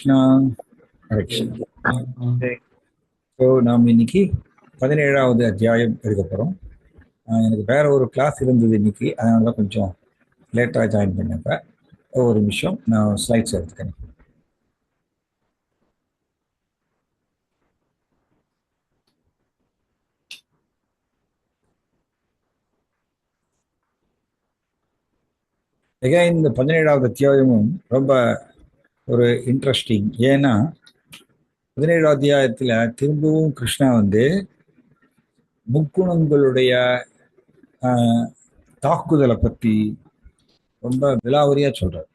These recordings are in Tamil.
கிருஷ்ணா கரெக்ஷன். ஸோ நாம் இன்னைக்கு 17வது அத்தியாயம் எடுக்க போகிறோம். எனக்கு வேற ஒரு கிளாஸ் இருந்தது இன்னைக்கு, அதனால தான் கொஞ்சம் லேட்டாக ஜாயின் பண்ணப்ப. ஒரு நிமிஷம் நான் ஸ்லைட்ஸ் எடுத்துக்கிறேன். இந்த 17வது அத்தியாயமும் ரொம்ப ஒரு இன்ட்ரெஸ்டிங். ஏன்னா 17வது அத்தியாயத்தில் திரும்பவும் கிருஷ்ணா முக்குணங்களுடைய தாக்குதலை பற்றி ரொம்ப விலாவரியா சொல்றார்.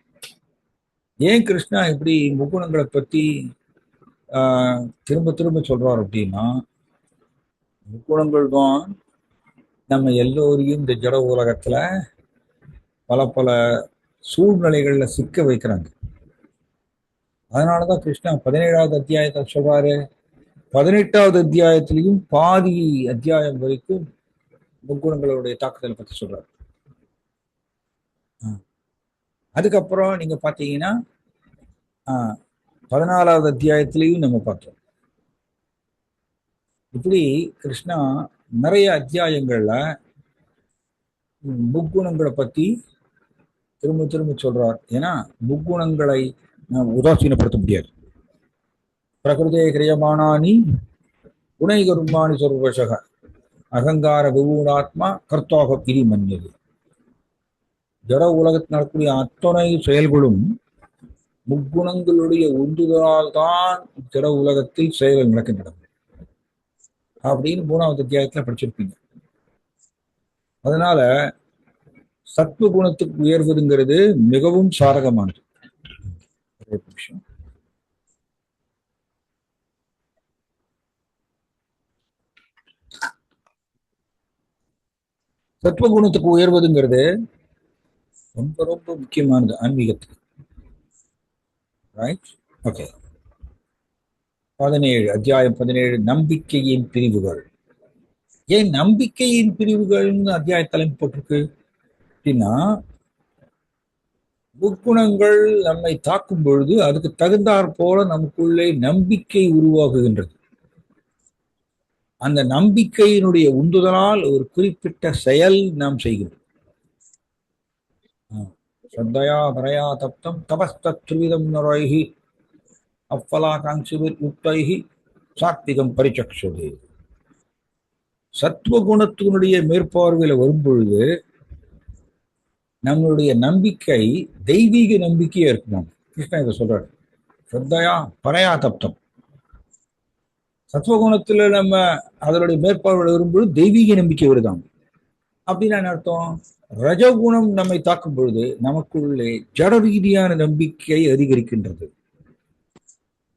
ஏன் கிருஷ்ணா இப்படி முக்குணங்களை பற்றி திரும்ப திரும்ப சொல்றார் அப்படின்னா, முக்குணங்கள் தான் நம்ம எல்லோரையும் இந்த ஜட உலகத்துல பல பல சூழ்நிலைகள்ல சிக்க வைக்கிறாங்க. அதனாலதான் கிருஷ்ணா 17வது அத்தியாயத்தை சொல்றாரு. 18வது அத்தியாயத்திலையும் பாதி அத்தியாயம் வரைக்கும் முக்குணங்களுடைய தாக்குதலை பத்தி சொல்றாரு. அதுக்கப்புறம் நீங்க பாத்தீங்கன்னா 14வது அத்தியாயத்திலையும் நம்ம பார்த்தோம். இப்படி கிருஷ்ணா நிறைய அத்தியாயங்கள்ல முக்குணங்களை பத்தி திரும்ப திரும்ப சொல்றார். ஏன்னா முக்குணங்களை நாம் உதாசீனப்படுத்த முடியாது. பிரகிருதே கிரியமானானி குணை கருமானி சொர்வசக அகங்கார விபூணாத்மா கர்த்தாக பிரி மன்னியது. ஜட உலகத்தில் நடக்கூடிய அத்தனை செயல்களும் முக்குணங்களுடைய உந்துதலால் தான் ஜட உலகத்தில் செயல்கள் நடக்கின்றன அப்படின்னு 3வது அத்தியாயத்துல படிச்சிருப்பீங்க. அதனால சத்துவ குணத்துக்கு உயர்வதுங்கிறது மிகவும் சாதகமானது. சத்துவகுணத்துக்கு உயர்வதுங்கிறது ரொம்ப ரொம்ப முக்கியமானது ஆன்மீகத்துக்கு. ரைட்? ஓகே. 17 அத்தியாயம் 17 நம்பிக்கையின் பிரிவுகள். ஏன் நம்பிக்கையின் பிரிவுகள்னு அத்தியாய தலைப்பு போட்டிருக்கு அப்படின்னா, முக்குணங்கள் நம்மை தாக்கும் பொழுது அதுக்கு தகுந்தாற் போல நமக்குள்ளே நம்பிக்கை உருவாகுகின்றது. அந்த நம்பிக்கையினுடைய உந்துதலால் ஒரு குறிப்பிட்ட செயல் நாம் செய்கிறோம். ஸ்ரத்தையா பரயா தப்தம் தபஸ்தத்ருவிதம் நரைஹி அஃபலாகாங்சிபிர் யுக்தைஹி சாத்விகம் பரிச்சக்ஷதே. சத்துவகுணத்தினுடைய மேற்பார்வையில் வரும்பொழுது நம்மளுடைய நம்பிக்கை தெய்வீக நம்பிக்கையா இருக்கணும். கிருஷ்ணா இதை சொல்றாரு. ஸ்ரத்தையா பரயா தப்தம். சத்துவகுணத்துல நம்ம அதனுடைய மேற்பார்வையில் வரும்பொழுது தெய்வீக நம்பிக்கை வருதாம். அப்படின்னா என்ன அர்த்தம்? ரஜகுணம் நம்மை தாக்கும் பொழுது நமக்குள்ளே ஜட ரீதியான நம்பிக்கை அதிகரிக்கின்றது.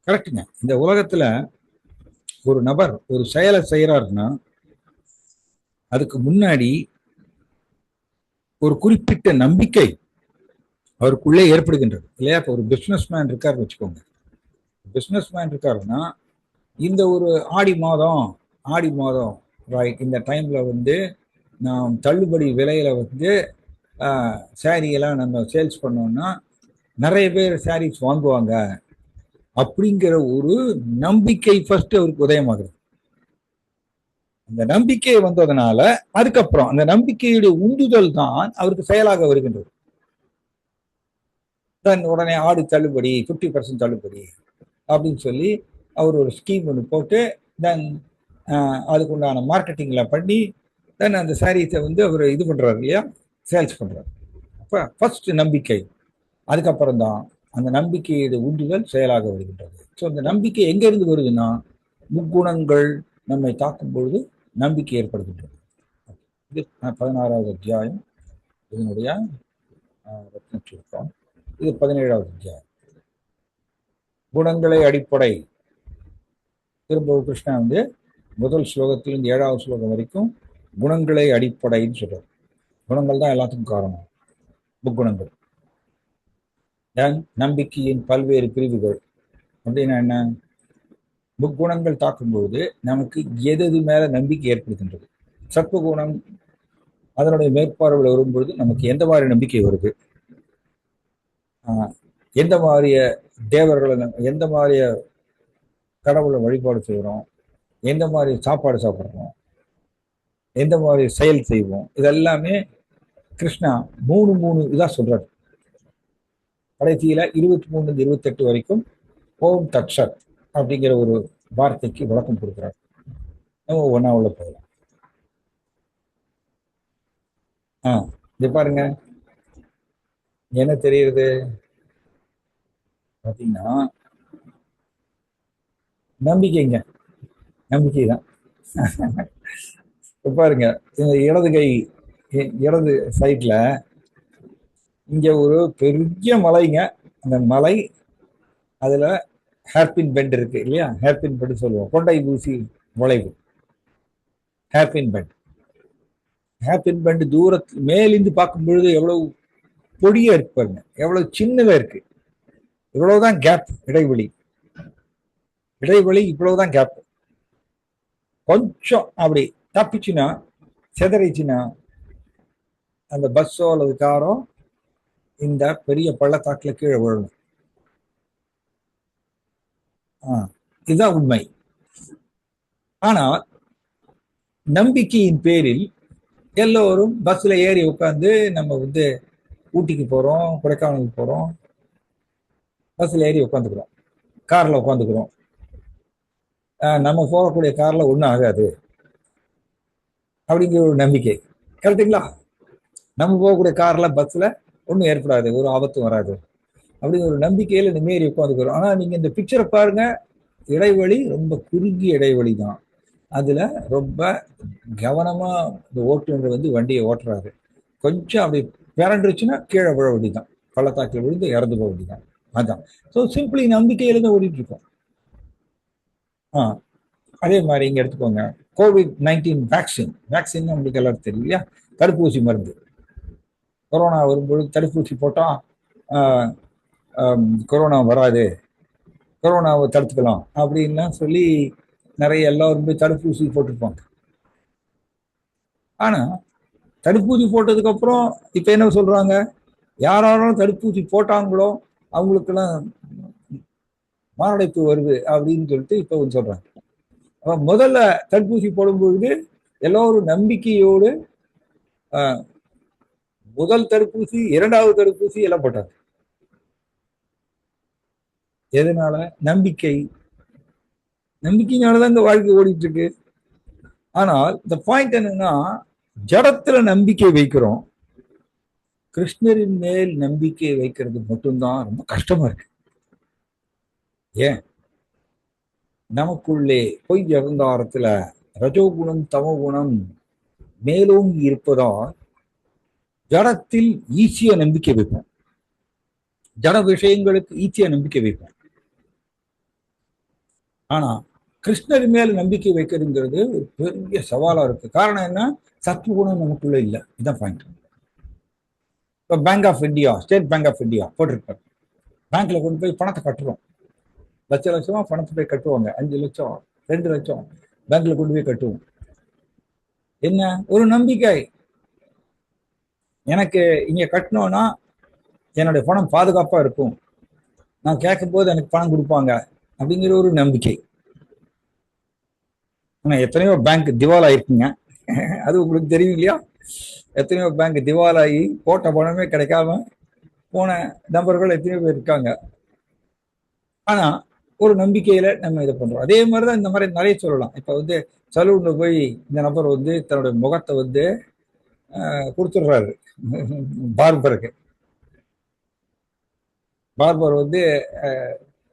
கரெக்டுங்க. இந்த உலகத்துல ஒரு நபர் ஒரு செயலை செய்யறாருன்னா அதுக்கு முன்னாடி ஒரு குறிப்பிட்ட நம்பிக்கை அவருக்குள்ளே ஏற்படுகின்றது இல்லையா? இப்போ ஒரு பிஸ்னஸ் மேன் இருக்காருன்னு வச்சுக்கோங்க. பிஸ்னஸ் மேன் இருக்காருன்னா இந்த ஒரு ஆடி மாதம் ரைட், இந்த டைம்ல நாம் தள்ளுபடி விலையில சாரியெல்லாம் நம்ம சேல்ஸ் பண்ணோம்னா நிறைய பேர் சாரீஸ் வாங்குவாங்க அப்படிங்கிற ஒரு நம்பிக்கை ஃபர்ஸ்ட் அவருக்கு உதயமாகுது. அந்த நம்பிக்கை வந்ததுனால அதுக்கப்புறம் அந்த நம்பிக்கையுடைய உந்துதல் தான் அவருக்கு செயலாக வருகின்றது. உடனே ஆடு தள்ளுபடி 50% தள்ளுபடி அப்படின்னு சொல்லி அவர் ஒரு ஸ்கீம் ஒன்று போட்டு தென் அதுக்குண்டான மார்க்கெட்டிங்ல பண்ணி தென் அந்த சாரீஸை அவர் இது பண்றாரு இல்லையா, சேல்ஸ் பண்றாரு. அப்ப ஃபர்ஸ்ட் நம்பிக்கை, அதுக்கப்புறம் தான் அந்த நம்பிக்கையுடைய உந்துதல் செயலாக வருகின்றது. ஸோ அந்த நம்பிக்கை எங்க இருந்து வருதுன்னா முக்குணங்கள் நம்மை தாக்கும் பொழுது நம்பிக்கை ஏற்படுகின்றது. இது 16வது அத்தியாயம் இதனுடைய ரத்ன சுருக்கம். இது 17வது அத்தியாயம். குணங்களை அடிப்படை. திரும்ப கிருஷ்ணா முதல் ஸ்லோகத்திலிருந்து 7வது ஸ்லோகம் வரைக்கும் குணங்களை அடிப்படைன்னு சொல்றாரு. குணங்கள் தான் எல்லாத்துக்கும் காரணம். முக்குணங்கள் நம்பிக்கையின் பல்வேறு பிரிவுகள் அப்படின்னா என்ன? முக்குணங்கள் தாக்கும்போது நமக்கு எது மேல நம்பிக்கை ஏற்படுகின்றது. சத்துவகுணம் அதனுடைய மேற்பார்வையில் வரும்பொழுது நமக்கு எந்த மாதிரி நம்பிக்கை வருது? எந்த மாதிரிய தேவர்களை எந்த மாதிரிய கடவுளை வழிபாடு செய்கிறோம், எந்த மாதிரி சாப்பாடு சாப்பிட்றோம், எந்த மாதிரி செயல் செய்வோம், இதெல்லாமே கிருஷ்ணா மூணு மூணு இதா சொல்றாரு. கடைசியில 23 28 வரைக்கும் ஓம் தக்ஷத் அப்படிங்கிற ஒரு வார்த்தைக்கு விளக்கம் கொடுக்குறாரு. நம்ம ஒன்னா உள்ள போகலாம். இது பாருங்க என்ன தெரியுது பார்த்தீங்கன்னா, நம்பிக்கைங்க, நம்பிக்கை தான். பாருங்க இந்த இடது கை இடது சைட்ல இங்க ஒரு பெரிய மலைங்க. அந்த மலை அதுல ஹேர்பின் பெண்ட் இருக்கு இல்லையா? ஹேர்பின் பெண்ட் சொல்லுவோம், கொண்டை ஊசி வளைவு, ஹேர்பின் பெண்ட். ஹேர்பின் பெண்ட் தூரத்து மேலிருந்து பார்க்கும் பொழுது எவ்வளவு பொடியா இருக்கு பாருங்க, எவ்வளவு சின்னதா இருக்கு. இவ்வளவுதான் கேப், இடைவெளி இவ்வளவுதான் கேப். கொஞ்சம் அப்படி தப்பிச்சுன்னா, செதறிச்சுன்னா அந்த பஸ்ஸோ அல்லது காரோ இந்த பெரிய பள்ளத்தாக்குல கீழே விழணும். இதுதான் உண்மை. ஆனா நம்பிக்கையின் பேரில் எல்லோரும் பஸ்ல ஏறி உட்காந்து, நம்ம வந்து ஊட்டிக்கு போறோம், கொடைக்கானலுக்கு போறோம், பஸ்ல ஏறி உட்காந்துக்கிறோம், கார்ல உட்காந்துக்கிறோம். நம்ம போகக்கூடிய கார்ல ஒன்றும் ஆகாது அப்படிங்கிற ஒரு நம்பிக்கை. கரெக்டுங்களா? நம்ம போகக்கூடிய கார்ல பஸ்ல ஒன்றும் ஏற்படாது, ஒரு ஆபத்தும் வராது அப்படிங்கிற ஒரு நம்பிக்கையில நிம்மேறி உட்காந்துக்கிறோம். ஆனா நீங்க இந்த பிக்சரை பாருங்க, இடைவெளி ரொம்ப குறுகிய இடைவெளி தான். அதுல ரொம்ப கவனமா இந்த ஓட்டுநர் வந்து வண்டியை ஓட்டுறாரு. கொஞ்சம் அப்படி பிறண்டுருச்சுன்னா கீழே விழ வேண்டிதான், பள்ளத்தாக்கில் விழுந்து இறந்து போக வேண்டிதான். அதான். ஸோ சிம்பிளி நம்பிக்கையில தான் ஓடிட்டு இருக்கோம். அதே மாதிரி இங்க எடுத்துக்கோங்க, COVID-19 வேக்சின் உங்களுக்கு எல்லாரும் தெரியும் இல்லையா? தடுப்பூசி மருந்து. கொரோனா வரும்பொழுது தடுப்பூசி போட்டா கொரோனா வராது, கொரோனாவை தடுத்துக்கலாம் அப்படின்லாம் சொல்லி நிறைய எல்லாரும் போய் தடுப்பூசி போட்டிருப்பாங்க. ஆனா தடுப்பூசி போட்டதுக்கு அப்புறம் இப்ப என்ன சொல்றாங்க, யாராலும் தடுப்பூசி போட்டாங்களோ அவங்களுக்கெல்லாம் மாரடைப்பு வருது அப்படின்னு சொல்லிட்டு இப்ப சொல்றாங்க. முதல்ல தடுப்பூசி போடும்பொழுது எல்லோரும் நம்பிக்கையோடு முதல் தடுப்பூசி, இரண்டாவது தடுப்பூசி எல்லாம் போட்டாங்க. எதனால? நம்பிக்கையினாலதான் இந்த வாழ்க்கை ஓடிட்டு இருக்கு. ஆனால் இந்த பாயிண்ட் என்னன்னா, ஜடத்துல நம்பிக்கை வைக்கிறோம், கிருஷ்ணரின் மேல் நம்பிக்கை வைக்கிறது மட்டும்தான் ரொம்ப கஷ்டமா இருக்கு. ஏன்? நமக்குள்ளே பொய் அகங்காரத்துல ரஜோகுணம் தமோகுணம் மேலோங்கி இருப்பதால் ஜடத்தில் ஈஸியா நம்பிக்கை வைப்போம், ஜட விஷயங்களுக்கு ஈஸியா நம்பிக்கை வைப்போம். ஆனா கிருஷ்ணர் மேல் நம்பிக்கை வைக்கிறதுங்கிறது ஒரு பெரிய சவாலா இருக்கு. காரணம் என்ன? சத்துவகுணம் நமக்குள்ள இல்லை. இதுதான் பாயிண்ட். இப்போ bank of India, State Bank of India போட்டிருப்பாரு, பேங்க்ல கொண்டு போய் பணத்தை கட்டுறோம், லட்சமா பணத்தை போய் கட்டுவாங்க. 5 லட்சம் 2 லட்சம் பேங்க்ல கொண்டு போய் கட்டுவோம். என்ன? ஒரு நம்பிக்கை. எனக்கு இங்க கட்டணும்னா என்னுடைய பணம் பாதுகாப்பா இருக்கும், நான் கேட்கும் போது எனக்கு பணம் கொடுப்பாங்க அப்படிங்கிற ஒரு நம்பிக்கை. ஆனா எத்தனையோ பேங்க் திவாலா இருக்குங்க, அது உங்களுக்கு தெரியும் இல்லையா? எத்தனையோ பேங்க் திவாலாகி போட்ட பணமே கிடைக்காம போன நபர்கள் எத்தனையோ பேர் இருக்காங்க. ஆனா ஒரு நம்பிக்கையில நம்ம இதை பண்றோம். அதே மாதிரிதான் இந்த மாதிரி நிறைய சொல்லலாம். இப்ப வந்து சலூன்ல போய் இந்த நபர் வந்து தன்னுடைய முகத்தை வந்து கொடுத்துடுறாரு பார்பருக்கு. பார்பர் வந்து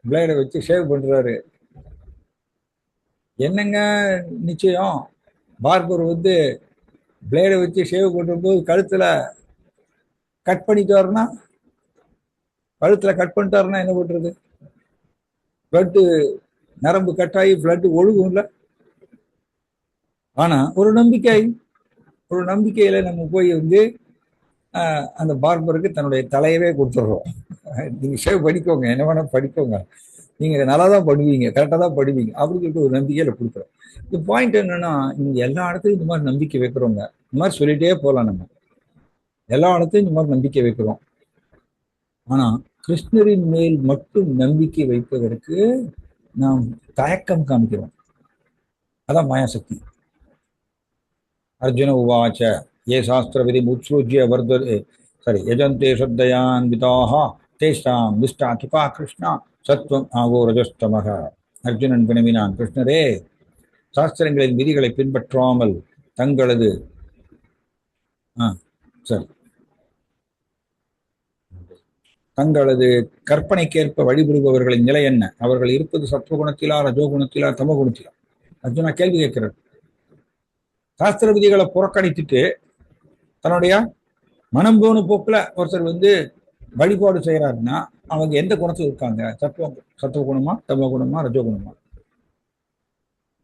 பிளேடை வச்சு ஷேவ் பண்றாரு. என்னங்க நிச்சயம்? பார்பர் வந்து பிளேடை வச்சு ஷேவ் பண்ணும்போது கழுத்துல கட் பண்ணிட்டாருன்னா, கழுத்துல கட் பண்ணிட்டாருன்னா என்ன பண்றது? பிளட்டு நரம்பு கட்டாயி பிளட் ஒழுகும்ல. ஆனா ஒரு நம்பிக்கையில நம்ம போய் வந்து அந்த பார்பருக்கு தன்னுடைய தலையவே கொடுத்துடுறோம். நீங்க ஷேவ் படிக்கோங்க, என்ன வேணா படிக்கோங்க, நீங்க நல்லா தான் பண்ணுவீங்க, கரெக்டாக தான் பண்ணுவீங்க அப்படின்னு சொல்லிட்டு ஒரு நம்பிக்கையில கொடுக்குறோம். இந்த பாயிண்ட் என்னன்னா, நீங்க எல்லா இடத்துலையும் இந்த மாதிரி நம்பிக்கை வைக்கிறோங்க. இந்த மாதிரி சொல்லிட்டே போகலாம். நம்ம எல்லா இடத்துலையும் இந்த மாதிரி நம்பிக்கை வைக்கிறோம். ஆனா கிருஷ்ணரின் மேல் மட்டும் நம்பிக்கை வைப்பதற்கு நாம் தயக்கம் காமிக்கிறோம். அதான் மாயாசக்தி. அர்ஜுன உவாச்ச ஏ சாஸ்திர விதி உத்ஸ்ருஜ்ய வர்ததே யஜந்தே ஸ்ரத்தயான்விதாக தேஷாம் நிஷ்டா கிபா கிருஷ்ணா சத்வம் ஆகோ ரஜஸ்தமக. அர்ஜுனன் வினவினான், கிருஷ்ணரே, சாஸ்திரங்களின் விதிகளை பின்பற்றாமல் தங்களது சரி தங்களது கற்பனைக்கேற்ப வழிபடுபவர்களின் நிலை என்ன? அவர்கள் இருப்பது சத்வகுணத்திலா, ரஜோகுணத்திலா, தமகுணத்திலா? அர்ஜுனா கேள்வி கேட்கிறார். சாஸ்திர விதிகளை புறக்கணித்துட்டு தன்னுடைய மனம் போன போக்குல ஒருத்தர் வழிபாடு செய்யறாருன்னா அவங்க எந்த குணத்தில் இருக்காங்க? சத்துவகுணமா, தமகுணமா, ரஜோகுணமா?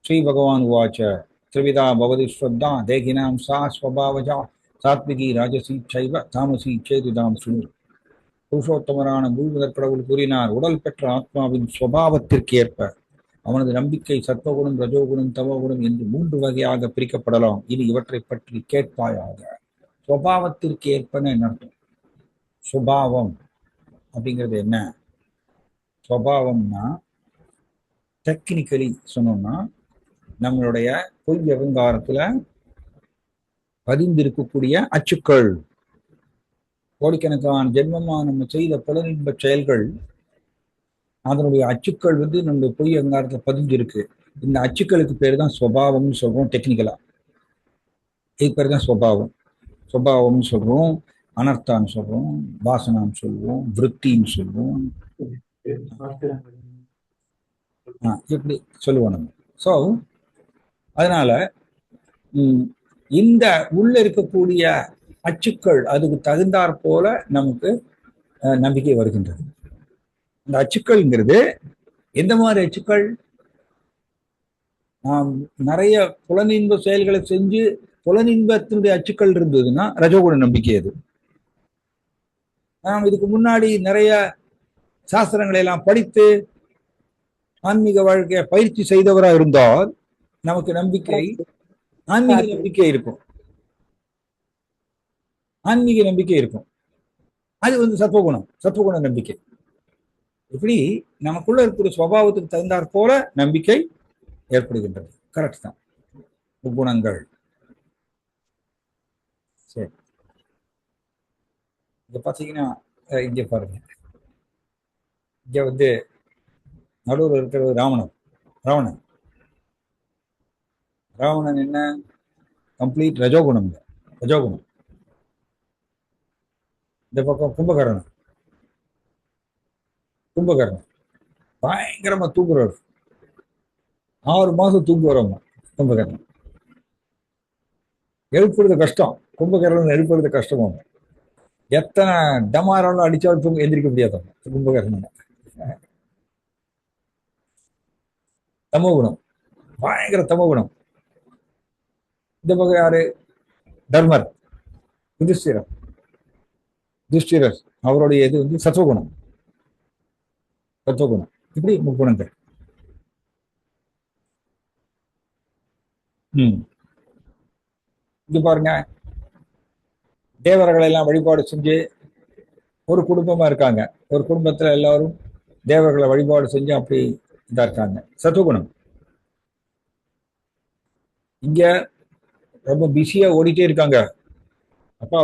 ஸ்ரீ பகவான் உவாச்ச திரிவிதா பவதி ஸ்ரத்தா தேகினாம் சா ஸ்வபாவஜா சாத்விகி ராஜசி சைவ தாமசி சேதுதாம் சுனு. புருஷோத்தமரான முழுமுதற் கடவுள் கூறினார், உடல் பெற்ற ஆத்மாவின் சுவாவத்திற்கு ஏற்ப அவனது நம்பிக்கை சத்வகுணம், ரஜோகுணம், தமோகுணம் என்று 3 வகையாக பிரிக்கப்படலாம். இனி இவற்றை பற்றி கேட்பாயாக. சுவாவத்திற்கு ஏற்பன்னு என்ன அர்த்தம்? சுபாவம் அப்படிங்கிறது என்ன? சுவாவம்னா டெக்னிக்கலி சொன்னோம்னா நம்மளுடைய பொய் அகங்காரத்துல பதிந்திருக்கக்கூடிய அச்சுக்கள். கோடிக்கணக்கான ஜென்மமா நம்ம செய்த புலனின்ப செயல்கள், அதனுடைய அச்சுக்கள் நம்மளுடைய பொய் அகங்காரத்துல பதிஞ்சிருக்கு. இந்த அச்சுக்களுக்கு பேர் தான் சுபாவம்னு சொல்றோம். டெக்னிக்கலா இது பேர் தான் சுபாவம். சுபாவம்னு சொல்றோம், அனர்த்தான்னு சொல்றோம், வாசனான்னு சொல்லுவோம், விருத்தின்னு சொல்லுவோம், இப்படி சொல்லுவோம் நம்ம. ஸோ அதனால இந்த உள்ள இருக்கக்கூடிய அச்சுக்கள் அதுக்கு தகுந்தாற் போல நமக்கு நம்பிக்கை வருகின்றது. இந்த அச்சுக்கள்ங்கிறது எந்த மாதிரி அச்சுக்கள்? நாம் நிறைய புலனின்ப செயல்களை செஞ்சு புலனின்பத்தினுடைய அச்சுக்கள் இருந்ததுன்னா ரஜோகுண நம்பிக்கை அது. நாம் இதுக்கு முன்னாடி நிறைய சாஸ்திரங்களை எல்லாம் படித்து ஆன்மீக வாழ்க்கையை பயிற்சி செய்தவராக இருந்தால் நமக்கு நம்பிக்கை, ஆன்மீக நம்பிக்கை இருக்கும். ஆன்மீக நம்பிக்கை இருக்கும். அது சத்வகுணம், சத்வகுண நம்பிக்கை. இப்படி நமக்குள்ள இருக்கிற சுபாவத்துக்கு தகுந்தாற் போல நம்பிக்கை ஏற்படுகின்றது. கரெக்ட் தான். குணங்கள். சரி, இங்க பாத்தீங்கன்னா இங்க பாருங்க, இங்க நடுவில் இருக்கிறது ராவணன். ராவணன் என்ன? கம்ப்ளீட் ரஜோகுணம். ரஜோகுணம். இந்த பக்கம் கும்பகர்ணன் பயங்கரமா தூங்குறவர். 6 மாசம் தூங்குறோம் கும்பகர்ணன். எழுப்புறது கஷ்டம். கும்பகர்ணன் எழுப்புறது கஷ்டமாகும். எத்தனை டமாரம் அடிச்சாலும் தூங்க எந்திரிக்க முடியாது கும்பகர்ணன். தமோகுணம், பயங்கர தமோகுணம். இந்த பக்கம் யாரு? தர்மர், யுதிஷ்டிரர். அவருடைய இது சத்வகுணம். இப்படி முக்குணங்கள். இது பாருங்க, தேவர்களை எல்லாம் வழிபாடு செஞ்சு ஒரு குடும்பமா இருக்காங்க. ஒரு குடும்பத்துல எல்லாரும் தேவர்களை வழிபாடு செஞ்சு அப்படி இதா இருக்காங்க. சத்துவகுணம். இங்க ரொம்ப பிஸியா ஓடிட்டே இருக்காங்க. அப்பா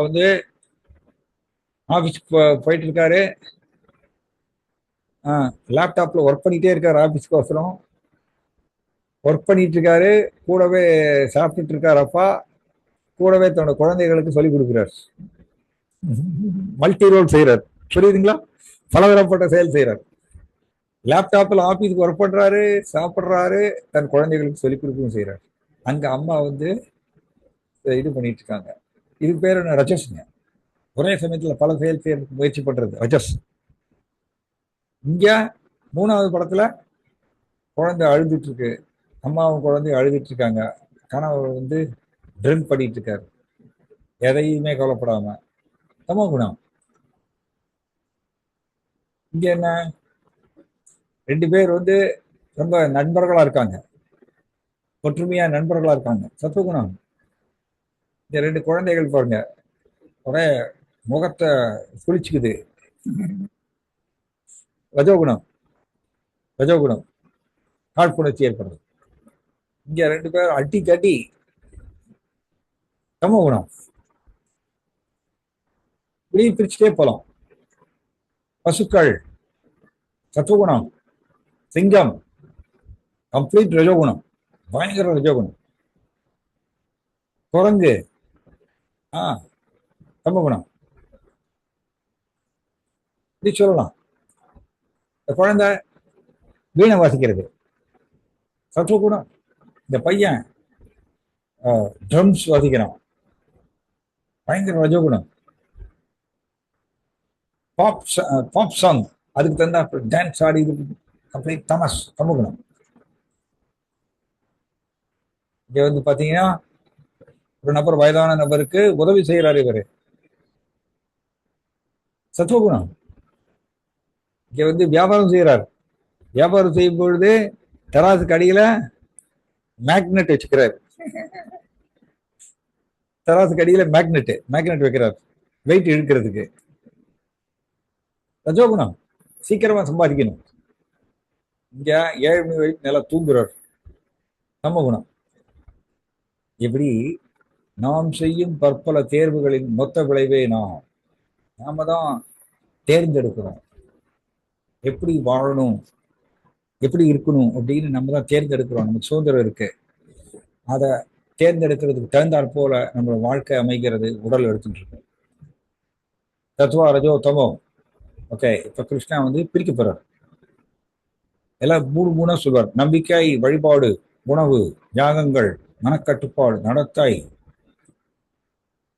ஆபீஸ்க்கு போயிட்டு இருக்காரு. லேப்டாப்ல ஒர்க் பண்ணிட்டே இருக்காரு. ஆபீஸ்க்கு அவசரம் ஒர்க் பண்ணிட்டு இருக்காரு. கூடவே சாப்பிட்டுட்டு இருக்காரு அப்பா. கூடவே தன்னோட குழந்தைகளுக்கு சொல்லிக் கொடுக்கிறார். மல்டி ரோல் செய்யறார். புரியுதுங்களா? பலதரப்பட்ட செயல் செய்யறார். லேப்டாப்ல ஆபீஸ்க்கு ஒர்க் பண்றாரு, சாப்பிட்றாரு, தன் குழந்தைகளுக்கு சொல்லிக் கொடுக்கவும் செய்யறாரு. அங்க அம்மா இது பண்ணிட்டு இருக்காங்க. இது பேர் என்ன? ரஜஸ்ங்க. ஒரே சமயத்துல பல செயல் செய்யறதுக்கு முயற்சி பண்றது ரஜஸ். இங்க 3வது படத்துல குழந்தை அழுதுட்டு இருக்கு. அம்மாவும் குழந்தை அழுதுட்டு இருக்காங்க. கணவர் ட்ரிங்க் பண்ணிட்டு இருக்காரு. எதையுமே கவலைப்படாம. தமோ குணம். இங்க என்ன? 2 பேர் ரொம்ப நண்பர்களா இருக்காங்க. ஒற்றுமையா நண்பர்களா இருக்காங்க. சத்துவகுணம். இந்த 2 குழந்தைகள் பாருங்க, ஒரே முகத்தை சுழிச்சுக்குது. ரஜோகுணம். ரஜோகுணம் காழ்ப்புணர்ச்சி ஏற்படுறது. இங்க ரெண்டு பேரும் அட்டி கட்டி தமோ குணம். இப்படி பிரிச்சுட்டே போலாம். பசுக்கள் சத்துவகுணம், சிங்கம் கம்ப்ளீட் ரஜோகுணம், பயங்கர ரஜோகுணம். குரங்கு தமகுணம். இப்படி சொல்லலாம். இந்த குழந்தை வீணை வாசிக்கிறது சத்துவகுணம். இந்த பையன் ட்ரம்ஸ் வாசிக்கிறான், பயங்கர ரஜோகுணம். பாப் சாங் அதுக்கு தந்தா டான்ஸ் ஆடி அப்படி தமகுணம். இங்க வந்து பாத்தீங்கன்னா ஒரு நபர், வயதான நபருக்கு உதவி செய்யறாரு இவரு, சத்துவகுணம். இங்க வந்து வியாபாரம் செய்யறாரு. வியாபாரம் செய்யும் பொழுது தராசுக்கு அடியில மேக்னெட் வச்சுக்கிறார். தராசுக்கு அடியில மேக்னெட் வைக்கிறார், வெயிட் இழுக்கிறதுக்கு. ரஜோகுணம், சீக்கிரமா சம்பாதிக்கணும். இங்க 7 மணி வரைக்கும் நல்லா தூங்குறார், தமகுணம். இப்படி நாம் செய்யும் பற்பல தேர்வுகளின் மொத்த விளைவே நாம தான் தேர்ந்தெடுக்கிறோம். எப்படி வாழணும், எப்படி இருக்கணும் அப்படின்னு நம்ம தான் தேர்ந்தெடுக்கிறோம். நமக்கு சுதந்திரம் இருக்கு. அதை தேர்ந்தெடுக்கிறதுக்கு தகுந்தாற் போல நம்மளோட வாழ்க்கை அமைகிறது, உடல் எடுத்துட்டு இருக்கோம். தத்துவா ரஜோ தமோ. ஓகே, இப்ப கிருஷ்ணா வந்து பிரிக்க போறார். எல்லாம் மூணா சொல்வார். நம்பிக்கை, வழிபாடு, உணவு, யாகங்கள், மனக்கட்டுப்பாடு, நடத்தை,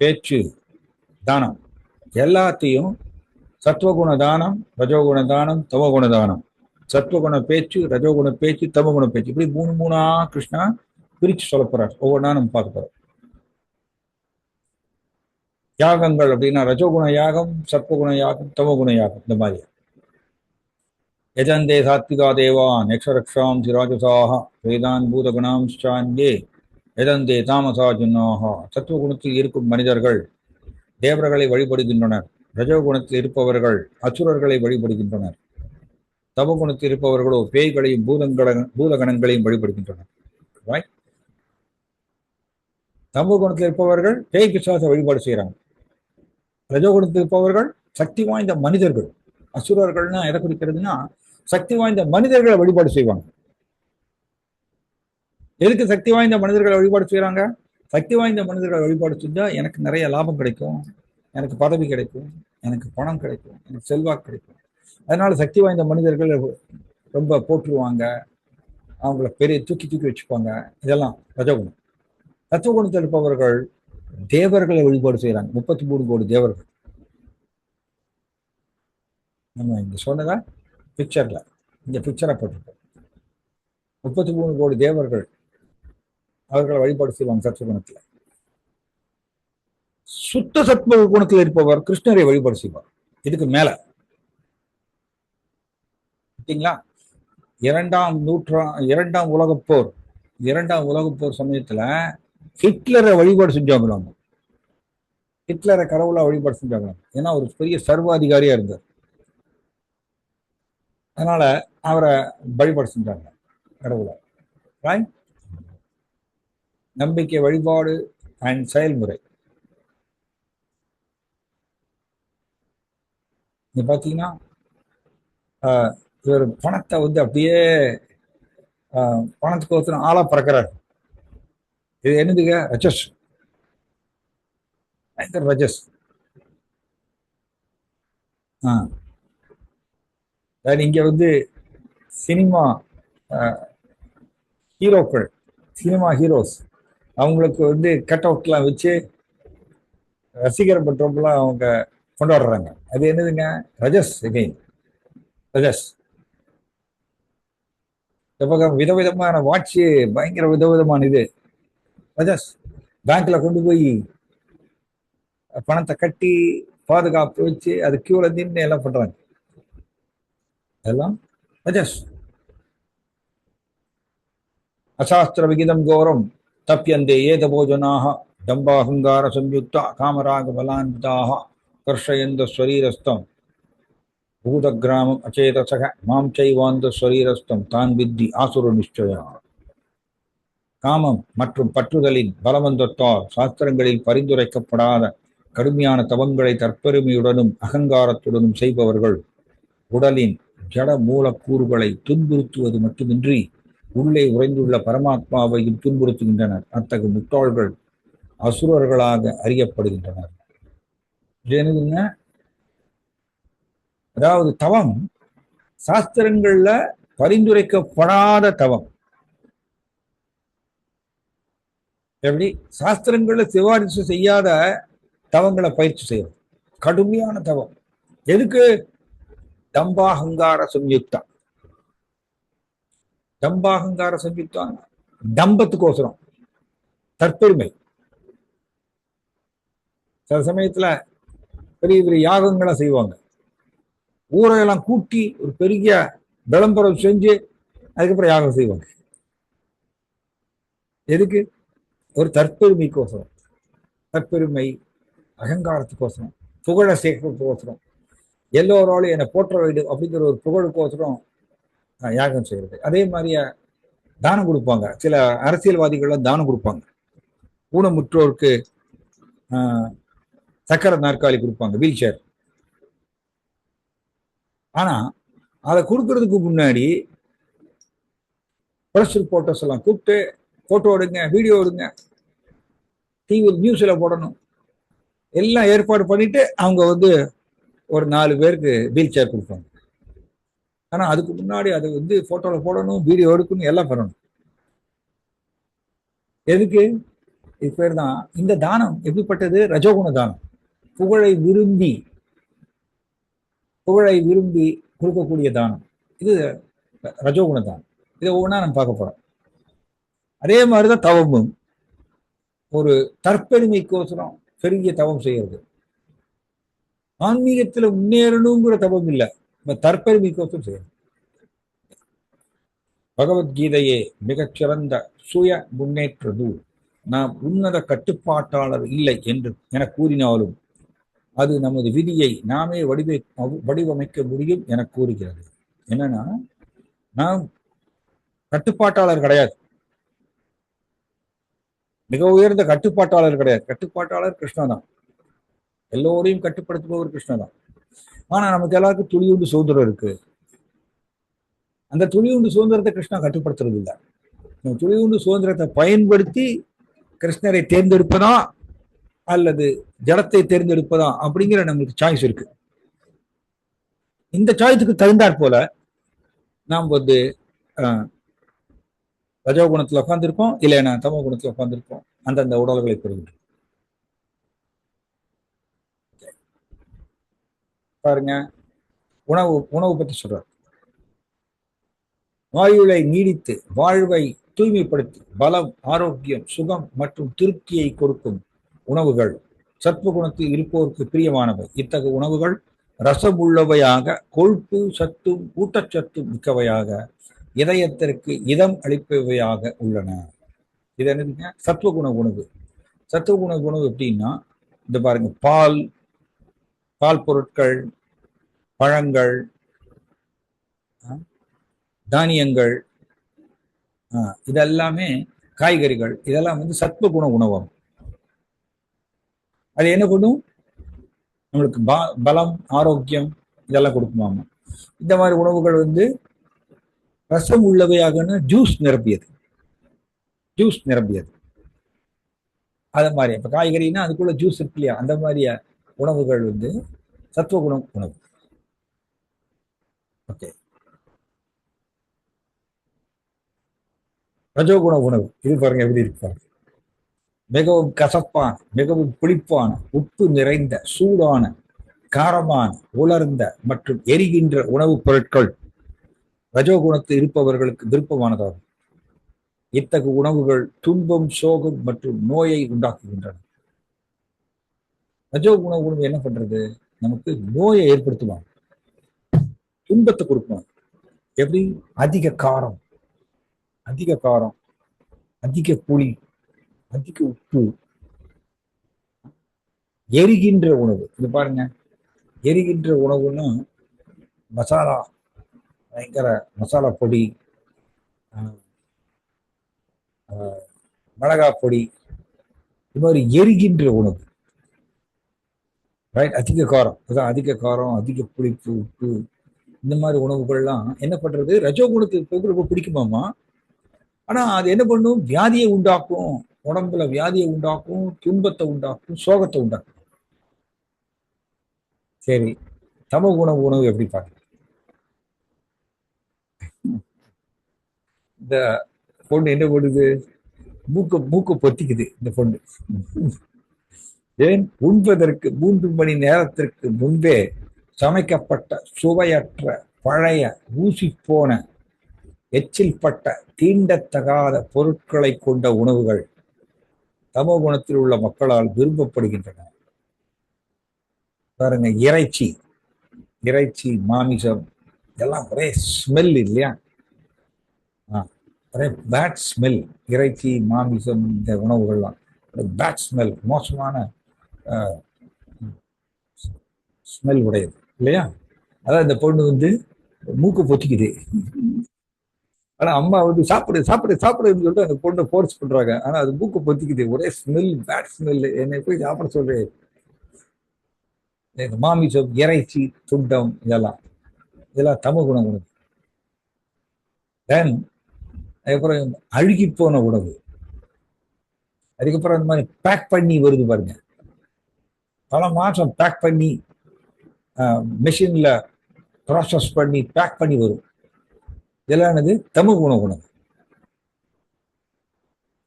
பேச்சு, தானம், எல்லாத்தையும் சத்துவகுண தானம், ரஜோகுண தானம், தமோகுண தானம். சத்துவகுண பேச்சு, ரஜோகுண பேச்சு, தமோகுண பேச்சு, இப்படி மூணா கிருஷ்ணா பிரிச்சு சொல்ல போறார். ஒவ்வொன்றா நம்ம பார்க்க போறோம். யாகங்கள் அப்படின்னா ரஜோகுண யாகம், சத்வகுண யாகம், தமோகுண யாகம். இந்த மாதிரி யஜந்தே சாத்விகா தேவான் யக்ஷரக்ஷாம் சிராஜசாக வேதான் பூதகுணாம்சான்யே யஜந்தே தாமசா ஜுன்னாக. சத்துவகுணத்தில் இருக்கும் மனிதர்கள் தேவர்களை வழிபடுகின்றனர். ரஜோகுணத்தில் இருப்பவர்கள் அசுரர்களை வழிபடுகின்றனர். தமகுணத்தில் இருப்பவர்களோ பேய்களையும் பூதகணங்களையும் வழிபடுகின்றனர். தமகுணத்தில் இருப்பவர்கள் பேய் பிசாச வழிபாடு செய்யறாங்க. ரஜோகுணத்தில் இருப்பவர்கள் சக்தி வாய்ந்த மனிதர்கள். அசுரர்கள்னா எதை குறிக்கிறதுனா சக்தி வாய்ந்த மனிதர்களை வழிபாடு செய்வாங்க. எதுக்கு சக்தி வாய்ந்த மனிதர்களை வழிபாடு செய்யறாங்க? சக்தி வாய்ந்த மனிதர்களை வழிபாடு செஞ்சா எனக்கு நிறைய லாபம் கிடைக்கும், எனக்கு பதவி கிடைக்கும், எனக்கு பணம் கிடைக்கும், எனக்கு செல்வாக்கு கிடைக்கும். அதனால சக்தி வாய்ந்த மனிதர்கள் ரொம்ப போற்றுவாங்க, அவங்கள பெரிய தூக்கி வச்சுப்பாங்க. இதெல்லாம் ரஜோகுணம். தத்துவகுணத்தில் இருப்பவர்கள் தேவர்களை வழிபாடு செய்யறாங்க. 33 கோடி தேவர்கள். நம்ம இங்க சொன்னதா பிக்சர்ல, இந்த பிக்சரை போட்டிருக்கோம். 33 கோடி தேவர்கள் அவர்களை வழிபாடு செய்வாங்க சத்துவகுணத்துல. சுத்த சத்துவ குணத்தில் இருப்பவர் கிருஷ்ணரை வழிபாடு செய்வார். இதுக்கு மேல பார்த்தீங்களா, இரண்டாம் உலகப் போர் சமயத்துல ஹிட்லரை வழிபாடு செஞ்சவங்க. ஹிட்லரை கடவுளா வழிபாடு செஞ்சாங்க. ஏன்னா ஒரு பெரிய சர்வாதிகாரியா இருந்தார். அதனால அவரை வழிபாடு செஞ்சாங்க கடவுளை. நம்பிக்கை, வழிபாடு அண்ட் செயல்முறை. நீ பார்த்தீங்கன்னா இவர் பணத்தை வந்து அப்படியே பணத்துக்கு ஒருத்தர் ஆளா பறக்கிறார். இது என்னதுங்க? ரஜஸ், ரஜஸ். இங்க வந்து சினிமா ஹீரோக்கள், சினிமா ஹீரோஸ், அவங்களுக்கு வந்து கட் அவுட்லாம் வச்சு ரசிகர் பண்றவங்களாம் அவங்க கொண்டாடுறாங்க. அது என்னதுங்க? ரஜஸ். எகைன் ரஜஸ். விதவிதமான வாட்சி, பயங்கர விதவிதமான இது ரஜஸ். பேங்க்ல கொண்டு போய் பணத்தை கட்டி பாதுகாப்பு வச்சு அது கியூல நின்று எல்லாம் பண்றாங்க. அதெல்லாம் ரஜஸ். அசாஸ்திர விகிதம் கோரம் தப்பியந்தே ஏத போஜனாக டம்பாஹங்கார சம்யுக்தா காமராக பலான்விதாக கர்ஷயந்த ஸ்வரீரஸ்தம் பூத கிராமம் அச்சேதசக மாம் சைவாந்த ஸ்வரீரஸ்தம் தான் வித்தி ஆசுர நிச்சயா. காமம் மற்றும் பற்றுதலின் பலவந்தத்தால் சாஸ்திரங்களில் பரிந்துரைக்கப்படாத கடுமையான தவங்களை தற்பெருமையுடனும் அகங்காரத்துடனும் செய்பவர்கள் உடலின் ஜட மூலக்கூறுகளை துன்புறுத்துவது மட்டுமின்றி உள்ளே உறைந்துள்ள பரமாத்மாவையும் துன்புறுத்துகின்றனர். அத்தகைய முட்டாள்கள் அசுரர்களாக அறியப்படுகின்றனர். என்னதுங்க? அதாவது தவம் சாஸ்திரங்கள்ல பரிந்துரைக்கப்படாத தவம். எப்படி? சாஸ்திரங்கள்ல சிபாரிசு செய்யாத தவங்களை பயிற்சி செய்யும். கடுமையான தவம். எதுக்கு? தம்பாஹங்கார சம்யுக்தா. தம்பாஹங்கார சம்யுக்தா தம்பத்துக்கோசரம், தற்பெருமை. சில சமயத்துல பெரிய பெரிய யாகங்களை செய்வாங்க. ஊரையெல்லாம் கூட்டி ஒரு பெரிய விளம்பரம் செஞ்சு அதுக்கப்புறம் யாகம் செய்வாங்க. எதுக்கு? ஒரு தற்பெருமைக்கோசரம். தற்பெருமை, அகங்காரத்துக்கோசரம், புகழ சேர்க்கறதுக்கோசரம், எல்லோராலும் என்னை போற்ற வேண்டும் அப்படிங்கிற ஒரு புகழுக்கோசரம் யாகம் செய்யறது. அதே மாதிரியா தானம் கொடுப்பாங்க. சில அரசியல்வாதிகள்லாம் தானம் கொடுப்பாங்க. ஊனமுற்றோருக்கு சக்கர நாற்காலி கொடுப்பாங்க, வீல் சேர். ஆனா அதை கொடுக்கறதுக்கு முன்னாடி பிரஸ் ரிப்போர்ட்டர்ஸ் எல்லாம் கூப்பிட்டு போட்டோ எடுங்க, வீடியோ எடுங்க, டிவி நியூஸ்ல போடணும், எல்லாம் ஏற்பாடு பண்ணிட்டு அவங்க ஒரு 4 பேருக்கு வீல் சேர் கொடுப்பாங்க. ஆனா அதுக்கு முன்னாடி அதை போட்டோல போடணும், வீடியோ எடுக்கணும், எல்லாம் பண்ணணும். எதுக்கு? இது பேர் தான். இந்த தானம் எப்படிப்பட்டது? ரஜோகுண தானம். புகழை விரும்பி கொடுக்கக்கூடிய தானம். இது ரஜோகுண தானம். இதை ஒவ்வொன்றா நம்ம பார்க்க போறோம். அதே மாதிரிதான் தவமும். ஒரு தற்பெருமைக்கோசரம் பெரிய தவம் செய்யறது. ஆன்மீகத்துல முன்னேறணுங்கிற தவம் இல்லை, தற்பெருமைக்கோசரம் செய்யறது. பகவத்கீதையே மிகச்சிறந்த சுய முன்னேற்ற நூல். நாம் உன்னத கட்டுப்பாட்டாளர் இல்லை என்று என கூறினாலும் அது நமது விதியை நாமே வடிவமைக்க முடியும் என கூறுகிறது. என்னன்னா, நாம் கட்டுப்பாட்டாளர் கிடையாது, மிக உயர்ந்த கட்டுப்பாட்டாளர் கிடையாது. கட்டுப்பாட்டாளர் கிருஷ்ணா தான். எல்லோரையும் கட்டுப்படுத்துபவர் கிருஷ்ணா தான். ஆனா நமக்கு எல்லாருக்கும் துளியுண்டு சுதந்திரம் இருக்கு. அந்த துளியுண்டு சுதந்திரத்தை கிருஷ்ணா கட்டுப்படுத்துறது இல்லை. துளியுண்டு சுதந்திரத்தை பயன்படுத்தி கிருஷ்ணரை தேர்ந்தெடுப்பதா அல்லது ஜடத்தை தேர்ந்தெடுப்பதா அப்படிங்கிற நம்மளுக்கு சாய்ஸ் இருக்கு. இந்த சாய்ஸுக்கு தகுந்தாற் போல நாம் ரஜோ குணத்துல உட்காந்துருக்கோம், இல்லைன்னா தமோ குணத்துல உட்காந்துருக்கோம். அந்தந்த உடல்களை பெறுகின்றோம். பாருங்க, உணவு பற்றி சொல்றார். வாயுளை நீடித்து வாழ்வை தூய்மைப்படுத்தி பலம், ஆரோக்கியம், சுகம் மற்றும் திருப்தியை கொடுக்கும் உணவுகள் சத்துவகுணத்தில் இருப்போருக்கு பிரியமானவை. இத்தகைய உணவுகள் ரசமுள்ளவையாக, கொழுப்பு சத்தும் ஊட்டச்சத்தும் மிக்கவையாக, இதயத்திற்கு இதம் அளிப்பவையாக உள்ளன. இது என்னதுங்க? சத்துவகுண உணவு. சத்துவகுண உணவு எப்படின்னா, இந்த பாருங்க, பால் பொருட்கள், பழங்கள், தானியங்கள், இதெல்லாமே காய்கறிகள், இதெல்லாம் சத்துவகுண உணவாகும். அது என்ன பண்ணும்? நம்மளுக்கு பலம், ஆரோக்கியம் இதெல்லாம் கொடுக்குமாமா. இந்த மாதிரி உணவுகள் ரசம் உள்ளவையாக, ஜூஸ் நிரப்பியது. அத மாதிரி இப்ப காய்கறினா அதுக்குள்ள ஜூஸ் இருக்கு இல்லையா, அந்த மாதிரியா உணவுகள் சத்துவகுணம் உணவு. ஓகே. ரஜோகுண உணவு இது பாருங்க எப்படி இருக்கு. மிகவும் கசப்பான, மிகவும் புளிப்பான, உப்பு நிறைந்த, சூடான, காரமான, உலர்ந்த மற்றும் எரிகின்ற உணவுப் பொருட்கள் ரஜோகுணத்தில் இருப்பவர்களுக்கு விருப்பமானதாகும். இத்தகைய உணவுகள் துன்பம், சோகம் மற்றும் நோயை உண்டாக்குகின்றன. ரஜோகுண உணவு என்ன பண்றது? நமக்கு நோயை ஏற்படுத்துவாங்க, துன்பத்தை கொடுப்பாங்க. எப்படி? அதிக காரம், அதிக புளி, அதிக உப்பு, எரிகின்ற உணவு. இது பாருங்க, எரிகின்ற உணவுன்னா மசாலா, பயங்கர மசாலா பொடி, மிளகா பொடி, இது மாதிரி எரிகின்ற உணவு. ரைட், அதிக காரம், அதான் அதிக காரம், அதிக புளிப்பு, உப்பு, இந்த மாதிரி உணவுகள்லாம் என்ன பண்றது, ரஜோகுணத்துக்கு ரொம்ப பிடிக்குமாமா. ஆனா அது என்ன பண்ணும், வியாதியை உண்டாக்கும், உடம்புல வியாதியை உண்டாக்கும், துன்பத்தை உண்டாக்கும், சோகத்தை உண்டாக்கும். சரி, தமோ உணவு எப்படி பார்க்க? இந்த பொண்ணு என்ன பண்ணுது, மூக்க பொத்திக்குது இந்த பொண்ணு. ஏன், உண்பதற்கு 3 மணி நேரத்திற்கு முன்பே சமைக்கப்பட்ட சுவையற்ற பழைய ஊசி போன எச்சில் பட்ட தீண்டத்தகாத பொருட்களை கொண்ட உணவுகள் தமோ குணத்தில் உள்ள மக்களால் விரும்பப்படுகின்றன. பாருங்க, இறைச்சி, மாமிசம், இதெல்லாம் ஒரே ஸ்மெல் இல்லையா? ஒரே பேட் ஸ்மெல். இறைச்சி, மாமிசம், இந்த உணவுகள்லாம் பேட் ஸ்மெல், மோசமான ஸ்மெல் உடையது இல்லையா? அதான் இந்த பொண்ணு வந்து மூக்கு பொத்திக்குது. ஆனா அம்மா வந்து சாப்பிடு சாப்பிடு சாப்பிடுன்னு சொல்லிட்டு அந்த பொண்ணை ஃபோர்ஸ் பண்றாங்க. ஆனா அது மூக்கு பொத்திக்குது, ஒரே ஸ்மெல், பேட் ஸ்மெல். என்னை போய் சாப்பிட சொல்றேன். மாமிசம், இறைச்சி, துண்டம், இதெல்லாம் தமோ குண உணவு. தென் அதுக்கப்புறம் அழுகி போன உணவு. அதுக்கப்புறம் இந்த மாதிரி பேக் பண்ணி வருது பாருங்க, பல மாசம் பேக் பண்ணி மெஷின்ல ப்ராசஸ் பண்ணி பேக் பண்ணி வரும். இதெல்லாம் என்னது, தமோ குண உணவு.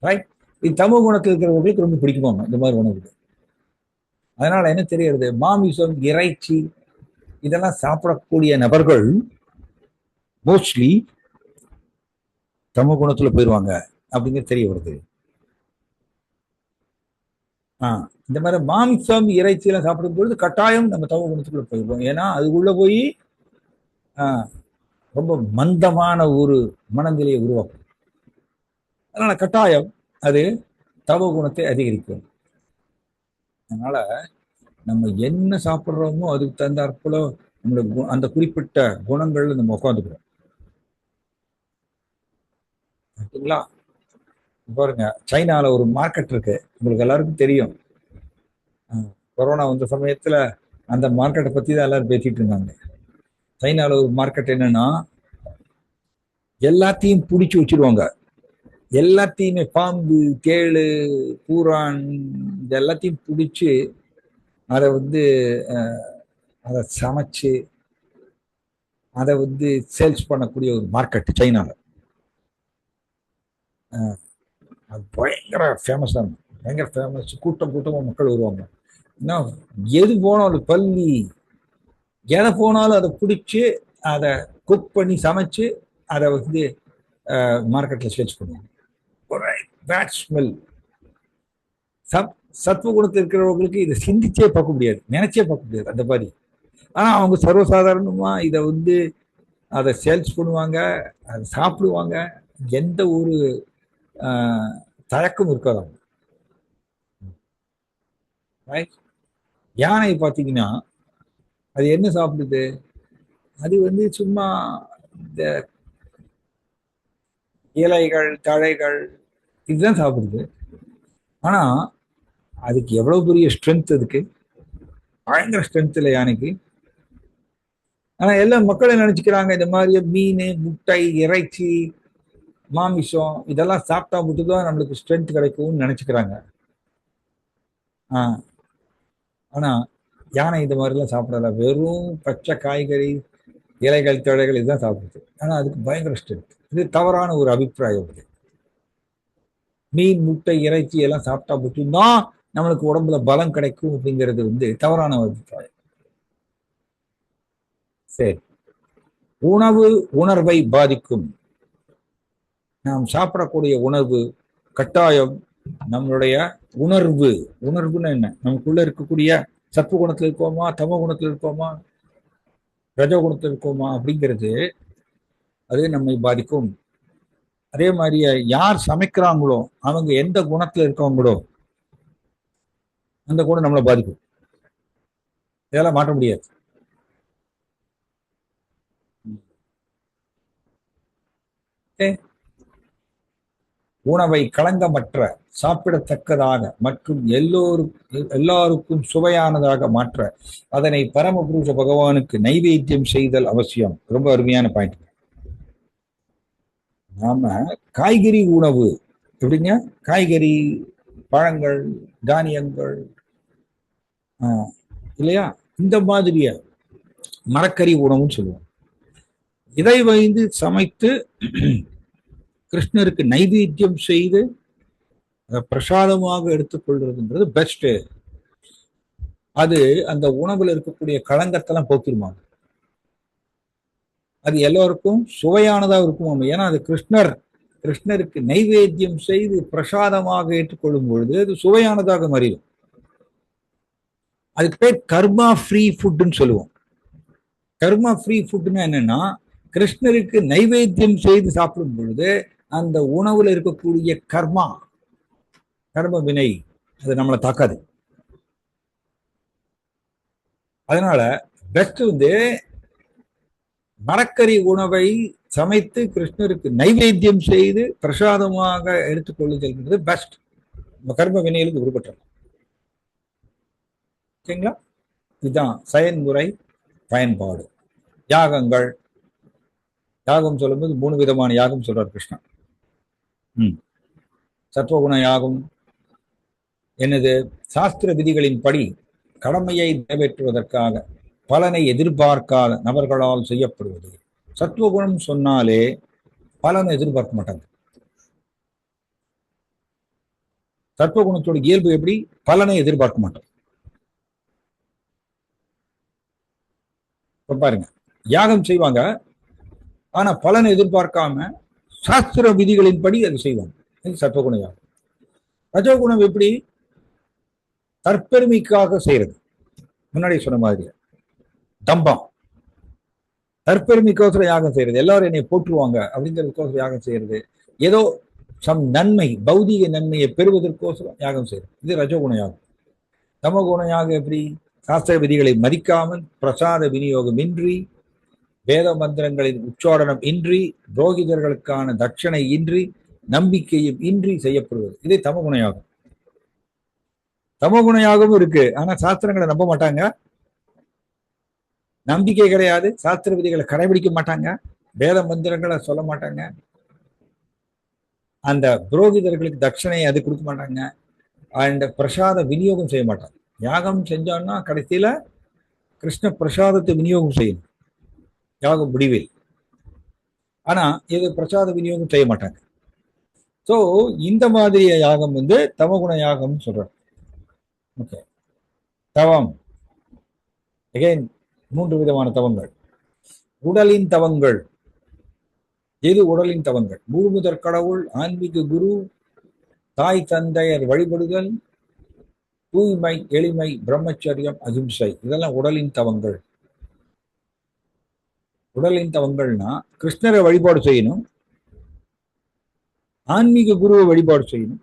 ரைட், இது தமோ குணத்தில் இருக்கிறவங்களுக்கு ரொம்ப பிடிக்குமாமா இந்த மாதிரி உணவு. அதனால என்ன தெரிகிறது, மாமிசம், இறைச்சி இதெல்லாம் சாப்பிடக்கூடிய நபர்கள் மோஸ்ட்லி தமோ குணத்துல போயிடுவாங்க அப்படிங்கிறது தெரிய வருது. இந்த மாதிரி மாமிசம், இறைச்சி எல்லாம் சாப்பிடும் பொழுது கட்டாயம் நம்ம தமோ குணத்துக்குள்ள போயிடுவோம். ஏன்னா அதுக்குள்ள போய் ரொம்ப மந்தமான ஒரு மனநிலையை உருவாக்கும். அதனால கட்டாயம் அது தமோ குணத்தை அதிகரிக்கும். அதனால நம்ம என்ன சாப்பிட்றோமோ அதுக்கு தகுந்தாற்போல நம்மளோட அந்த குறிப்பிட்ட குணங்கள்ல நம்ம உட்காந்துக்கிறோம். ஓகேங்களா? பாருங்க, சைனால ஒரு மார்க்கெட் இருக்கு, உங்களுக்கு எல்லாருக்கும் தெரியும். கொரோனா வந்த சமயத்துல அந்த மார்க்கெட்டை பத்தி தான் எல்லாரும் பேசிட்டு இருந்தாங்க. சைனால ஒரு மார்க்கெட் என்னன்னா, எல்லாத்தையும் பிடிச்சி வச்சிருவாங்க. எல்லாத்தையுமே, பாம்பு, தேளு, பூரான், இது எல்லாத்தையும் பிடிச்சி அதை வந்து அதை சமைச்சு அதை வந்து சேல்ஸ் பண்ணக்கூடிய ஒரு மார்க்கெட் சைனால. அது பயங்கர ஃபேமஸாக, பயங்கர ஃபேமஸ். கூட்டமாக மக்கள் வருவாங்க. இன்னும் எது போனாலும், பள்ளி எதை போனாலும் அதை பிடிச்சி அதை குக் பண்ணி சமைச்சு அதை வந்து மார்க்கெட்டில் சேல்ஸ் பண்ணுவாங்க. Bad smell. சத்துவ குணத்தில் இருக்கிறவங்களுக்கு இதை சிந்திச்சே பார்க்க முடியாது, நினைச்சே பார்க்க முடியாது அந்த மாதிரி. ஆனால் அவங்க சர்வசாதாரணமா இதை வந்து அதை சேல்ஸ் பண்ணுவாங்க, அதை சாப்பிடுவாங்க. எந்த ஒரு தயக்கம் இருக்காது அவங்க. யானை பார்த்தீங்கன்னா அது என்ன சாப்பிடுது, அது வந்து சும்மா இந்த இலைகள், தழைகள், இதுதான் சாப்பிடுது. ஆனா அதுக்கு எவ்வளவு பெரிய ஸ்ட்ரென்த், அதுக்கு பயங்கர ஸ்ட்ரென்த் இல்லை யானைக்கு. ஆனா எல்லா மக்களும் நினைச்சுக்கிறாங்க இந்த மாதிரி மீன், முட்டை, இறைச்சி, மாமிசம் இதெல்லாம் சாப்பிட்டா மட்டும்தான் நம்மளுக்கு ஸ்ட்ரென்த் கிடைக்கும்னு நினைச்சுக்கிறாங்க. ஆனா யானை இந்த மாதிரிலாம் சாப்பிடல, வெறும் பச்சை காய்கறி, இலைகள், தழைகள் இதுதான் சாப்பிடுது. ஆனா அதுக்கு பயங்கர ஸ்ட்ரென்த். இது தவறான ஒரு அபிப்பிராயம். மீன், முட்டை, இறைச்சி எல்லாம் சாப்பிட்டா மட்டும்தான் நம்மளுக்கு உடம்புல பலம் கிடைக்கும் அப்படிங்கிறது வந்து தவறான அபிப்பிராயம். சரி, உணவு உணர்வை பாதிக்கும். நாம் சாப்பிடக்கூடிய உணவு கட்டாயம் நம்மளுடைய உணர்வுன்னு என்ன, நமக்குள்ள இருக்கக்கூடிய சத்துவ குணத்தில் இருக்கோமா, தமோ குணத்தில் இருக்கோமா, ரஜோ குணத்தில் இருக்கோமா அப்படிங்கிறது அது நம்மை பாதிக்கும். அதே மாதிரி யார் சமைக்கிறாங்களோ அவங்க எந்த குணத்துல இருக்கவங்களோ அந்த குணம் நம்மளை பாதிக்கும். இதெல்லாம் மாற்ற முடியாது. உணவை களங்கமற்ற சாப்பிடத்தக்கதாக மற்றும் எல்லாருக்கும் சுவையானதாக மாற்ற அதனை பரமபுருஷ பகவானுக்கு நைவேத்தியம் செய்தல் அவசியம். ரொம்ப அருமையான பாயிண்ட். நாம காய்கறி உணவு எப்படிங்க, காய்கறி, பழங்கள், தானியங்கள் இல்லையா, இந்த மாதிரிய மரக்கறி உணவுன்னு சொல்லுவோம். இதை வைத்து சமைத்து கிருஷ்ணருக்கு நைவேத்தியம் செய்து பிரசாதமாக எடுத்துக்கொள்றதுன்றது பெஸ்ட். அது அந்த உணவுல இருக்கக்கூடிய களங்கத்தெல்லாம் போக்கிருமாங்க. அது எல்லோருக்கும் சுவையானதா இருக்கும். ஏன்னா அது கிருஷ்ணருக்கு நைவேத்தியம் செய்து பிரசாதமாக ஏற்றுக்கொள்ளும் பொழுது அது சுவையானதாக மாறிடும். அதுக்கு பேர் கர்மா ஃப்ரீ ஃபுட்னு சொல்லுவோம். கர்மா ஃப்ரீ ஃபுட்னா என்னன்னா, கிருஷ்ணருக்கு நைவேத்தியம் செய்து சாப்பிடும் பொழுது அந்த உணவுல இருக்கக்கூடிய கர்ம வினை அது நம்மளை தாக்காது. அதனால பெஸ்ட் மரக்கறி உணவை சமைத்து கிருஷ்ணருக்கு நைவேத்தியம் செய்து பிரசாதமாக எடுத்துக்கொள்ளுதல் பெஸ்ட். நம்ம கர்ம வினையிலிருந்து விடுபட்டோம். சரிங்களா? இதுதான் செயன்முறை பயன்பாடு. யாகங்கள், யாகம் சொல்லும்போது 3 விதமான யாகம் சொல்றார் கிருஷ்ணன். சத்வகுண யாகம் என்னது? சாஸ்திர விதிகளின்படி கடமையை நிறைவேற்றுவதற்காக பலனை எதிர்பார்க்காத நபர்களால் செய்யப்படுவது. சத்வகுணம் சொன்னாலே பலனை எதிர்பார்க்க மாட்டாங்க. சத்வகுணத்தோட இயல்பு எப்படி? பலனை எதிர்பார்க்க மாட்டோம். பாருங்க, யாகம் செய்வாங்க, ஆனா பலனை எதிர்பார்க்காம சாஸ்திர விதிகளின்படி அது செய்வாங்க. இது சத்வகுண யாகம். ரஜோகுணம் எப்படி? தற்பெருமைக்காக செய்யறது. முன்னாடி சொன்ன மாதிரி தம்பம், தற்பெருமைக்கோசரம் யாகம் செய்யறது, எல்லாரும் என்னை போற்றுவாங்க அப்படிங்கிறதுக்கோசரம் யாகம் செய்யறது, ஏதோ சம் நன்மை, பௌதிக நன்மையை பெறுவதற்கோசரம் யாகம் செய்யறது. இது ரஜோகுண யாகம். தமகுண யாகம் எப்படி? சாஸ்திர விதிகளை மதிக்காமல், பிரசாத விநியோகம் இன்றி, வேத மந்திரங்களின் உச்சாரணம் இன்றி, புரோகிதர்களுக்கான தட்சணை இன்றி, நம்பிக்கையும் இன்றி செய்யப்படுவது. இது தமகுண யாகம். தமகுண யாகமும் இருக்கு, ஆனா சாஸ்திரங்களை நம்ப மாட்டாங்க, நம்பிக்கை கிடையாது, சாஸ்திர விதிகளை கடைபிடிக்க மாட்டாங்க, வேத மந்திரங்களை சொல்ல மாட்டாங்க, அந்த புரோகிதர்களுக்கு தட்சணையை அது கொடுக்க மாட்டாங்க, அந்த பிரசாத விநியோகம் செய்ய மாட்டாங்க. யாகம் செஞ்சோம்னா கடைசியில கிருஷ்ண பிரசாதத்தை விநியோகம் செய்யணும் யாகம் முடிவில். ஆனா இது பிரசாத விநியோகம் செய்ய மாட்டாங்க. ஸோ இந்த மாதிரி யாகம் தமகுண யாகம்னு சொல்றாங்க. ஓகே, தவம் அகைன் 3 விதமான தவங்கள். உடலின் தவங்கள். எது உடலின் தவங்கள்? பூமுதற் கடவுள், ஆன்மீக குரு, தாய் தந்தையர் வழிபடுதல், தூய்மை, எளிமை, பிரம்மச்சரியம், அகிம்சை, இதெல்லாம் உடலின் தவங்கள். உடலின் தவங்கள்னா கிருஷ்ணரை வழிபாடு செய்யணும், ஆன்மீக குருவை வழிபாடு செய்யணும்,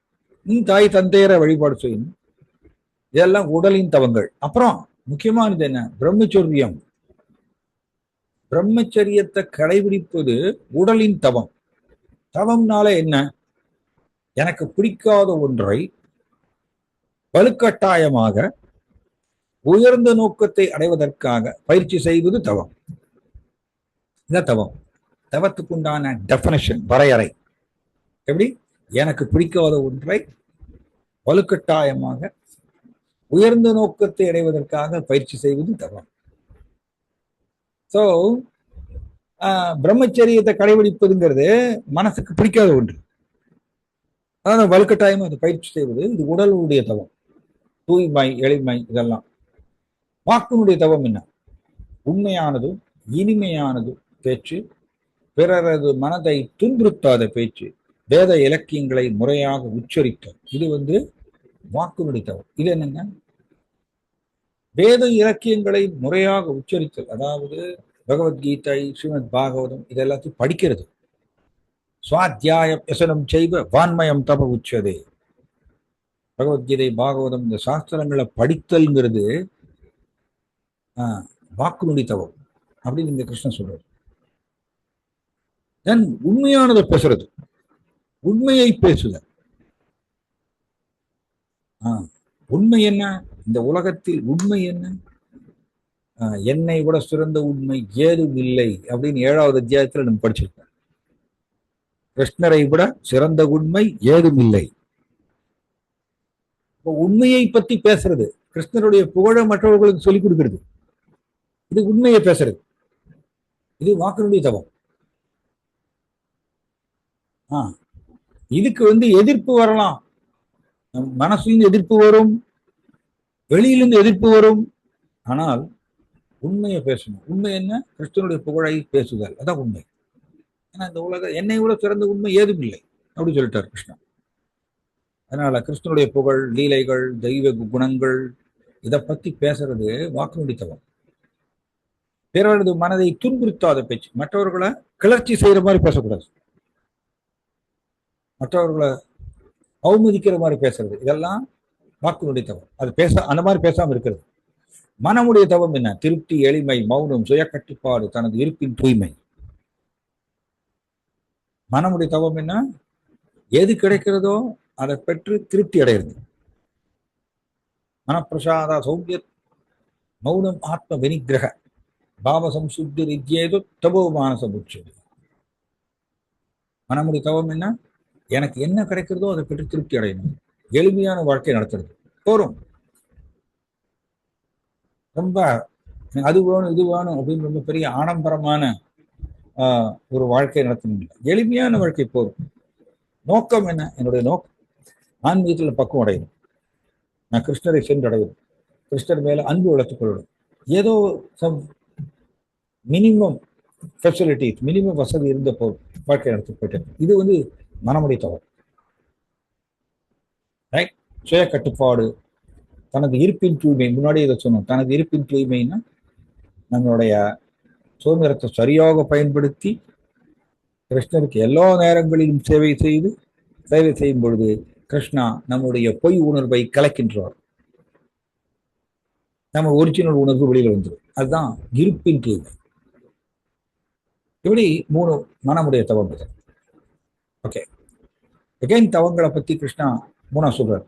தாய் தந்தையரை வழிபாடு செய்யணும். இதெல்லாம் உடலின் தவங்கள். அப்புறம் முக்கியமானது என்ன? பிரம்மச்சரியம். பிரம்மச்சரியத்தை கடைபிடிப்பது உடலின் தவம். தவம்னால என்ன? எனக்கு பிடிக்காத ஒன்றை வலுக்கட்டாயமாக உயர்ந்த நோக்கத்தை அடைவதற்காக பயிற்சி செய்வது தவம். இந்த தவம், தவத்துக்குண்டான டெஃபினிஷன், வரையறை எப்படி? எனக்கு பிடிக்காத ஒன்றை வலுக்கட்டாயமாக உயர்ந்த நோக்கத்தை அடைவதற்காக பயிற்சி செய்வது தவம். ஸோ பிரம்மச்சரியத்தை கடைபிடிப்பதுங்கிறது மனசுக்கு பிடிக்காத ஒன்று, அதாவது வலுக்கட்டாயமா அதை பயிற்சி செய்வது, இது உடலுடைய தவம். தூய்மை, எளிமை, இதெல்லாம். வாக்கினுடைய தவம் என்ன? உண்மையானது, இனிமையானது பேச்சு, பிறரது மனதை துன்புறுத்தாத பேச்சு, வேத இலக்கியங்களை முறையாக உச்சரித்தல். இது வாக்கினுடைய தவம். இது என்னங்க? வேத இலக்கியங்களை முறையாக உச்சரித்தல், அதாவது பகவத்கீதை, ஸ்ரீமத் பாகவதம், இதெல்லாத்தையும் படிக்கிறது. சுவாத்தியாயம் யசனம் செய்வ வான்மயம் தப உச்சதே. பகவத்கீதை, பாகவதம், இந்த சாஸ்திரங்களை படித்தல்ங்கிறது வாக்குனுடி தவம் அப்படின்னு இந்த கிருஷ்ணன் சொல்றாரு. தென் உண்மையானதை பேசுறது, உண்மையை பேசுதல். உண்மை என்ன? இந்த உலகத்தில் உண்மை என்ன? என்னை விட சிறந்த உண்மை ஏதும் இல்லை அப்படின்னு 7வது அத்தியாயத்துல நம்ம படிச்சிருக்கோம். கிருஷ்ணரை விட சிறந்த உண்மை ஏதும் இல்லை. உண்மையை பத்தி பேசுறது, கிருஷ்ணருடைய புகழ மற்றவர்களுக்கு சொல்லிக் கொடுக்கிறது, இது உண்மையை பேசுறது. இது வாக்கினுடைய தவம். இதுக்கு எதிர்ப்பு வரலாம், மனசுல எதிர்ப்பு வரும், வெளியிலிருந்து எதிர்ப்பு வரும். ஆனால் உண்மையை பேசணும். உண்மை என்ன? கிருஷ்ணனுடைய புகழை பேசுதல், அதான் உண்மை. ஏன்னா இந்த உலக என்னை விட சிறந்த உண்மை ஏதும் இல்லை அப்படி சொல்லிட்டார் கிருஷ்ணன். அதனால கிருஷ்ணனுடைய புகழ், லீலைகள், தெய்வ குணங்கள் இதை பத்தி பேசுறது வாக்குனுடைய தவம். பிறரது மனதை துன்புறுத்தாத பேச்சு, மற்றவர்களை கிளர்ச்சி செய்யற மாதிரி பேசக்கூடாது, மற்றவர்களை அவமதிக்கிற மாதிரி பேசுறது, இதெல்லாம் வாக்குனுடைய தவம். அது அந்த மாதிரி பேசாம இருக்கிறது. மனமுடைய தவம் என்ன? திருப்தி, எளிமை, மௌனம், சுய கட்டுப்பாடு, தனது இருப்பின் தூய்மை. மனமுடைய தவம் என்ன? எது கிடைக்கிறதோ அதை பெற்று திருப்தி அடைகிறது. மனப்பிரசாத சௌக்கிய மௌனம் ஆத்ம வினிகிரக பாவசம் சுத்தி ரித்யேது தபோ மானசமுச்சு. மனமுடைய தவம் என்ன? எனக்கு என்ன கிடைக்கிறதோ அதை பெற்று திருப்தி அடையணும், எளிமையான வாழ்க்கை நடத்துறது போரும். ரொம்ப அது வேணும் இது வேணும் அப்படின்னு ரொம்ப பெரிய ஆடம்பரமான ஒரு வாழ்க்கை நடத்தணும், எளிமையான வாழ்க்கை போரும். நோக்கம் என்ன? என்னுடைய நோக்கம் ஆன்மீகத்தில் பக்குவம் அடையணும், நான் கிருஷ்ணரை சென்றடையணும், கிருஷ்ணர் மேல அன்பு வளர்த்துக் கொள்ளணும், ஏதோ சம் மினிமம் ஃபெசிலிட்டிஸ், மினிமம் வசதி இருந்த போது வாழ்க்கை நடத்தி போயிட்டேன். இது மனமுடைய தவறு. ரைட். சுய கட்டுப்பாடு, தனது இருப்பின் தூய்மை. முன்னாடி இதை சொன்னோம், தனது இருப்பின் தூய்மைன்னா நம்மளுடைய சுதந்திரத்தை சரியாக பயன்படுத்தி கிருஷ்ணருக்கு எல்லா நேரங்களிலும் சேவை செய்யும் பொழுது கிருஷ்ணா நம்முடைய பொய் உணர்வை கலக்கின்றார், நம்ம ஒரிஜினல் உணர்வு வெளியில் வந்துடும். அதுதான் இருப்பின் தூய்மை. இப்படி 3 மனமுடைய தவம். ஓகே, அகைன் தவங்களை பத்தி கிருஷ்ணா 3 சொல்றார்.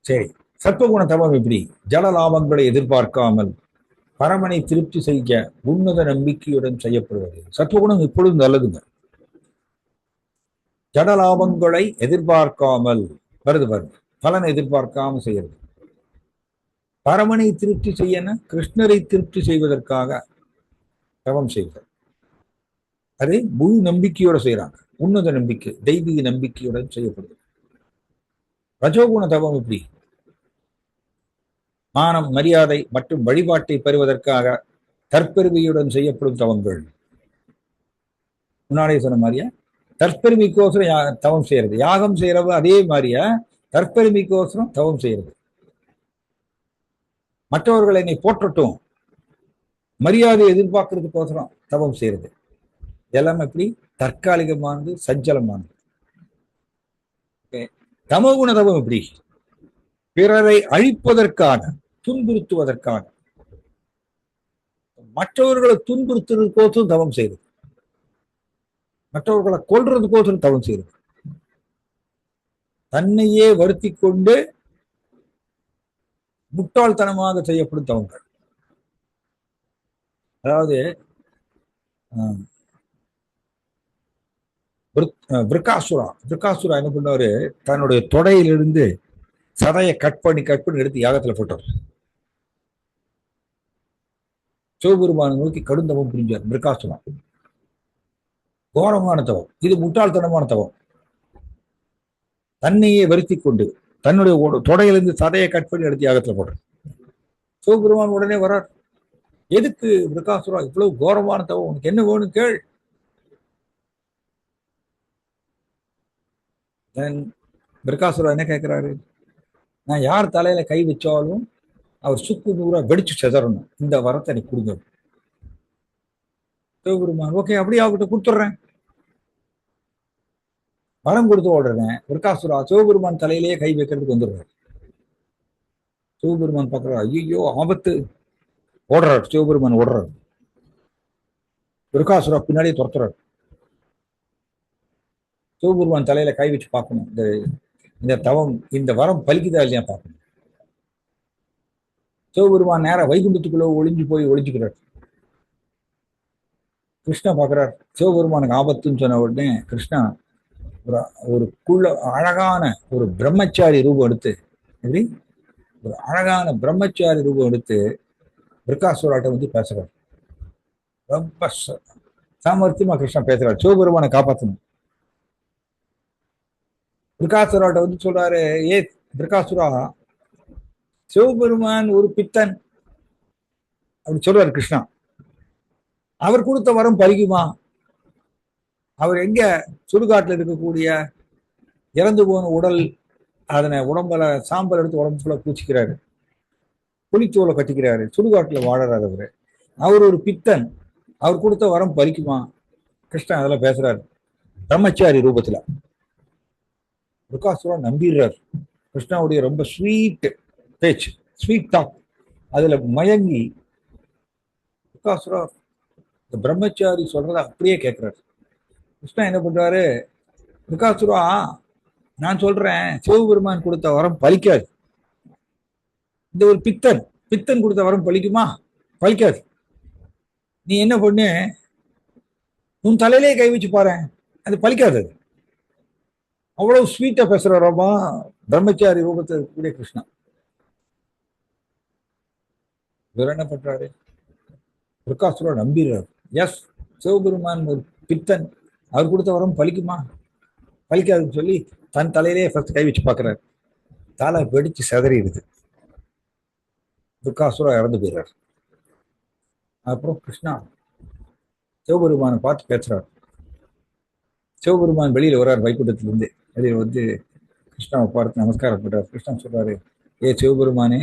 சரி, சத்துவகுண தவம் எப்படி? ஜல லாபங்களை எதிர்பார்க்காமல் பரமனை திருப்தி செய்ய உன்னத நம்பிக்கையுடன் செய்யப்படுவது. சத்துவகுணம் இப்பொழுது நல்லதுங்க. ஜட லாபங்களை எதிர்பார்க்காமல் வருது, பலனை எதிர்பார்க்காம செய்யறது. பரமனை திருப்தி செய்யன, கிருஷ்ணரை திருப்தி செய்வதற்காக தவம் செய்வது. அது முழு நம்பிக்கையோட செய்யறாங்க, உன்னத நம்பிக்கை, தெய்வீக நம்பிக்கையுடன் செய்யப்படுது. ரஜோகுண தவம் எப்படி? மானம், மரியாதை மற்றும் வழிபாட்டை பெறுவதற்காக தற்பெருமையுடன் செய்யப்படும் தவங்கள். முன்னாலே சொன்ன மாதிரியா தற்பெருமைக்கோசரம் தவம் செய்யறது, யாகம் செய்யறவ அதே மாதிரியா தற்பெருமைக்கோசரம் தவம் செய்யறது. மற்றவர்கள் என்னை போற்றட்டும், மரியாதை எதிர்பார்க்கறதுக்கோசரம் தவம் செய்யறது. இதெல்லாம் எப்படி? தற்காலிகமானது, சஞ்சலமானது. தமோகுண தவம் எப்படி? பிறரை அழிப்பதற்கான, துன்புறுத்துவதற்கான, மற்றவர்களை துன்புறுத்துறதுக்கோசரம் தவம் செய்யறது, மற்றவர்களை கொல்றதுக்கோசரம் தவம் செய்யறது, தன்னையே வருத்தி கொண்டு முட்டாள்தனமாக செய்யப்படும் தவங்கள். அதாவது விருக்காசுரா என்ன பண்ணாரு? தன்னுடைய தொடையிலிருந்து சதையை கட் பண்ணி எடுத்து யாகத்துல போட்டார். சிவபெருமான நோக்கி கடுந்தவம் புரிஞ்சார் விருக்காசுரா. கோரமான தவம் இது, முட்டாள்தனமான தவம். தன்னையே வருத்தி கொண்டு தன்னுடைய தொடையிலிருந்து சதையை கட் பண்ணி எடுத்து யாகத்துல போடுறார். சிவபெருமான் உடனே வர்றார். எதுக்கு விருக்காசுரா இவ்வளவு கோரமான தவம்? உனக்கு என்ன வேணும் கேள். விருக்காசுரா என்ன கேட்கிறாரு? நான் யார் தலையில கை வச்சாலும் அவர் சுக்கு நூறா வெடிச்சு செதறணும், இந்த வரத்தை எனக்கு கொடுங்க. சிவபெருமான் ஓகே அப்படியே அவகிட்ட கொடுத்துட்றேன், வரம் கொடுத்து ஓடுறேன். விருக்காசுரா சிவபெருமான் தலையிலேயே கை வைக்கிறதுக்கு வந்துடுறாரு. சிவபெருமான் பார்க்குறாரு, ஐயோ ஆபத்து, ஓடுறாரு. சிவபெருமான் ஓடுறாரு. துர்காசுரா பின்னாடியே துரத்துறாரு. சிவபெருமான் தலையில கை வச்சு பார்க்கணும், இந்த இந்த தவம் இந்த வரம் பலிக்குதா இல்லையா பார்க்கணும். சிவபெருமான் நேரம் வைகுண்டத்துக்குள்ள ஒளிஞ்சுக்கிறார். கிருஷ்ணா பாக்குறார். சிவபெருமானுக்கு ஆபத்துன்னு சொன்ன உடனே கிருஷ்ணா ஒரு அழகான ஒரு பிரம்மச்சாரி ரூபம் எடுத்து, எப்படி ஒரு அழகான பிரம்மச்சாரி ரூபம் எடுத்து விருக்காசுராட்ட வந்து பேசுறார். ரொம்ப சாமர்த்தியமா கிருஷ்ணா பேசுறார், சிவபெருமானை காப்பாற்றணும். விருக்காசுராட்ட வந்து சொல்றாரு, ஏ விருக்காசுரா, சிவபெருமான் ஒரு பித்தன் அப்படி சொல்றாரு கிருஷ்ணா. அவர் கொடுத்த வரம் பறிக்குமா? அவர் எங்க சுடுகாட்டில் இருக்கக்கூடிய இறந்து போன உடல், அதனை உடம்புல சாம்பல் எடுத்து உடம்புல பூச்சிக்கிறாரு, புளித்தோலை கட்டிக்கிறாரு, சுடுகாட்டுல வாழறாரு அவரு. அவர் ஒரு பித்தன், அவர் கொடுத்த வரம் பறிக்குமா? கிருஷ்ணன் அதெல்லாம் பேசுறாரு பிரம்மச்சாரி ரூபத்துல. விருக்காசுரா நம்பிடுறாரு கிருஷ்ணாவுடைய ரொம்ப ஸ்வீட் பேச்சு, ஸ்வீட் டாக். அதுல மயங்கி விருக்காசுரா இந்த பிரம்மச்சாரி சொல்றத அப்படியே கேட்கிறாரு. கிருஷ்ணா என்ன பண்றாரு, விருக்காசுரா நான் சொல்றேன், சிவபெருமான் கொடுத்த வரம் பலிக்காது. இந்த ஒரு பித்தன் கொடுத்த வரம் பலிக்குமா? பலிக்காது. நீ என்ன பண்ணு, உன் தலையிலே கை வச்சு பாரு, அது பலிக்காது. அவ்வளவு ஸ்வீட்டா பேசுறாராமா பிரம்மச்சாரி ரூபத்தில் இருக்கக்கூடிய கிருஷ்ணா. இவர் என்ன பண்றாரு, விருக்காசுரா நம்பிடுறாரு. எஸ், சிவபெருமான் ஒரு பித்தன், அவர் கொடுத்த வரம் பலிக்குமா? பலிக்காதுன்னு சொல்லி தன் தலையிலே ஃபர்ஸ்ட் கை வச்சு பார்க்கிறாரு. தலை வெடிச்சு செதறிடுது. விருக்காசுரா இறந்து போயிடுறாரு. அப்புறம் கிருஷ்ணா சிவபெருமானை பார்த்து பேசுறாரு. சிவபெருமான் வெளியில வர்றார், வைகுண்டத்திலிருந்து வெளியில வந்து கிருஷ்ணாவை பார்த்து நமஸ்காரம் பண்றாரு. கிருஷ்ணன் சொல்றாரு, ஏ சிவபெருமானே,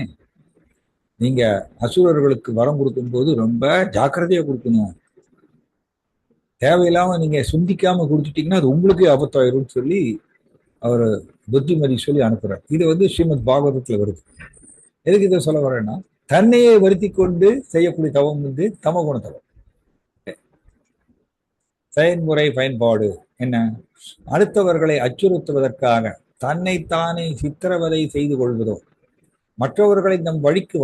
நீங்க அசுரர்களுக்கு வரம் கொடுக்கும் போது ரொம்ப ஜாக்கிரதையா கொடுக்கணும். தேவையில்லாம நீங்க சுந்திக்காம கொடுத்துட்டீங்கன்னா அது உங்களுக்கே ஆபத்தாயிரும் சொல்லி அவர் புத்திமதி சொல்லி அனுப்புறார். இது வந்து ஸ்ரீமத் பாகவதத்துல வருது. எதுக்கு இதை சொல்ல வரேன்னா, தன்னையே வருத்தி கொண்டு செய்யக்கூடிய தவம் வந்து தமகுண தவம். செயல்முறை பயன்பாடு என்ன, அடுத்தவர்களை அச்சுறுத்துவதற்காக தன்னைத்தானே சித்திரவதை செய்து கொள்வதோ, மற்றவர்களை நம் வழிக்கு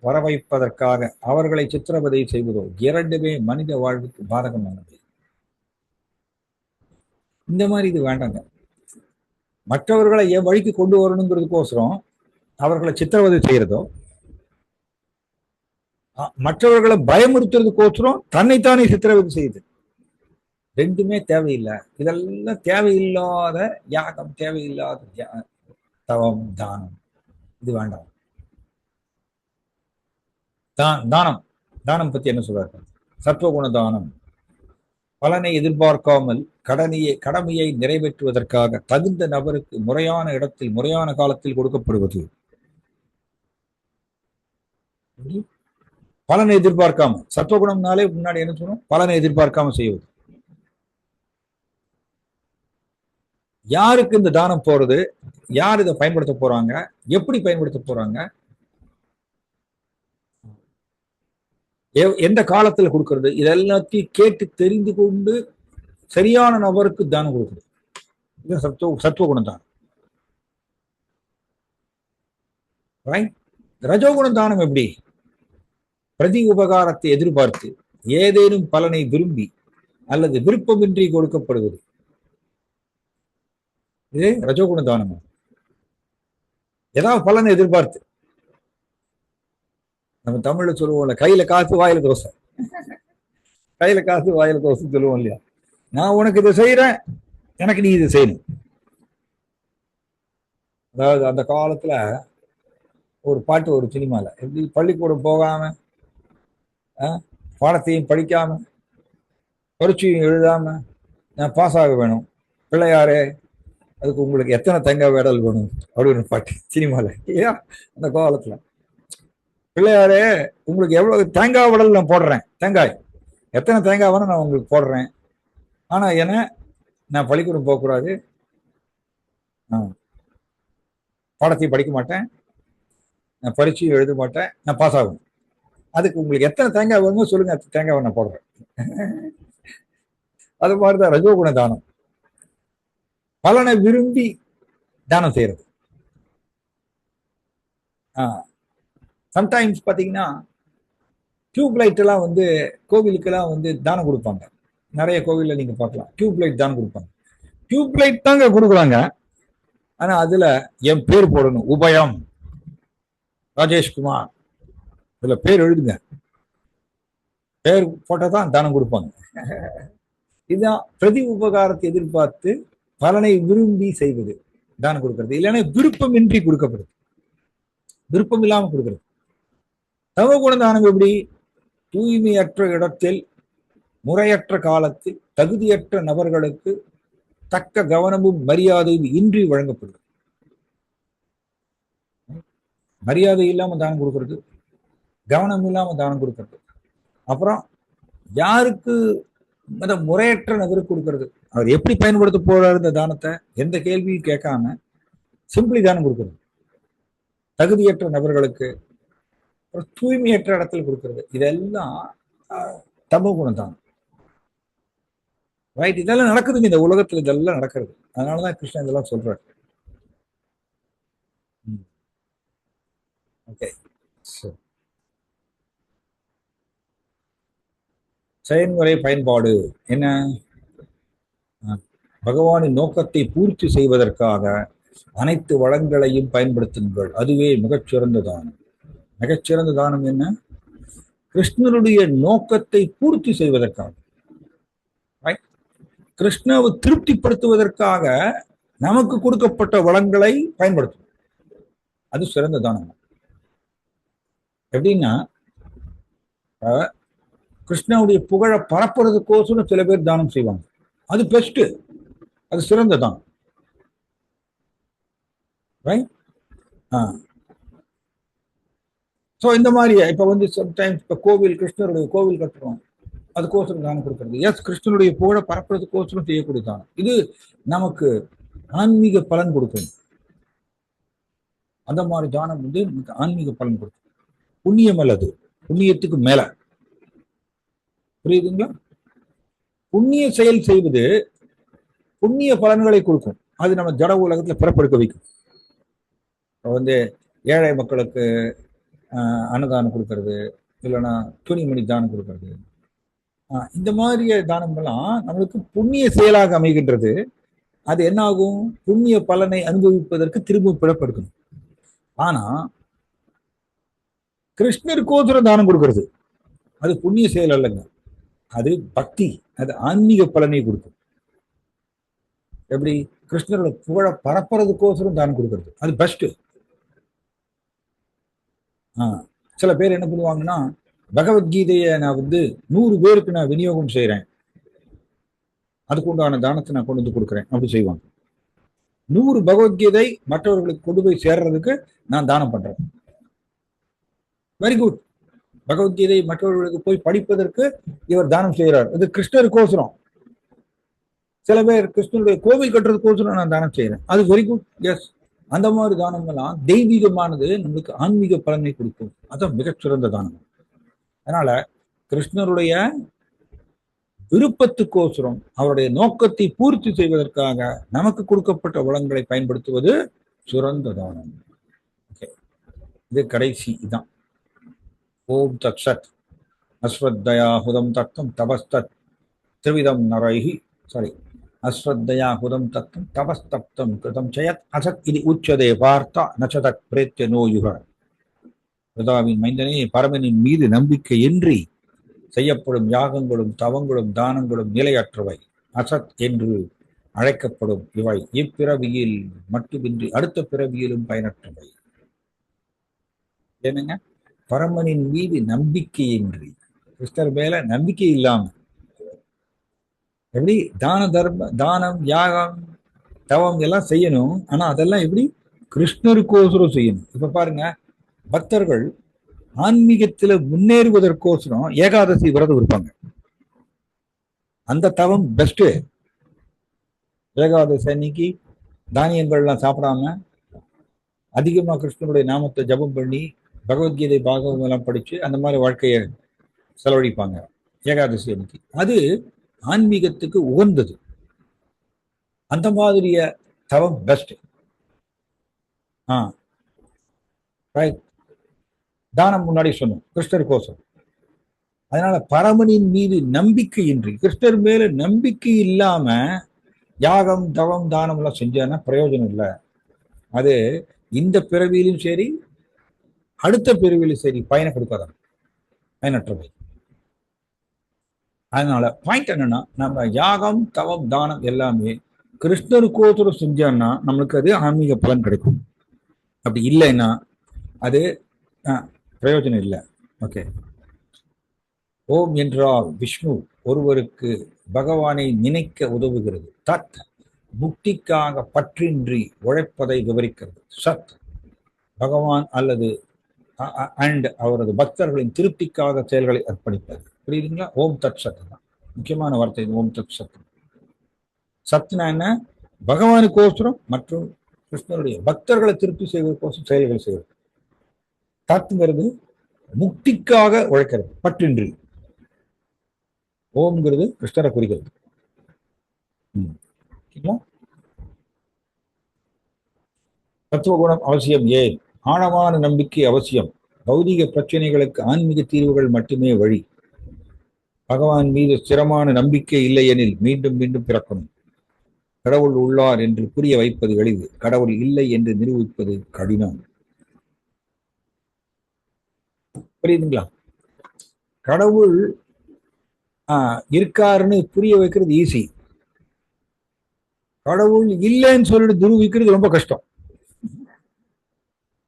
வரவைப்பதற்காக அவர்களை சித்திரவதை செய்வதோ இரண்டுமே மனித வாழ்வுக்கு பாதகமானது. இந்த மாதிரி இது வேண்டாங்க. மற்றவர்களை என் வழிக்கு கொண்டு வரணுங்கிறதுக்கோசரம் அவர்களை சித்திரவதை செய்யறதோ, மற்றவர்களை பயமுறுத்துறதுக்கோசரம் தன்னைத்தானே சித்திரவதை செய்யுது, ரெண்டுமே தேவையில்லை. இதெல்லாம் தேவையில்லாத யாகம், தேவையில்லாத தவம், தானம், இது வேண்டாம். தானம் பத்தி என்ன சொல்றாரு, சத்துவகுண தானம் பலனை எதிர்பார்க்காமல் கடமையை நிறைவேற்றுவதற்காக தகுந்த நபருக்கு முறையான இடத்தில் முறையான காலத்தில் கொடுக்கப்படுவது. பலனை எதிர்பார்க்காம, சத்துவகுணம்னாலே முன்னாடி என்ன சொன்னோம், பலனை எதிர்பார்க்காம செய்வது. யாருக்கு இந்த தானம் போறது, யார் இதை பயன்படுத்த போறாங்க, எப்படி பயன்படுத்த போறாங்க, எந்த காலத்துல கொடுக்கறது, இதெல்லாத்தையும் கேட்டு தெரிந்து கொண்டு சரியான நபருக்கு தானம் கொடுக்குறது. இது சத்துவகுணம் தானம். ரஜோகுண தானம் எப்படி, பிரதி உபகாரத்தை எதிர்பார்த்து ஏதேனும் பலனை விரும்பி அல்லது விருப்பமின்றி கொடுக்கப்படுவது. இது ரஜோகுண தானம். ஏதாவது பலனை எதிர்பார்த்து, நம்ம தமிழ்ல சொல்லுவோம்ல, கையில காசு வாயில தோசை, கையில காசு வாயில தோசை சொல்லுவோம் இல்லையா. நான் உனக்கு இதை செய்யறேன், எனக்கு நீ இதை செய்யணும். அதாவது அந்த காலத்துல ஒரு பாட்டு, ஒரு சினிமால, எப்படி பள்ளிக்கூடம் போகாம பாடத்தையும் படிக்காம பரீட்சையும் எழுதாம நான் பாஸ் ஆக வேணும், பிள்ளையாரே அதுக்கு உங்களுக்கு எத்தனை தேங்காய் வேடல் வேணும் அப்படின்னு பாட்டு சினிமால இல்லையா. அந்த காலத்துல பிள்ளையாரே உங்களுக்கு எவ்வளவு தேங்காய் வடல் நான் போடுறேன், தேங்காய் எத்தனை தேங்காய் வேணும் நான் உங்களுக்கு போடுறேன், ஆனா என்ன நான் பள்ளிக்கூடம் போகக்கூடாது, பாடத்தையும் படிக்க மாட்டேன், நான் பரீட்சையும் எழுத மாட்டேன், நான் பாஸ் ஆகணும். அதுக்கு உங்களுக்கு எத்தனை தேங்காய் வேணுமோ சொல்லுங்க, தேங்காய் நான் போடுறேன். அது மாதிரிதான் ரஜோகுண தானம். பலனை விரும்பி தானம் செய்யறது. சம்டைம்ஸ் பாத்தீங்கன்னா டியூப் லைட் எல்லாம் வந்து கோவிலுக்கெல்லாம் வந்து தானம் கொடுப்பாங்க. நிறைய கோவில்ல நீங்க பார்க்கலாம் டியூப் லைட் தானம் கொடுப்பாங்க. டியூப் லைட் தாங்க கொடுக்குறாங்க. ஆனா அதுல என் பேர் போடணும், உபயம் ராஜேஷ்குமார், இதுல பேர் எழுதுங்க, பேர் போட்டதான் தானம் கொடுப்பாங்க. இதுதான் பிரதி உபகாரத்தை எதிர்பார்த்து பலனை விரும்பி செய்வது தானம் கொடுக்கறது. இல்லைன்னா விருப்பமின்றி கொடுக்கப்படுது, விருப்பம் இல்லாம கொடுக்கறது. தவகுண தானம் எப்படி? தூய்மையற்ற இடத்தில், முறையற்ற காலத்தில், தகுதியற்ற நபர்களுக்கு தக்க கவனமும் மரியாதையும் இன்றி வழங்கப்படுது. மரியாதை இல்லாம தானம் கொடுக்கறது, கவனம் இல்லாம தானம் கொடுக்கறது. அப்புறம் யாருக்கு முறையற்ற நபருக்கு கொடுக்கறது, அவர் எப்படி பயன்படுத்த போறாரு இந்த தானத்தை எந்த கேள்வியும் கேட்காம சிம்பிளி தானம் கொடுக்கறது. தகுதியற்ற நபர்களுக்கு, தூய்மையற்ற இடத்துல கொடுக்கறது, இதெல்லாம் தமோகுண தானம். ரைட்? இதெல்லாம் நடக்குதுங்க இந்த உலகத்துல, இதெல்லாம் நடக்கிறது. அதனாலதான் கிருஷ்ணன் இதெல்லாம் சொல்றாரு. ஓகே, செயல்முறை பயன்பாடு என்ன? பகவானின் நோக்கத்தை பூர்த்தி செய்வதற்காக அனைத்து வளங்களையும் பயன்படுத்துங்கள், அதுவே மிகச்சிறந்த தானம். மிகச்சிறந்த தானம் என்ன? கிருஷ்ணனுடைய நோக்கத்தை பூர்த்தி செய்வதற்காக, கிருஷ்ணாவை திருப்திப்படுத்துவதற்காக நமக்கு கொடுக்கப்பட்ட வளங்களை பயன்படுத்தும், அது சிறந்த தானம். எப்படின்னா, கிருஷ்ணாவுடைய புகழை பரப்புறதுக்கோசரம் சில பேர் தானம் செய்வாங்க, அது பெஸ்ட், அது சிறந்த தானம். ஸோ இந்த மாதிரி இப்ப வந்து சம்டைம்ஸ் இப்ப கோவில், கிருஷ்ணருடைய கோவில் கட்டுறோம், அதுக்கோசரம் தானம் கொடுக்கறது. எஸ், கிருஷ்ணனுடைய புகழை பரப்புறதுக்கோசரம் செய்யக்கூடிய தானம். இது நமக்கு ஆன்மீக பலன் கொடுக்கும். அந்த மாதிரி தானம் வந்து நமக்கு ஆன்மீக பலன் கொடுக்கும். புண்ணியம் அல்லது புண்ணியத்துக்கு மேல, புரியுதுங்களா? புண்ணிய செயல் செய்வது புண்ணிய பலன்களை கொடுக்கும். அது நம்ம ஜட உலகத்துல பிறப்பெடுக்க வைக்கும். வந்து ஏழை மக்களுக்கு அன்னதானம் கொடுக்கறது, இல்லைன்னா துணிமணி தானம் கொடுக்கறது, இந்த மாதிரி தானங்கள்லாம் நம்மளுக்கு புண்ணிய செயலாக அமைகின்றது. அது என்ன ஆகும்? புண்ணிய பலனை அனுபவிப்பதற்கு திரும்ப பிறப்பெடுக்கணும். ஆனா கிருஷ்ணருக்கோசரம் தானம் கொடுக்கறது அது புண்ணிய செயல் அல்லங்க, அது பக்தி, அது ஆன்மீக பலனை கொடுக்கும். எப்படி? கிருஷ்ணரோட புகழ பரப்புறதுக்கோசரம் தானம் கொடுக்கறது அது பெஸ்ட். சில பேர் என்ன பண்ணுவாங்கன்னா, பகவத்கீதையை நான் வந்து 100 பேருக்கு நான் விநியோகம் செய்யறேன், அதுக்கு உண்டான தானத்தை நான் கொண்டு வந்து கொடுக்குறேன் அப்படி செய்வாங்க. 100 பகவத்கீதை மற்றவர்களுக்கு கொண்டு போய் சேர்றதுக்கு நான் தானம் பண்றேன். Very good. பகவத்கீதை மற்றவர்களுக்கு போய் படிப்பதற்கு இவர் தானம் செய்கிறார், இது கிருஷ்ணருக்கோசரம். சில பேர் கிருஷ்ணனுடைய கோவில் கட்டுறதுக்கோசரம் நான் தானம் செய்யறேன், அது வெரி குட். எஸ், அந்த மாதிரி தானங்கள்லாம் தெய்வீகமானது, நம்மளுக்கு ஆன்மீக பலனை கொடுக்கும், அதான் மிகச்சிறந்த தானம். அதனால கிருஷ்ணருடைய விருப்பத்துக்கோசரம், அவருடைய நோக்கத்தை பூர்த்தி செய்வதற்காக நமக்கு கொடுக்கப்பட்ட வளங்களை பயன்படுத்துவது சிறந்த தானம். இது கடைசி தான். ஓம் தத் சத். அஸ்வத்தயா ஹுதம் தத்துவம் தபஸ்தத் திரிவிதம் நரைஹி, சாரி, அஸ்வத்தயா ஹுதம் தத்துவம் தபஸ்தப்தம் கிருதம் சயத் அசத் இது உச்சதே வார்த்தா நச்சதக் பிரேத்திய நோயுக. பிரதாவின் மைந்தனே, பரமனின் மீது நம்பிக்கையின்றி செய்யப்படும் யாகங்களும் தவங்களும் தானங்களும் நிலையற்றவை, அசத் என்று அழைக்கப்படும் இவை இப்பிறவியில் மட்டுமின்றி அடுத்த பிறவியிலும் பயனற்றவை. என்னங்க? பரமனின் மீது நம்பிக்கையின்றி, கிருஷ்ணர் மேல நம்பிக்கை இல்லாம எப்படி தான தர்ம, தானம், யாகம், தவம் எல்லாம் செய்யணும், ஆனா அதெல்லாம் எப்படி? கிருஷ்ணருக்கோசரம் செய்யணும். இப்ப பாருங்க, பக்தர்கள் ஆன்மீகத்துல முன்னேறுவதற்கோசரம் ஏகாதசி விரதம் இருப்பாங்க, அந்த தவம் பெஸ்ட். ஏகாதசி அன்னைக்கு தானியங்கள்லாம் சாப்பிடாம அதிகமா கிருஷ்ணனுடைய நாமத்தை ஜபம் பண்ணி பகவத்கீதை பாகவதம் எல்லாம் படிச்சு அந்த மாதிரி வாழ்க்கையை செலவழிப்பாங்க. ஏகாதசி அன்னைக்கு. அது ஆன்மீகத்துக்கு உகந்தது. அந்த மாதிரிய தவம் பெஸ்ட். தானம் முன்னாடி சொன்னோம் கிருஷ்ணர் கோசம். அதனால பரமனின் மீது நம்பிக்கையின்றி, கிருஷ்ணர் மேல நம்பிக்கை இல்லாம யாகம் தவம் தானம் எல்லாம் செஞ்சான்னா பிரயோஜனம் இல்லை. அது இந்த பிறவியிலும் சரி அடுத்த பிறவியிலும் சரி பயனை கொடுக்காதான், பயனற்றவை. அதனால பாயிண்ட் என்னன்னா, நம்ம யாகம் தவம் தானம் எல்லாமே கிருஷ்ணருக்கோசரம் செஞ்சோம்னா நம்மளுக்கு அது ஆன்மீக பலன் கிடைக்கும். அப்படி இல்லைன்னா அது பிரயோஜனம் இல்லை. ஓகே. ஓம் என்றால் விஷ்ணு ஒருவருக்கு பகவானை நினைக்க உதவுகிறது. தத் முக்திக்காக பற்றின்றி உழைப்பதை விவரிக்கிறது. சத் பகவான் அல்லது அண்ட் அவரது பக்தர்களின் திருப்திக்காக செயல்களை அர்ப்பணிப்பது. புரியுதுங்களா? ஓம் தத் சத் தான் முக்கியமான வார்த்தை. ஓம் தத் சத். சத்னா என்ன? பகவானுக்கோசரம் மற்றும் கிருஷ்ணருடைய பக்தர்களை திருப்தி செய்வதற்கோசரம் செயல்கள் செய்வது. தத்துங்கிறது முக்திக்காக உழைக்கிறது, பற்றின்றி. ஓம்ங்கிறது கிருஷ்ணரை குறிக்கிறது. தத்துவகுணம் அவசியம். ஏன்? ஆழமான நம்பிக்கை அவசியம். பௌதிக பிரச்சனைகளுக்கு ஆன்மீக தீர்வுகள் மட்டுமே வழி. பகவான் மீது ஸ்திரமான நம்பிக்கை இல்லை எனில் மீண்டும் மீண்டும் பிறக்கணும். கடவுள் உள்ளார் என்று புரிய வைப்பது எளிது, கடவுள் இல்லை என்று நிரூபிப்பது கடினம். புரியுதுங்களா? கடவுள் இருக்காருன்னு புரிய வைக்கிறது ஈஸி. கடவுள் இல்லைன்னு சொல்லிட்டு நிரூபிக்கிறது ரொம்ப கஷ்டம்.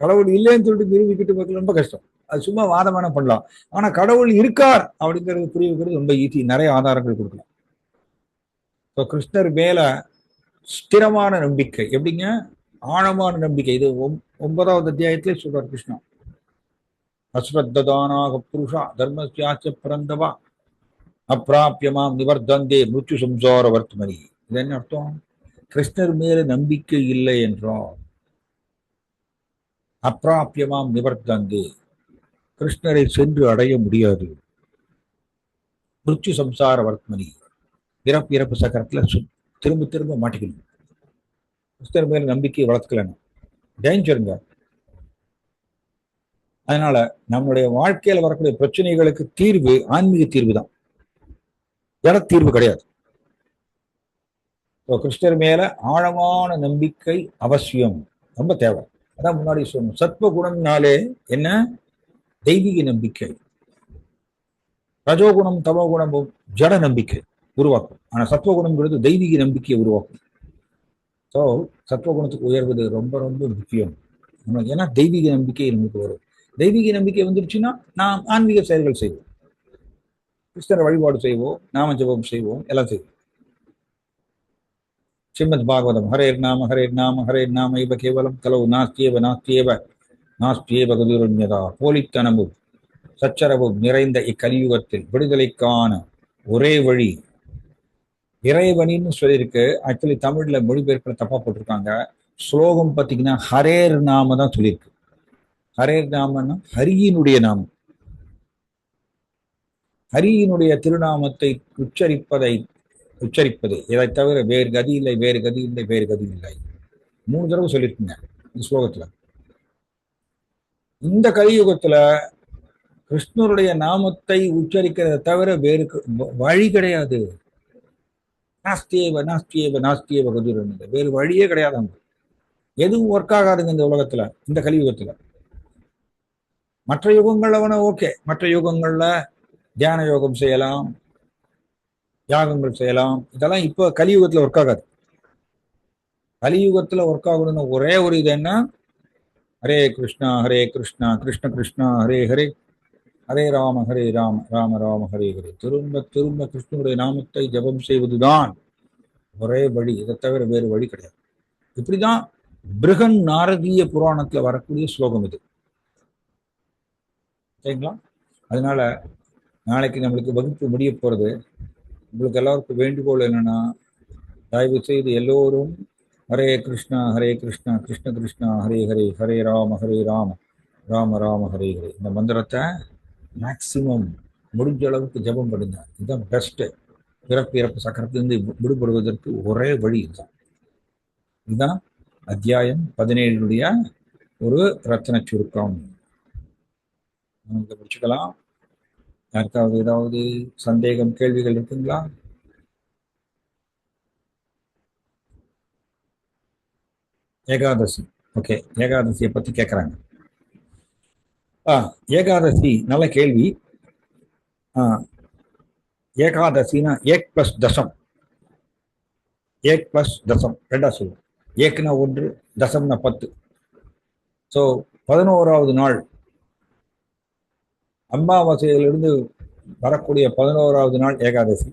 கடவுள் இல்லைன்னு சொல்லிட்டு நிரூபிக்கிட்டு ரொம்ப கஷ்டம். அது சும்மா வாதமான பண்ணலாம். ஆனா கடவுள் இருக்கார் அப்படிங்கிறது புரிய வைக்கிறது ரொம்ப ஈஸி. நிறைய ஆதாரங்கள் கொடுக்கலாம். கிருஷ்ணர் மேல ஸ்திரமான நம்பிக்கை. எப்படிங்க? ஆழமான நம்பிக்கை. இது 9வது அத்தியாயத்திலே சொல்றார் கிருஷ்ணா. அஸ்ரத்ததானாக புருஷா தர்மஸ்யாச்ச பிறந்தவா அப்பிராபியமாம் நிவர்த்தந்தே மிருத்யு சம்சார வர்த்தமனி. இது என்ன அர்த்தம்? கிருஷ்ணர் மேல நம்பிக்கை இல்லை என்றால் அப்பிராபியமாம் நிவர்த்தந்தே, கிருஷ்ணரை சென்று அடைய முடியாது. மிருத்யு சம்சார வர்த்தமனி, இறப்பு இறப்பு சக்கரத்துல திரும்ப திரும்ப மாட்டிக்கணும். கிருஷ்ணர் மேல நம்பிக்கையை வளர்த்துக்கலன்னு டேஞ்சருங்க. அதனால நம்மளுடைய வாழ்க்கையில வரக்கூடிய பிரச்சனைகளுக்கு தீர்வு ஆன்மீக தீர்வு தான், ஜட தீர்வு கிடையாது. கிருஷ்ணர் மேல ஆழமான நம்பிக்கை அவசியம், ரொம்ப தேவை. அதான் முன்னாடி சொன்னோம். சத்வ குணம்னாலே என்ன? தெய்வீக நம்பிக்கை. ரஜோகுணம் தமோகுணமும் ஜட நம்பிக்கை உருவாக்கும். ஆனா சத்வகுணம்ங்கிறது தெய்வீக நம்பிக்கையை உருவாக்கும். ஸோ சத்வகுணத்துக்கு உயர்வது ரொம்ப ரொம்ப முக்கியம். ஏன்னா தெய்வீக நம்பிக்கை நமக்கு வரும். தெய்வீக நம்பிக்கை வந்துருச்சுன்னா நாம் ஆன்மீக செயல்கள் செய்வோம், கிருஷ்ணரை வழிபாடு செய்வோம், நாம ஜபம் செய்வோம், எல்லாம் செய்வோம். ஸ்ரீமத் பாகவதம் ஹரேர் நாம ஹரேர் நாம ஹரேர் நாம இவ கேவலம் கலவு நாஸ்தியேவ நாஸ்தியேவ நாஸ்தியேவ கதுரண்யதா. போலித்தனமும் சச்சரவும் நிறைந்த இக்கலியுகத்தில் விடுதலைக்கான ஒரே வழி இறைவனின்னு சொல்லியிருக்கு. ஆக்சுவலி தமிழ்ல மொழிபெயர்ப்புல தப்பா போட்டிருக்காங்க. ஸ்லோகம் பார்த்தீங்கன்னா ஹரேர் நாம தான் சொல்லியிருக்கு. ஹரேர் நாமன்னா ஹரியினுடைய நாமம். ஹரியினுடைய திருநாமத்தை உச்சரிப்பது இதை தவிர வேறு கதி இல்லை, வேறு கதி இல்லை, வேறு கதி இல்லை. 3 தடவை சொல்லியிருக்குங்க இந்த ஸ்லோகத்துல. இந்த கலியுகத்துல கிருஷ்ணருடைய நாமத்தை உச்சரிக்கிறத தவிர வேறு வழி கிடையாது. நாஸ்தியேவ நாஸ்தியேவ நாஸ்தியேவ கதுரன், வேறு வழியே கிடையாது. அங்க எதுவும் ஒர்க் ஆகாதுங்க இந்த உலகத்துல, இந்த கலியுகத்துல. மற்ற யுகங்கள்ல வேணா ஓகே, மற்ற யுகங்கள்ல தியான யோகம் செய்யலாம், யாகங்கள் செய்யலாம். இதெல்லாம் இப்ப கலியுகத்துல ஒர்க் ஆகாது. கலியுகத்துல ஒர்க் ஆகணும்னு ஒரே ஒரு இது என்ன? ஹரே கிருஷ்ணா கிருஷ்ண கிருஷ்ணா ஹரே ஹரே, ஹரே ராம ராம ராம ஹரே ஹரே. திரும்ப திரும்ப கிருஷ்ணனுடைய நாமத்தை ஜபம் செய்வதுதான் ஒரே வழி. இதை தவிர வேறு வழி கிடையாது. இப்படிதான் பிருகன் நாரதீய புராணத்துல வரக்கூடிய ஸ்லோகம் இது. சரிங்களா? அதனால நாளைக்கு நம்மளுக்கு வகுப்பு முடிய போறது. உங்களுக்கு எல்லாருக்கும் வேண்டுகோள் என்னன்னா, தயவு செய்து எல்லோரும் ஹரே கிருஷ்ணா கிருஷ்ண கிருஷ்ணா ஹரே ஹரே, ஹரே ராம ராம ராம ஹரே ஹரே, இந்த மந்திரத்தை மேக்சிமம் முடிஞ்ச அளவுக்கு ஜெபம் பண்ணுங்க. இதுதான் பெஸ்ட். பிறப்பு இறப்பு சக்கரத்திலிருந்து விடுபடுவதற்கு ஒரே வழி இதுதான். இதுதான் அத்தியாயம் 17 ஒரு ரத்தின சுருக்கம். முடிச்சுக்கலாம். யாருக்காவது ஏதாவது சந்தேகம், கேள்விகள் இருக்குங்களா? ஏகாதசி. ஓகே, ஏகாதசியை பத்தி கேட்குறாங்க. ஏகாதசி நல்ல கேள்வி. ஏகாதசினா ஏக் பிளஸ் தசம். ஏக் பிளஸ் தசம் ரெண்டா சொல்லுவோம். ஏக்னா 1, தசம்னா 10. ஸோ 11வது நாள், அமாவாசையிலிருந்து வரக்கூடிய 11வது நாள் ஏகாதசி.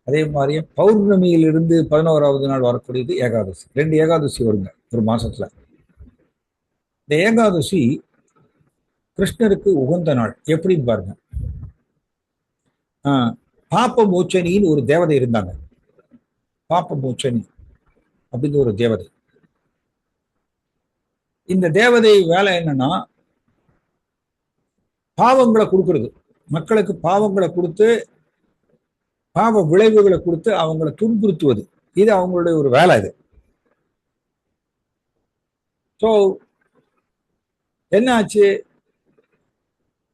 அதே மாதிரியே பௌர்ணமியிலிருந்து 11வது நாள் வரக்கூடியது ஏகாதசி. 2 ஏகாதசி வருங்க ஒரு மாசத்துல. இந்த ஏகாதசி கிருஷ்ணருக்கு உகந்த நாள். எப்படின்னு பாருங்க. பாப்ப மோச்சனின்னு ஒரு தேவதை இருந்தாங்க. பாப்ப மோச்சனி அப்படின்னு ஒரு தேவதை. இந்த தேவதை வேலை என்னன்னா, பாவங்களை கொடுக்கறது. மக்களுக்கு பாவங்களை கொடுத்து, பாவ விளைவுகளை கொடுத்து அவங்களை துன்புறுத்துவது. இது அவங்களுடைய ஒரு வேலை. இது ஸோ என்ன ஆச்சு,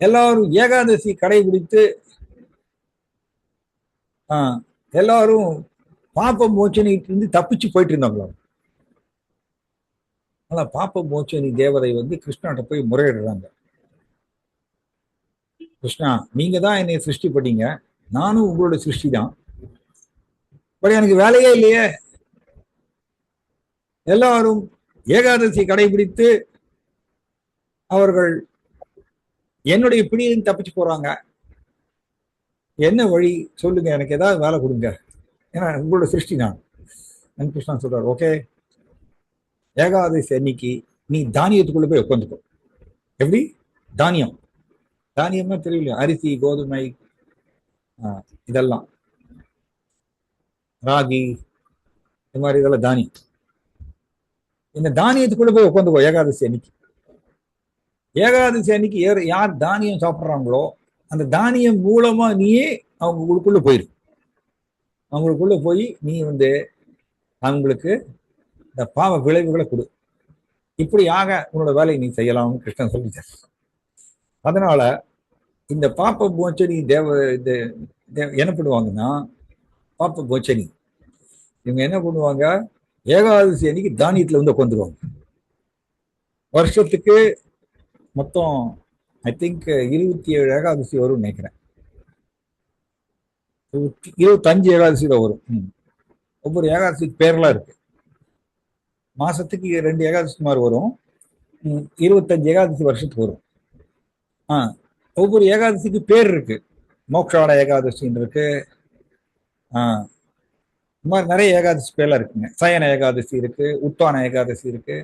எல்லாரும் ஏகாதசி கடைபிடித்து எல்லாரும் பாப்ப மோச்சனிட்டு இருந்து தப்பிச்சு போயிட்டு இருந்தாங்களா. ஆனா பாப்ப மோச்சனி தேவதை கிருஷ்ணாட்ட போய் முறையிடுறாங்க. கிருஷ்ணா, நீங்க தான் என்னை சிருஷ்டி பண்ணீங்க, நானும் உங்களோட சிருஷ்டி தான். பட் எனக்கு வேலையே இல்லையே. எல்லாரும் ஏகாதசி கடைபிடித்து அவர்கள் என்னுடைய பிடியிலிருந்து தப்பிச்சு போறாங்க. என்ன வழி சொல்லுங்க, எனக்கு ஏதாவது வேலை கொடுங்க, ஏன்னா உங்களோட சிருஷ்டி தான். கிருஷ்ணா சொல்றாரு, ஓகே, ஏகாதசி அன்னைக்கு நீ தானியத்துக்குள்ள போய் உட்காந்துக்கோ. எப்படி? தானியம். தானியம்னா தெரியல, அரிசி, கோதுமை, இதெல்லாம், ராகி, இந்த மாதிரி இதெல்லாம் தானியம். இந்த தானியத்துக்குள்ள போய் உட்காந்துக்கோ ஏகாதசி அன்னைக்கு. ஏகாதசி அன்னைக்கு யார் தானியம் சாப்பிட்றாங்களோ அந்த தானியம் மூலமா நீயே அவங்களுக்குள்ள போயிரு. அவங்களுக்குள்ள போய் நீ அவங்களுக்கு இந்த பாவ விளைவுகளை கொடு. இப்படியாக உன்னோட வேலையை நீ செய்யலாம்னு கிருஷ்ணன் சொல்லிட்டார். அதனால இந்த பாப்ப மோச்சனி என்ன பண்ணுவாங்கன்னா, பாப்ப மோச்சனி இவங்க என்ன பண்ணுவாங்க, ஏகாதசி அன்னைக்கு தானியத்துல உட்காந்துருவாங்க. வருஷத்துக்கு மொத்தம் ஐ திங்க் 27 ஏகாதசி வரும்னு நினைக்கிறேன். 25 ஏகாதசி தான் வரும். ஒவ்வொரு ஏகாதசிக்கு பேர்லாம் இருக்கு. மாசத்துக்கு 2 ஏகாதசி மாதிரி வரும். 25 ஏகாதசி வருஷத்துக்கு வரும். ஒவ்வொரு ஏகாதசிக்கு பேர் இருக்கு. மோக்ஷாட ஏகாதசின்னு இருக்கு. இந்த மாதிரி நிறைய ஏகாதசி பேர்லாம் இருக்குங்க. சயன ஏகாதசி இருக்கு, உத்தான ஏகாதசி இருக்கு.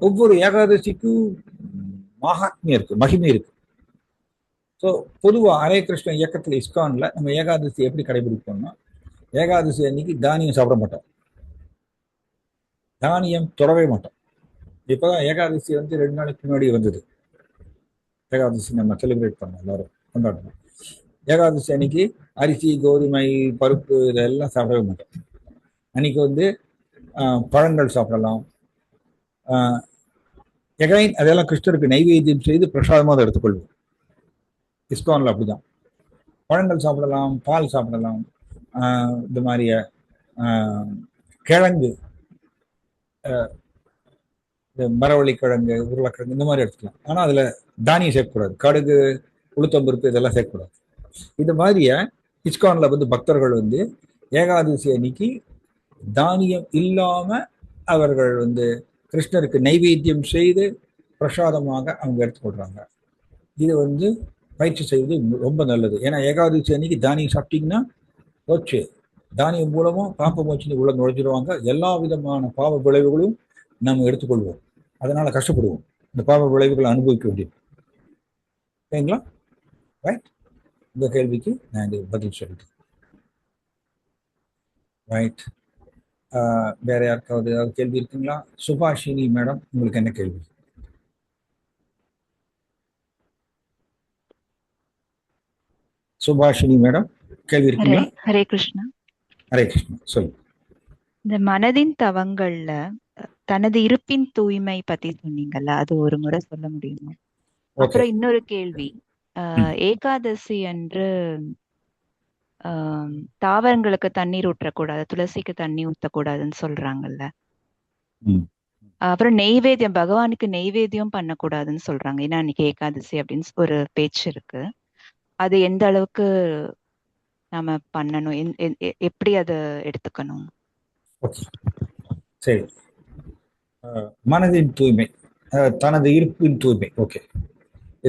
ஒவ்வொரு ஏகாதசிக்கும் மகாத்மியம் இருக்கு, மகிமை இருக்கு. ஸோ பொதுவாக ஹரே கிருஷ்ண இயக்கத்தில் இஸ்கான்ல நம்ம ஏகாதசி எப்படி கடைபிடிப்போம்னா, ஏகாதசி அன்னைக்கு தானியம் சாப்பிட மாட்டோம், தானியம் தொடவே மாட்டோம். இப்போதான் ஏகாதசி 2 நாளைக்கு முன்னாடி வந்தது. ஏகாதசி நம்ம செலிப்ரேட் பண்ணோம், எல்லாரும் கொண்டாடணும். ஏகாதசி அன்னைக்கு அரிசி, கோதுமை, பருப்பு இதெல்லாம் சாப்பிடவே மாட்டோம். அன்னைக்கு பழங்கள் சாப்பிடலாம். எகைன் அதெல்லாம் கிருஷ்ணருக்கு நைவேத்தியம் செய்து பிரசாதமாக அதை எடுத்துக்கொள்வோம். இஸ்கான்ல அப்படிதான். பழங்கள் சாப்பிடலாம், பால் சாப்பிடலாம், இந்த மாதிரிய கிழங்கு, மரவள்ளி கிழங்கு, உருளைக்கிழங்கு இந்த மாதிரி எடுத்துக்கலாம். ஆனால் அதில் தானியம் சேர்க்கக்கூடாது. கடுகு, உளுத்தம்பருப்பு இதெல்லாம் சேர்க்கக்கூடாது. இது மாதிரிய இஸ்கான்ல பக்தர்கள் ஏகாதசி அன்னைக்கு தானியம் இல்லாம அவர்கள் கிருஷ்ணருக்கு நைவேத்தியம் செய்து பிரசாதமாக அவங்க எடுத்துக்கொள்றாங்க. இது பயிற்சி செய்வது ரொம்ப நல்லது. ஏன்னா ஏகாதசி அன்னைக்கு தானியம் சாப்பிட்டீங்கன்னா போச்சு, தானியம் மூலமும் பாப்ப மோச்சனி உள்ள நுழைஞ்சிருவாங்க. எல்லா விதமான பாவ விளைவுகளும் நம்ம எடுத்துக்கொள்வோம். அதனால கஷ்டப்படுவோம், இந்த பாவ விளைவுகளை அனுபவிக்க வேண்டியது. சரிங்களா? ரைட். இந்த கேள்விக்கு நான் பதில் சொல்லிட்டேன். ரைட். வேற யாருக்காவது ஏதாவது கேள்வி இருக்குங்களா? சுபாஷினி மேடம், உங்களுக்கு என்ன கேள்வி? சுபாஷினி மேடம், கேள்வி ஹரே இருக்குங்களா? ஹரே கிருஷ்ணா. ஹரே கிருஷ்ணா, சொல்லுங்க. இந்த மனதின் தவங்கள்ல தனது இருப்பின் தூய்மை பத்தி சொன்னீங்கல்ல, அது ஒரு முறை சொல்ல முடியுமா? ஓகே. அப்புறம் இன்னொரு கேள்வி, ம், ஏகாதசி அன்று ஆஹ், தாவரங்களுக்கு தண்ணீர் ஊற்றக்கூடாது, துளசிக்கு தண்ணி ஊற்றக்கூடாதுன்னு சொல்றாங்கல்ல. ம். அப்புறம் நெய்வேத்தியம், பகவானுக்கு நெய்வேத்தியம் பண்ணக்கூடாதுன்னு சொல்றாங்க, ஏன்னா அன்னைக்கு ஏகாதசி அப்படின்னு ஒரு பேச்சு இருக்கு. அது எந்த அளவுக்கு நாம பண்ணணும், எப்படி அதை எடுத்துக்கணும்? ஓகே, சரி. மனதின் தூய்மை, தனது இருப்பின் தூய்மை. ஓகே,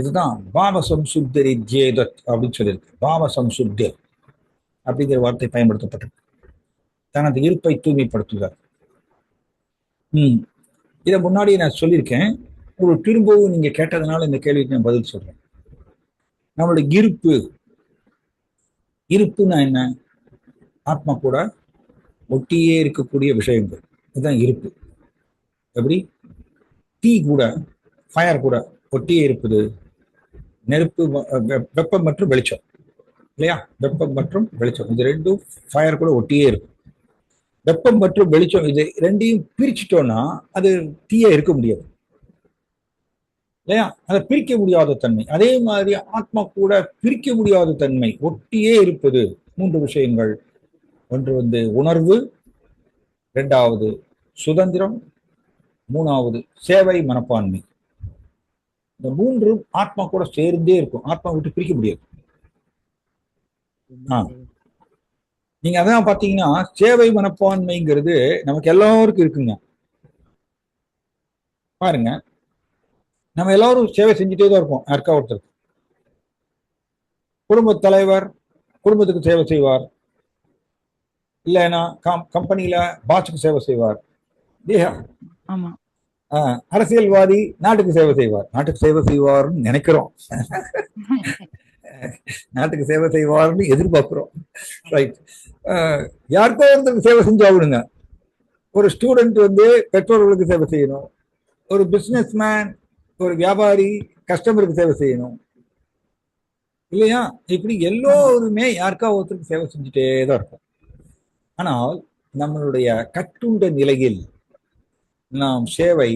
இதுதான் பாவ சம்சுத்தரி ஜேதத் அப்படின்னு சொல்லியிருக்கு. பாவ சம்சுத்தர் அப்படிங்கிற வார்த்தை பயன்படுத்தப்பட்டிருக்கு. தனது இருப்பை தூய்மைப்படுத்துகிறார். இதை முன்னாடி நான் சொல்லியிருக்கேன். ஒரு திரும்பவும் நீங்க கேட்டதுனால இந்த கேள்விக்கு நான் பதில் சொல்றேன். நம்மளுடைய இருப்பு, இருப்புன்னா என்ன? ஆத்மா கூட ஒட்டியே இருக்கக்கூடிய விஷயங்கள், இதுதான் இருப்பு. எப்படி தீ கூட, ஃபயர் கூட ஒட்டியே இருப்பது. நெருப்பு, வெப்பம் மற்றும் வெளிச்சம், இல்லையா? வெப்பம் மற்றும் வெளிச்சம் இது ரெண்டும் ஃபயர் கூட ஒட்டியே இருக்கும். வெப்பம் மற்றும் வெளிச்சம் இது ரெண்டையும் பிரிச்சுட்டோம்னா அது தீய இருக்க முடியாது, இல்லையா? அதை பிரிக்க முடியாத தன்மை. அதே மாதிரி ஆத்மா கூட பிரிக்க முடியாத தன்மை, ஒட்டியே இருப்பது. மூன்று விஷயங்கள். ஒன்று உணர்வு, இரண்டாவது சுதந்திரம், மூணாவது சேவை மனப்பான்மை. இந்த மூன்றும் ஆத்மா கூட சேர்ந்தே இருக்கும், ஆத்மா விட்டு பிரிக்க முடியாது. நீங்க அதான் பாத்தீங்கன்னா சேவை மனப்பான்மைங்கிறது நமக்கு எல்லாருக்கும் இருக்குங்க. பாருங்க, நம்ம எல்லாரும் சேவை செஞ்சுட்டே தான் இருப்போம். யாருக்கா ஒருத்தருக்கு, குடும்ப தலைவர் குடும்பத்துக்கு சேவை செய்வார், இல்லைன்னா கம்பெனியில பாஸுக்கு சேவை செய்வார், இல்லையா? அரசியல்வாதி நாட்டுக்கு சேவை செய்வார். நாட்டுக்கு சேவை செய்வார்னு நினைக்கிறோம், நாட்டுக்கு சேவை செய்வார்னு எதிர்பார்க்கிறோம். ரைட். யாருக்கோ ஒருத்தருக்கு சேவை செஞ்சாகணுங்க. ஒரு ஸ்டூடெண்ட் பெற்றோர்களுக்கு சேவை செய்யணும், ஒரு பிசினஸ் மேன், ஒரு வியாபாரி கஸ்டமருக்கு சேவை செய்யணும், இல்லையா? இப்படி எல்லோருமே யாருக்கா ஒருத்தருக்கு சேவை செஞ்சுட்டே தான் இருக்கும். ஆனால் நம்மளுடைய கட்டுண்ட நிலையில் நாம் சேவை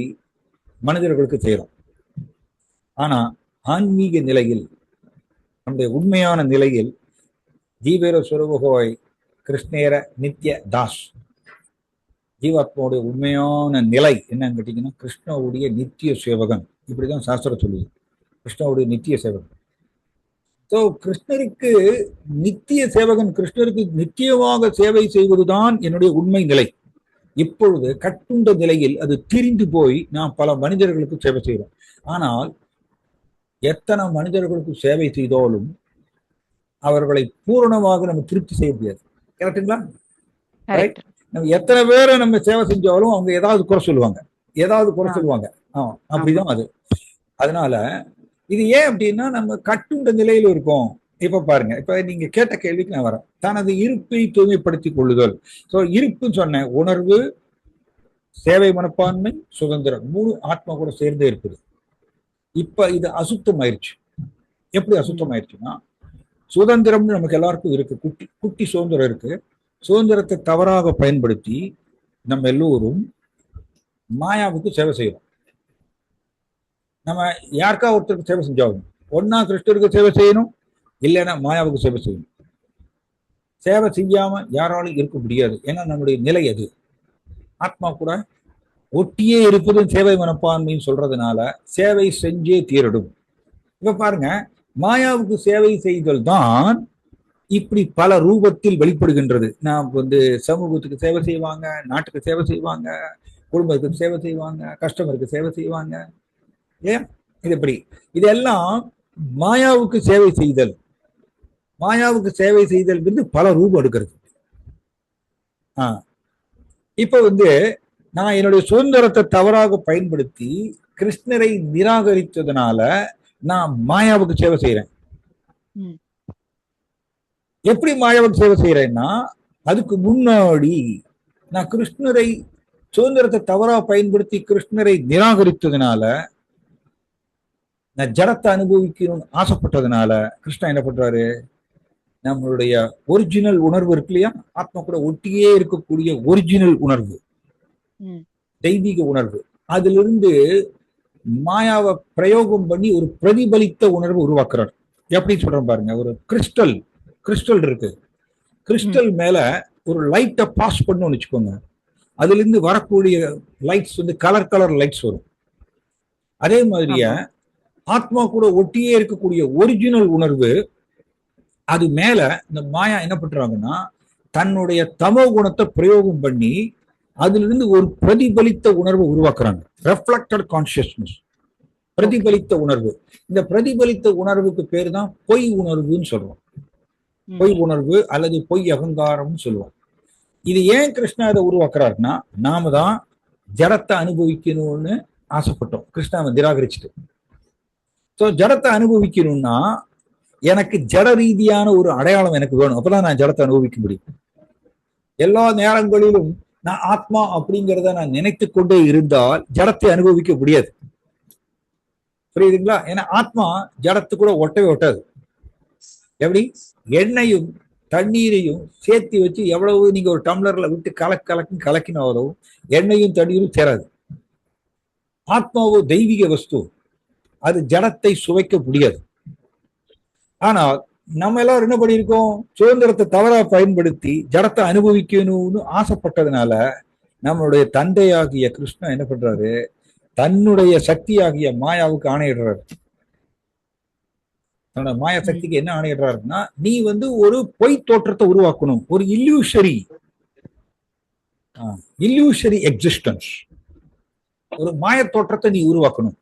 மனிதர்களுக்கு செய்யறோம். ஆனா ஆன்மீக நிலையில், நம்முடைய உண்மையான நிலையில், ஜீவேர சுரபகோய் கிருஷ்ணேர நித்ய தாஸ், ஜீவாத்மாவுடைய உண்மையான நிலை என்னன்னு கேட்டீங்கன்னா கிருஷ்ணவுடைய நித்திய சேவகன். இப்படிதான் சாஸ்திரம் சொல்லுது, கிருஷ்ணவுடைய நித்திய சேவகன். ஸோ கிருஷ்ணருக்கு நித்திய சேவகன், கிருஷ்ணருக்கு நித்தியமாக சேவை செய்வதுதான் என்னுடைய உண்மை நிலை. இப்பொழுது கட்டுண்ட நிலையில் அது திரிந்து போய் நாம் பல மனிதர்களுக்கு சேவை செய்கிறோம். ஆனால் எத்தனை மனிதர்களுக்கு சேவை செய்தாலும் அவர்களை பூரணமாக நம்ம திருப்தி செய்ய முடியாது. கரெக்டுங்களா? நம்ம எத்தனை பேரை நம்ம சேவை செஞ்சாலும் அவங்க ஏதாவது குறை சொல்லுவாங்க, ஏதாவது குறை சொல்லுவாங்க. அப்படிதான் அது. அதனால இது ஏன் அப்படின்னா நம்ம கட்டுண்ட நிலையில இருக்கோம். இப்ப பாருங்க, இப்ப நீங்க கேட்ட கேள்விக்கு நான் வரேன். தனது இருப்பை தூய்மைப்படுத்திக் கொள்ளுதல். ஸோ இருப்புன்னு சொன்ன உணர்வு, சேவை மனப்பான்மை, சுதந்திரம், மூணு ஆத்மா கூட சேர்ந்தே இருக்குது. இப்ப இது அசுத்தம் ஆயிடுச்சு. எப்படி அசுத்தம் ஆயிடுச்சுன்னா, சுதந்திரம் நமக்கு எல்லாருக்கும் இருக்கு, குட்டி குட்டி சுதந்திரம் இருக்கு. சுதந்திரத்தை தவறாக பயன்படுத்தி நம்ம எல்லோரும் மாயாவுக்கு சேவை செய்யறோம். நம்ம யாருக்கா ஒருத்தருக்கு சேவை செஞ்சாகணும். ஒன்னா கிருஷ்ணருக்கு சேவை செய்யணும், இல்லைன்னா மாயாவுக்கு சேவை செய்யணும். சேவை செய்யாம யாராலும் இருக்க முடியாது. ஏன்னா நம்முடைய நிலை அது. ஆத்மா கூட ஒட்டியே இருப்பது சேவை மனப்பான்மைன்னு சொல்றதுனால சேவை செஞ்சே தீரடும். இப்ப பாருங்க, மாயாவுக்கு சேவை செய்தல் தான் இப்படி பல ரூபத்தில் வெளிப்படுகின்றது. நான் சமூகத்துக்கு சேவை செய்வாங்க, நாட்டுக்கு சேவை செய்வாங்க, குடும்பத்துக்கு சேவை செய்வாங்க, கஸ்டமருக்கு சேவை செய்வாங்க, இல்லையா? இது எப்படி? இதெல்லாம் மாயாவுக்கு சேவை செய்தல். மாயாவுக்கு சேவை செய்தல் பல ரூபம் எடுக்கிறது. இப்ப நான் என்னுடைய சுதந்திரத்தை தவறாக பயன்படுத்தி கிருஷ்ணரை நிராகரித்ததுனால நான் மாயாவுக்கு சேவை செய்யறேன். எப்படி மாயாவுக்கு சேவை செய்யறேன்னா, அதுக்கு முன்னாடி நான் கிருஷ்ணரை, சுதந்திரத்தை தவறாக பயன்படுத்தி கிருஷ்ணரை நிராகரித்ததுனால, நான் ஜடத்தை அனுபவிக்கணும்னு ஆசைப்பட்டதுனால கிருஷ்ணா என்ன பண்றாரு? நம்மளுடைய ஒரிஜினல் உணர்வு இருக்கு இல்லையா, ஆத்மா கூட ஒட்டியே இருக்கக்கூடிய ஒரிஜினல் உணர்வு, தெய்வீக உணர்வு, அதிலிருந்து மாயாவை பிரயோகம் பண்ணி ஒரு பிரதிபலித்த உணர்வு உருவாக்குறார். எப்படி சொல்றேன் பாருங்க, ஒரு கிறிஸ்டல் இருக்கு, கிறிஸ்டல் மேல ஒரு லைட்டை பாஸ் பண்ணணும்னு வச்சுக்கோங்க, அதுல இருந்து வரக்கூடிய லைட்ஸ் வந்து கலர் லைட்ஸ் வரும். அதே மாதிரியே ஆத்மா கூட ஒட்டியே இருக்கக்கூடிய ஒரிஜினல் உணர்வு, அது மேல இந்த மாயா என்ன பண்றாங்கன்னா தன்னுடைய தமோ குணத்தை பிரயோகம் பண்ணி அதுல இருந்து ஒரு பிரதிபலித்த உணர்வை உருவாக்குறாங்க. ரெஃப்ளெக்டட் கான்சியஸ்னஸ், பிரதிபலித்த உணர்வு. இந்த பிரதிபலித்த உணர்வுக்கு பேர் தான் பொய் உணர்வுன்னு சொல்றோம். பொய் உணர்வு அல்லது பொய் அகங்காரம்னு சொல்லுவோம். இது ஏன் கிருஷ்ணா இதை உருவாக்குறாருன்னா, நாம தான் ஜடத்தை அனுபவிக்கணும்னு ஆசைப்பட்டோம், கிருஷ்ணாவை நிராகரிச்சுட்டு. ஸோ ஜடத்தை அனுபவிக்கணும்னா எனக்கு ஜட ரீதியான ஒரு அடையாளம் எனக்கு வேணும், அப்பதான் நான் ஜடத்தை அனுபவிக்க முடியும். எல்லா நேரங்களிலும் நான் ஆத்மா அப்படிங்கிறத நான் நினைத்து கொண்டே இருந்தால் ஜடத்தை அனுபவிக்க முடியாது. புரியுதுங்களா? ஏன்னா ஆத்மா ஜடத்து கூட ஒட்டவே ஒட்டாது. எப்படி எண்ணெயும் தண்ணீரையும் சேர்த்து வச்சு எவ்வளவு நீங்க ஒரு டம்ளர்ல விட்டு கலக்கினாலும் எண்ணெயும் தண்ணீரும் சேராது. ஆத்மாவோ தெய்வீக வஸ்து, அது ஜடத்தை சுவைக்க முடியாது. ஆனால் நம்ம எல்லாரும் என்ன பண்ணியிருக்கோம், சுதந்திரத்தை தவறா பயன்படுத்தி ஜடத்தை அனுபவிக்கணும்னு ஆசைப்பட்டதுனால நம்மளுடைய தந்தையாகிய கிருஷ்ணன் என்ன பண்றாரு, தன்னுடைய சக்தியாகிய மாயாவுக்கு ஆணையிடுறாரு. தன்னோட மாயா சக்திக்கு என்ன ஆணையிடுறாருன்னா, நீ வந்து ஒரு பொய் தோற்றத்தை உருவாக்கணும், ஒரு இல்லூஷரி எக்ஸிஸ்டன்ஸ், ஒரு மாய தோற்றத்தை நீ உருவாக்கணும்.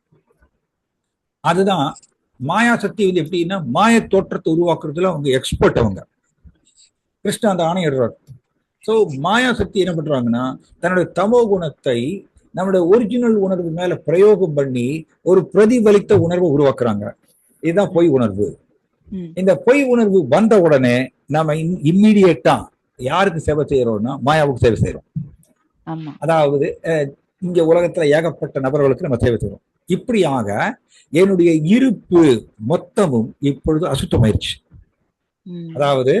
அதுதான் மாயா சக்தி வந்து எப்படின்னா, மாய தோற்றத்தை உருவாக்குறதுல அவங்க எக்ஸ்பர்ட். அவங்க கிருஷ்ணா அந்த ஆணையிடுறாரு. ஸோ மாயா சக்தி என்ன பண்றாங்கன்னா, தன்னுடைய தமோ குணத்தை நம்மளுடைய ஒரிஜினல் உணர்வு மேல பிரயோகம் பண்ணி ஒரு பிரதிபலித்த உணர்வை உருவாக்குறாங்க. இதுதான் பொய் உணர்வு. இந்த பொய் உணர்வு வந்த உடனே நாம இம்மீடியட்டா யாருக்கு சேவை செய்யறோம்னா மாயாவுக்கு சேவை செய்யறோம். அதாவது இங்க உலகத்துல ஏகப்பட்ட நபர்களுக்கு நம்ம சேவை செய்யறோம். இப்படியாக என்னுடைய இருப்பு மொத்தமும் இப்பொழுது அசுத்தமாயிருச்சு. அதாவது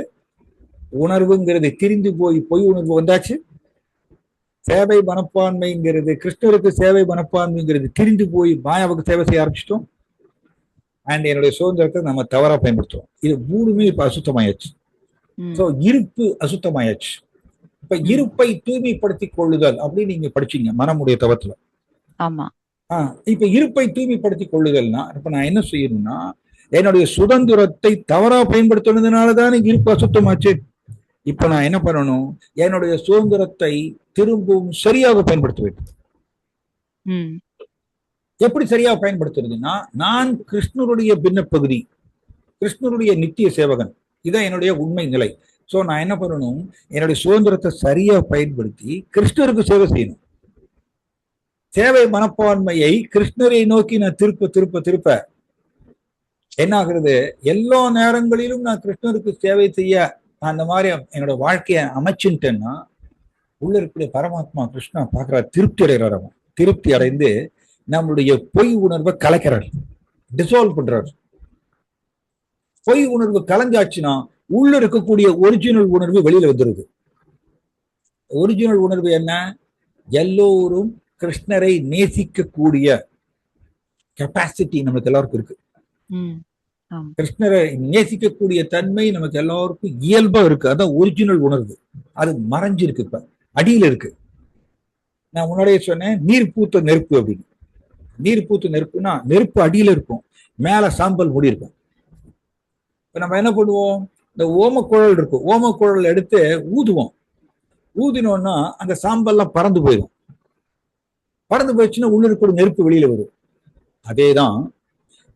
உணர்வுங்கிறது திரிந்து போய் பொய் உணர்வு வந்தாச்சு. சேவை மனப்பான்மைங்கிறது, கிருஷ்ணருக்கு சேவை மனப்பான்மைங்கிறது திரிந்து போய் மாயாவுக்கு சேவை செய்ய ஆரம்பிச்சிட்டோம். அண்ட் என்னுடைய சுதந்திரத்தை நம்ம தவறா பயன்படுத்துவோம். இது மூணுமே இப்ப அசுத்தமாயாச்சு. ஸோ இருப்பு அசுத்தமாயாச்சு. இப்ப இருப்பை தூய்மைப்படுத்திக் கொள்ளுதல் அப்படின்னு நீங்க படிச்சீங்க மனமுடைய தவத்துல. ஆமா. இப்ப இருப்பை தூய்மைப்படுத்திக் கொள்ளுதல்னா இப்ப நான் என்ன செய்யணும்னா, என்னுடைய சுதந்திரத்தை தவறா பயன்படுத்தினதுனாலதான் இருப்பு அசுத்தமாச்சு. இப்ப நான் என்ன பண்ணணும், என்னுடைய சுதந்திரத்தை திரும்பவும் சரியாக பயன்படுத்த வேண்டும். எப்படி சரியாக பயன்படுத்துறதுன்னா, நான் கிருஷ்ணருடைய பின்ன பகுதி, கிருஷ்ணருடைய நித்திய சேவகன், இதான் என்னுடைய உண்மை நிலை. சோ நான் என்ன பண்ணணும், என்னுடைய சுதந்திரத்தை சரியா பயன்படுத்தி கிருஷ்ணருக்கு சேவை செய்யணும். சேவை மனப்பான்மையை கிருஷ்ணரை நோக்கி நான் திருப்ப திருப்ப திருப்ப என்ன ஆகுறது, எல்லா நேரங்களிலும் நான் கிருஷ்ணருக்கு சேவை செய்ய அந்த மாதிரி என்னோட வாழ்க்கையை அமைச்சுட்டேன்னா உள்ள இருக்கக்கூடிய பரமாத்மா கிருஷ்ணா பாக்குற திருப்தி அடைகிறார். அவன் திருப்தி அடைந்து நம்மளுடைய பொய் உணர்வை கலைக்கிறார், டிசால்வ் பண்றார். பொய் உணர்வு கலைஞ்சாச்சுன்னா உள்ள இருக்கக்கூடிய ஒரிஜினல் உணர்வு வெளியில வந்துருது. ஒரிஜினல் உணர்வு என்ன, எல்லோரும் கிருஷ்ணரை நேசிக்கக்கூடிய கெப்பாசிட்டி நமக்கு எல்லாருக்கும் இருக்கு. கிருஷ்ணரை நேசிக்கக்கூடிய தன்மை நமக்கு எல்லாருக்கும் இயல்பா இருக்கு. அதான் ஒரிஜினல் உணர்வு. அது மறைஞ்சிருக்கு, இப்ப அடியில இருக்கு. நான் முன்னாடியே சொன்னேன் நீர் பூத்த நெருப்பு அப்படின்னு. நீர் பூத்த நெருப்புனா நெருப்பு அடியில இருக்கும், மேல சாம்பல் மூடி இருக்கும். இப்ப நம்ம என்ன பண்ணுவோம், இந்த ஓமக்குழல் இருக்கும், ஓமக்குழல் எடுத்து ஊதுவோம். ஊதினோம்னா அந்த சாம்பல்லாம் பறந்து போயிடும். பறந்து போயிடுச்சுன்னா உள்ள இருக்கிற நெருப்பு வெளியில வரும். அதேதான்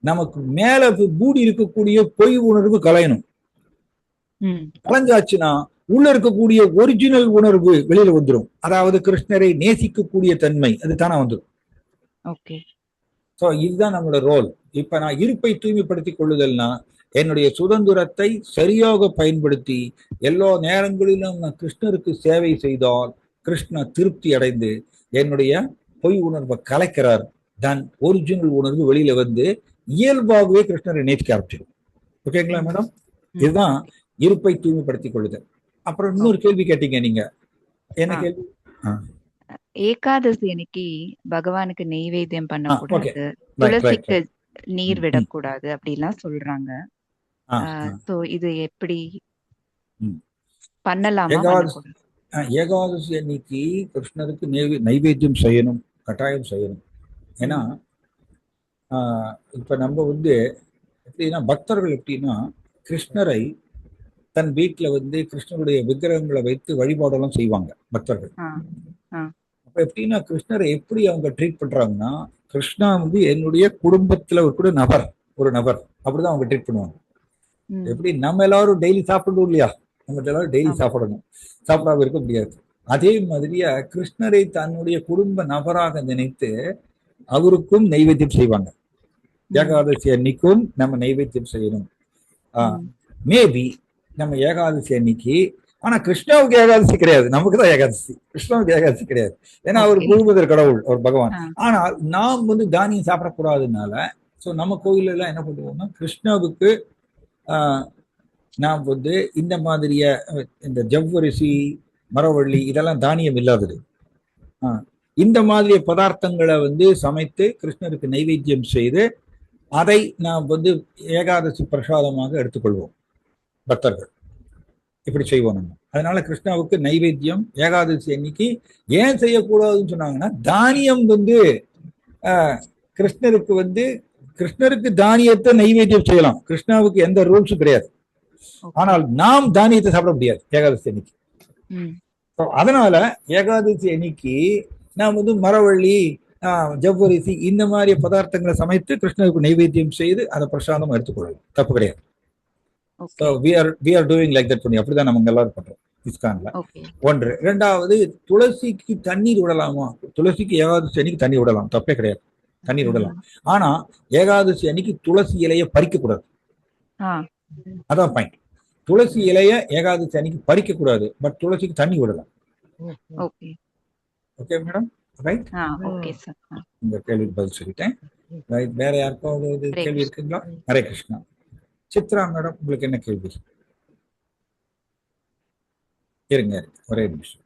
நமக்கு மேல மூடி இருக்கக்கூடிய பொய் உணர்வு கலையணும். கலைஞ்சாச்சுன்னா உள்ள இருக்கக்கூடிய ஒரிஜினல் உணர்வு வெளியில வந்துடும். அதாவது கிருஷ்ணரை நேசிக்கக்கூடிய தன்மை அது தானே வந்துடும். இதுதான் நம்மளோட ரோல். இப்ப நான் இருப்பை தூய்மைப்படுத்திக் கொள்ளுதல்னா என்னுடைய சுதந்திரத்தை சரியாக பயன்படுத்தி எல்லா நேரங்களிலும் நான் கிருஷ்ணருக்கு சேவை செய்தால் கிருஷ்ண திருப்தி அடைந்து என்னுடைய பொய் உணர்வை கலைக்கிறார். தன் ஒரிஜினல் உணர்வு வெளியில வந்து இயல்பாகவே கிருஷ்ணரை நேசிக்க ஆரம்பிச்சிடும். ஓகேங்களா மேடம்? இதுதான் இருப்பை தூய்மைப்படுத்திக் கொள்ளுதல். அப்புறம் இன்னொரு கேள்வி கேட்டீங்க நீங்க, என்ன கேள்வி? ஏகாதசி அன்னைக்கு பகவானுக்கு நெய்வேத்தியம் ஓகே, பண்ணக்கூடாது, ரைட் ரைட் துளசிக்கு ரைட். நீர் விடக்கூடாது அப்படிலாம் சொல்றாங்க. சோ இது எப்படி பண்ணலாமா ஏகாதசி பண்ணக்கூடாது? ஏகாதசி அன்னைக்கு கிருஷ்ணருக்கு நைவேத்தியம் செய்யணும், கட்டாயம் செய்யணும். ஏன்னா இப்ப நம்ம வந்து எப்படின்னா பக்தர்கள் எப்படின்னா கிருஷ்ணரை தன் வீட்டுல வந்து கிருஷ்ணருடைய விக்கிரகங்களை வைத்து வழிபாடெல்லாம் செய்வாங்க பக்தர்கள். அப்ப எப்படின்னா கிருஷ்ணரை எப்படி அவங்க ட்ரீட் பண்றாங்கன்னா, கிருஷ்ணா வந்து என்னுடைய குடும்பத்துல ஒரு நபர் அப்படிதான் அவங்க ட்ரீட் பண்ணுவாங்க. எப்படி நம்ம எல்லாரும் டெய்லி சாப்பிடணும் இல்லையா, நம்ம எல்லாரும் டெய்லி சாப்பிடணும், சாப்பிடாம இருக்க முடியாது. அதே மாதிரியா கிருஷ்ணரை தன்னுடைய குடும்ப நபராக நினைத்து அவருக்கும் நைவேத்தியம் செய்வாங்க. ஏகாதசி அன்னைக்கும் நம்ம நைவேத்தியம் செய்யணும். மேபி நம்ம ஏகாதசி அன்னைக்கு, ஆனா கிருஷ்ணாவுக்கு ஏகாதசி கிடையாது, நமக்கு தான் ஏகாதசி, கிருஷ்ணாவுக்கு ஏகாதசி கிடையாது. ஏன்னா அவர் முழுமுதற் கடவுள், அவர் பகவான். ஆனால் நாம் வந்து தானியம் சாப்பிடக்கூடாதுனால ஸோ நம்ம கோயில எல்லாம் என்ன பண்ணுவோம்னா, கிருஷ்ணாவுக்கு நாம் வந்து இந்த மாதிரிய இந்த ஜவ்வரிசி, மரவள்ளி இதெல்லாம் தானியம் இல்லாதது, இந்த மாதிரி பதார்த்தங்களை வந்து சமைத்து கிருஷ்ணருக்கு நைவேத்தியம் செய்து அதை நாம் வந்து ஏகாதசி பிரசாதமாக எடுத்துக்கொள்வோம் பக்தர்கள். இப்படி செய்வோம் நம்ம. அதனால கிருஷ்ணாவுக்கு நைவேத்தியம் ஏகாதசி அன்னைக்கு ஏன் செய்யக்கூடாதுன்னு சொன்னாங்கன்னா, தானியம் வந்து கிருஷ்ணருக்கு தானியத்தை நைவேத்தியம் செய்யலாம், கிருஷ்ணாவுக்கு எந்த ரூல்ஸும் கிடையாது. ஆனால் நாம் தானியத்தை சாப்பிட முடியாது ஏகாதசி அன்னைக்கு. அதனால ஏகாதசி அன்னைக்கு நாம் வந்து மரவள்ளி, ஜவ்வரிசி இந்த மாதிரி பதார்த்தங்களை சமைத்து கிருஷ்ணருக்கு நைவேத்தியம் செய்து அதை பிரசாதம் எடுத்துக்கொள்ளலாம், தப்பு கிடையாது. So we are doing like that. அப்படிதான் நம்ம எல்லாரும் பண்றோம் இஸ்கான்ல. ஒன்று. இரண்டாவது, துளசிக்கு தண்ணீர் விடலாமா? துளசிக்கு ஏகாதசி அன்னைக்கு தண்ணீர் விடலாம், தப்பே கிடையாது, தண்ணீர் விடலாம். ஆனா ஏகாதசி அன்னைக்கு துளசி இலைய பறிக்க கூடாது, அதான் பாயிண்ட். துளசி இலைய ஏகாதசி அன்னைக்கு பறிக்க கூடாது, பட் துளசிக்கு தண்ணி விடலாம். Okay madam, right? இந்த கேள்விக்கு பதில் சொல்லிட்டேன். ரைட், வேற யாருக்காவது கேள்வி இருக்குங்களா? ஹரே கிருஷ்ணா. சித்ரா மேடம், உங்களுக்கு என்ன கேள்வி? இருங்க ஒரே நிமிஷம்.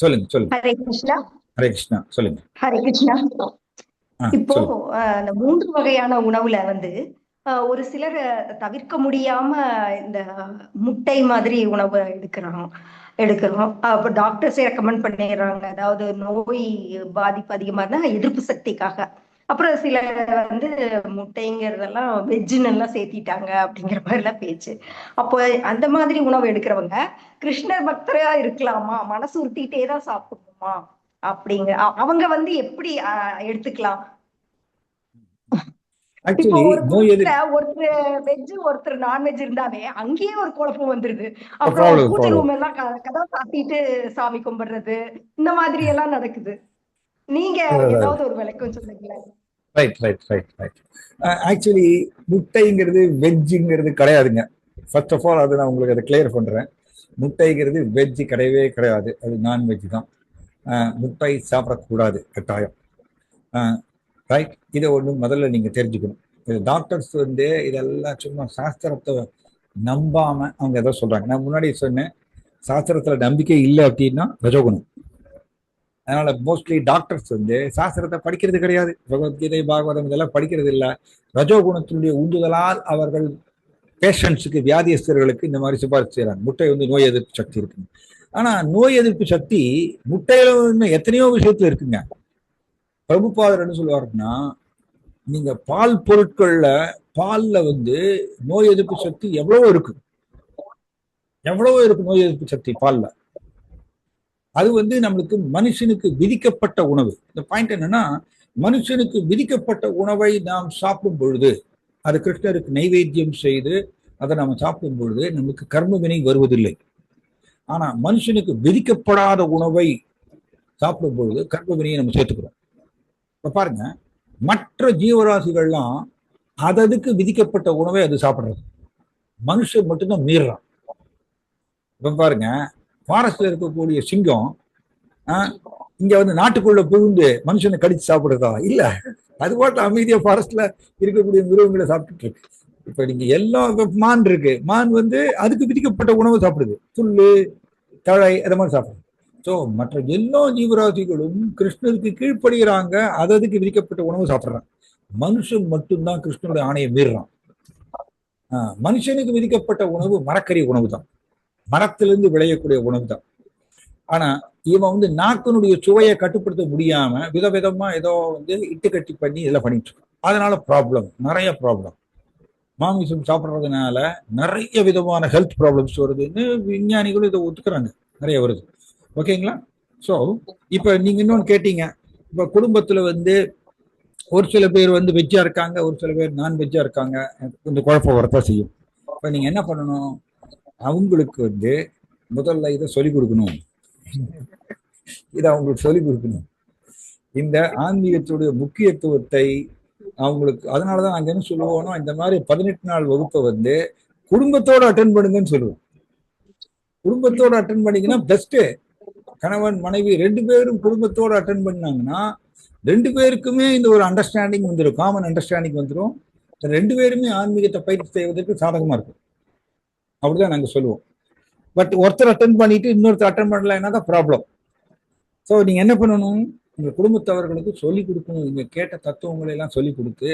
சொல்லுங்க. ஹரே கிருஷ்ணா. ஹரே கிருஷ்ணா, சொல்லுங்க. ஹரே கிருஷ்ணா. இப்போ அந்த 3 வகையான உணவுல வந்து ஒரு சிலர் தவிர்க்க முடியாம இந்த முட்டை மாதிரி உணவு எடுக்கிறோம். அப்ப டாக்டர்ஸே ரெக்கமெண்ட் பண்ணிடுறாங்க, அதாவது நோய் பாதிப்பு அதிகமா இருந்தா எதிர்ப்பு சக்திக்காக. அப்புறம் சிலர் வந்து முட்டைங்கிறதெல்லாம் வெஜ்ஜுன்னு எல்லாம் சேர்த்திட்டாங்க அப்படிங்கிற மாதிரி எல்லாம் பேச்சு. அப்போ அந்த மாதிரி உணவு எடுக்கிறவங்க கிருஷ்ணர் பக்தரா இருக்கலாமா, மனசு உறுத்திட்டே தான் சாப்பிடணுமா அப்படிங்கிற அவங்க வந்து எப்படி எடுத்துக்கலாம்? இப்போ ஒருத்தர் வெஜ் ஒருத்தர் நான்வெஜ் இருந்தாவே அங்கேயே ஒரு குழப்பம் வந்துருது. அப்புறம் பூஜை ரூம் எல்லாம் கதவை சாத்திட்டு சாமி கும்பிடுறது, இந்த மாதிரி எல்லாம் நடக்குது. நீங்க ஏதாவது ஒரு விளக்கம் சொல்லுங்களேன். ரைட். ஆக்சுவலி முட்டைங்கிறது வெஜ்ஜுங்கிறது கிடையாதுங்க. ஃபர்ஸ்ட் ஆஃப் ஆல் அது நான் உங்களுக்கு அதை கிளியர் பண்றேன். முட்டைங்கிறது வெஜ்ஜு கிடையவே கிடையாது, அது நான்வெஜ் தான். முட்டை சாப்பிடக்கூடாது கட்டாயம். ரைட், இதை ஒன்று முதல்ல நீங்க தெரிஞ்சுக்கணும். இது டாக்டர்ஸ் வந்து இதெல்லாம் சும்மா சாஸ்திரத்தை நம்பாம அவங்க எதோ சொல்றாங்க. நான் முன்னாடி சொன்னேன், சாஸ்திரத்துல நம்பிக்கை இல்லை அப்படின்னா ரஜோகுணம். அதனால மோஸ்ட்லி டாக்டர்ஸ் வந்து சாஸ்திரத்தை படிக்கிறது கிடையாது, பகவத்கீதை பாகவதம் இதெல்லாம் படிக்கிறது இல்லை. ரஜோகுணத்தினுடைய உந்துதலால் அவர்கள் பேஷண்ட்ஸுக்கு, வியாதியஸ்தர்களுக்கு இந்த மாதிரி சிபாரிசு செய்யறாங்க. முட்டை வந்து நோய் எதிர்ப்பு சக்தி இருக்கு. ஆனா நோய் எதிர்ப்பு சக்தி முட்டையில எத்தனையோ விஷயத்துல இருக்குங்க. பிரபுபாதர் என்ன சொல்லுவாருன்னா, நீங்க பால் பால்ல வந்து நோய் எதிர்ப்பு சக்தி எவ்வளவோ இருக்கு நோய் எதிர்ப்பு சக்தி பால்ல. அது வந்து நம்மளுக்கு மனுஷனுக்கு விதிக்கப்பட்ட உணவு. இந்த பாயிண்ட் என்னன்னா, மனுஷனுக்கு விதிக்கப்பட்ட உணவை நாம் சாப்பிடும் பொழுது, அது கிருஷ்ணருக்கு நைவேத்தியம் செய்து அதை நம்ம சாப்பிடும் பொழுது நமக்கு கர்ம வினை வருவதில்லை. ஆனா மனுஷனுக்கு விதிக்கப்படாத உணவை சாப்பிடும் பொழுது கர்ம வினையை நம்ம சேர்த்துக்கிறோம். இப்ப பாருங்க, மற்ற ஜீவராசிகள்லாம் அதுக்கு விதிக்கப்பட்ட உணவை அது சாப்பிடுறது, மனுஷன் மட்டும்தான் மீறுறான். இப்ப பாருங்க, ஃபாரஸ்ட்ல இருக்கக்கூடிய சிங்கம் இங்க வந்து நாட்டுக்குள்ள புகுந்து மனுஷனை கடிச்சு சாப்பிடுறதா? இல்ல, அது பாட்டு அமைதியா ஃபாரஸ்ட்ல இருக்கக்கூடிய மிருகங்களை சாப்பிட்டுட்டு இருக்கு. இப்ப நீங்க எல்லா மான் இருக்கு, மான் வந்து அதுக்கு விதிக்கப்பட்ட உணவு சாப்பிடுது, புல்லு தழை அந்த மாதிரி சாப்பிடுது. ஸோ மற்ற எல்லா ஜீவராசிகளும் கிருஷ்ணருக்கு கீழ்ப்படுகிறாங்க, அதுக்கு விதிக்கப்பட்ட உணவு சாப்பிட்றாங்க. மனுஷன் மட்டும்தான் கிருஷ்ணனுடைய ஆணையை மீறுறான். மனுஷனுக்கு விதிக்கப்பட்ட உணவு மரக்கறி உணவு தான், மரத்திலிருந்து விளையக்கூடிய உணவு தான். ஆனா இவன் வந்து நாக்கினுடைய சுவையை கட்டுப்படுத்த முடியாம விதவிதமா ஏதோ வந்து இட்டுக்கட்டி பண்ணி இதெல்லாம் பண்ணிட்டு இருக்கான். அதனால ப்ராப்ளம், நிறைய ப்ராப்ளம். மாமிசம் சாப்பிட்றதுனால நிறைய விதமான ஹெல்த் ப்ராப்ளம்ஸ் வருதுன்னு விஞ்ஞானிகளும் இதை ஒத்துக்கிறாங்க, நிறைய வருது. ஓகேங்களா? ஸோ இப்போ நீங்க இன்னொன்று கேட்டீங்க, இப்போ குடும்பத்துல வந்து ஒரு சில பேர் வந்து வெஜ்ஜா இருக்காங்க, ஒரு சில பேர் நான் வெஜ்ஜா இருக்காங்க, கொஞ்சம் குழப்பம் வரத்தான் செய்யும். இப்போ நீங்க என்ன பண்ணணும், அவங்களுக்கு வந்து முதல்ல இதை சொல்லிக் கொடுக்கணும், இதை அவங்களுக்கு சொல்லிக் கொடுக்கணும், இந்த ஆன்மீகத்துடைய முக்கியத்துவத்தை அவங்களுக்கு. அதனாலதான் நாங்க என்ன சொல்லுவோம்னா, இந்த மாதிரி 18 நாள் வகுப்பை வந்து குடும்பத்தோட அட்டன் பண்ணுங்கன்னு சொல்லுவோம். குடும்பத்தோட அட்டன் பண்ணீங்கன்னா பெஸ்ட். கணவன் மனைவி 2 பேரும் குடும்பத்தோட அட்டன் பண்ணாங்கன்னா 2 பேருக்குமே இந்த ஒரு அண்டர்ஸ்டாண்டிங் வந்துடும், காமன் அண்டர்ஸ்டாண்டிங் வந்துடும். 2 பேருமே ஆன்மீகத்தை பயிற்சி செய்வதற்கு சாதகமா இருக்கும். அப்படிதான் நாங்க சொல்லுவோம். பட் ஒருத்தர் அட்டன் பண்ணிட்டு இன்னொருத்தர் அட்டன் பண்ணலைன்னா தான் ப்ராப்ளம். ஸோ நீங்க என்ன பண்ணணும், உங்க குடும்பத்தவர்களுக்கு சொல்லிக் கொடுக்கணும், நீங்க கேட்ட தத்துவங்களை எல்லாம் சொல்லிக் கொடுத்து.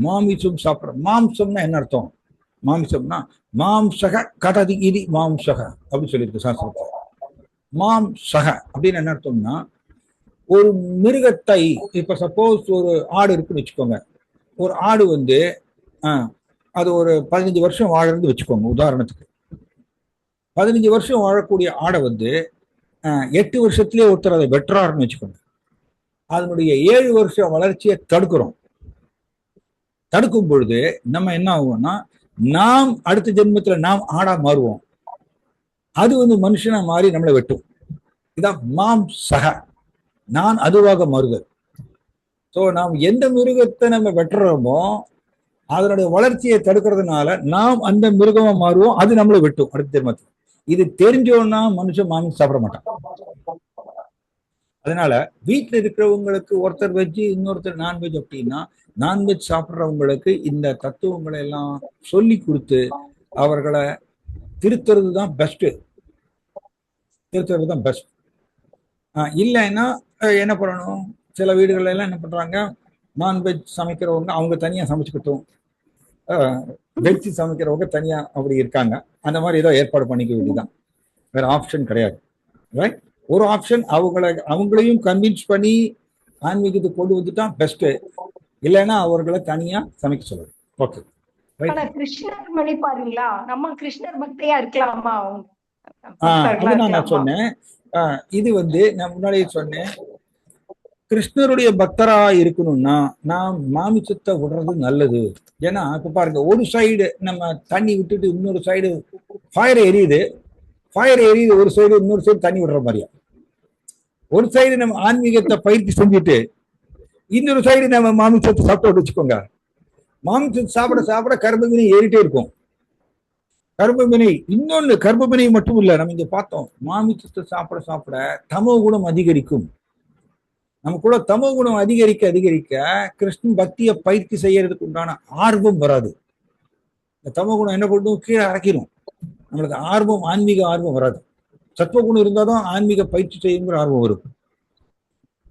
மாமிசம் சாப்பிட்ற, மாம்சம்னா என்ன அர்த்தம், மாமிசம்னா மாம்சக கடதி இதி மாம்சக அப்படின்னு சொல்லியிருக்கு சாஸ்திரத்தை. மாம்சக அப்படின்னு என்ன அர்த்தம்னா, ஒரு மிருகத்தை, இப்ப சப்போஸ் ஒரு ஆடு இருக்குன்னு வச்சுக்கோங்க, ஒரு ஆடு வந்து அது ஒரு 15 வருஷம் வாழறது வச்சுக்கோங்க உதாரணத்துக்கு. 15 வருஷம் வாழக்கூடிய ஆடை வந்து 8 வருஷத்துலயே ஒருத்தர் அதை வெட்டுறாருன்னு வச்சுக்கோங்க. அதனுடைய 7 வருஷம் வளர்ச்சியை தடுக்கிறோம். தடுக்கும் பொழுது நம்ம என்ன ஆகும்னா, நாம் அடுத்த ஜென்மத்துல நாம் ஆடா மாறுவோம், அது வந்து மனுஷனா மாறி நம்மளை வெட்டும். இதான் மாம்சக, நான் அதுவாக மாறுதல். ஸோ நாம் எந்த மிருகத்தை நம்ம வெட்டுறோமோ அதனுடைய வளர்ச்சியை தடுக்கிறதுனால நாம் அந்த மிருகமா மாறுவோம், அது நம்மளை வெட்டும் அடுத்த ஜென்மத்தில். இது தெரிஞ்சோன்னா மனுஷன் மாமிசம் சாப்பிட மாட்டான். அதனால வீட்டில் இருக்கிறவங்களுக்கு ஒருத்தர் வெஜ்ஜு இன்னொருத்தர் நான்வெஜ் அப்படின்னா, நான்வெஜ் சாப்பிட்றவங்களுக்கு இந்த தத்துவங்களை எல்லாம் சொல்லி கொடுத்து அவர்களை திருத்துறது தான் பெஸ்ட், திருத்துறது தான் பெஸ்ட். இல்லைன்னா என்ன பண்ணணும், சில வீடுகள் எல்லாம் என்ன பண்றாங்க, நான்வெஜ் சமைக்கிறவங்க அவங்க தனியா சமைச்சுக்கிட்டோம், வெஜ் சமைக்கிறவங்க தனியா அப்படி இருக்காங்க. அந்த மாதிரி ஏதோ ஏற்பாடு பண்ணிக்க வேண்டியதுதான், வேற ஆப்ஷன் கிடையாது. ரைட்? ஒரு ஆப்ஷன் அவங்களையும் கன்வின்ஸ் பண்ணி ஆன்மீகத்துக்கு கொண்டு வந்துட்டா பெஸ்ட், இல்லைன்னா அவர்களை தனியா சமைக்க சொல்லுது. ஓகே, கிருஷ்ணர் மணி பாருங்களா, நம்ம கிருஷ்ணர் பக்தியா இருக்கலாமா? அதுதான் நான் சொன்னேன். இது வந்து நான் முன்னாடியே சொன்னேன், கிருஷ்ணருடைய பக்தரா இருக்கணும்னா நாம் மாமிசத்தை விடுறது நல்லது. ஏன்னா இப்ப பாருங்க, ஒரு சைடு நம்ம தண்ணி விட்டுட்டு இன்னொரு சைடு ஃபயர் எரியுது, ஒரு சைடு இன்னொரு சைடு தண்ணி விடுற மாதிரியா. ஒரு சைடு நம்ம ஆன்மீகத்தை பயிற்சி செஞ்சுட்டு இன்னொரு சைடு நம்ம மாமிசத்தை சாப்பிட்டு வச்சுக்கோங்க, மாமிசத்தை சாப்பிட சாப்பிட கர்ப்பவினை ஏறிட்டே இருக்கும். கர்ப்பவினை, இன்னொன்னு கர்ப்பவினை மட்டும் இல்ல, நம்ம இங்க பார்த்தோம், மாமிசத்தை சாப்பிட சாப்பிட தமோ குணம் அதிகரிக்கும். நமக்குள்ள தமோ குணம் அதிகரிக்க அதிகரிக்க கிருஷ்ணன் பக்தியை பயிற்சி செய்யறதுக்கு உண்டான ஆர்வம் வராது. இந்த தமோ குணம் என்ன பண்ணும், கீழே இறக்கிடும், நம்மளுக்கு ஆர்வம், ஆன்மீக ஆர்வம் வராது. சத்துவகுணம் இருந்தாதான் ஆன்மீக பயிற்சி செய்யுங்கிற ஆர்வம் வரும்,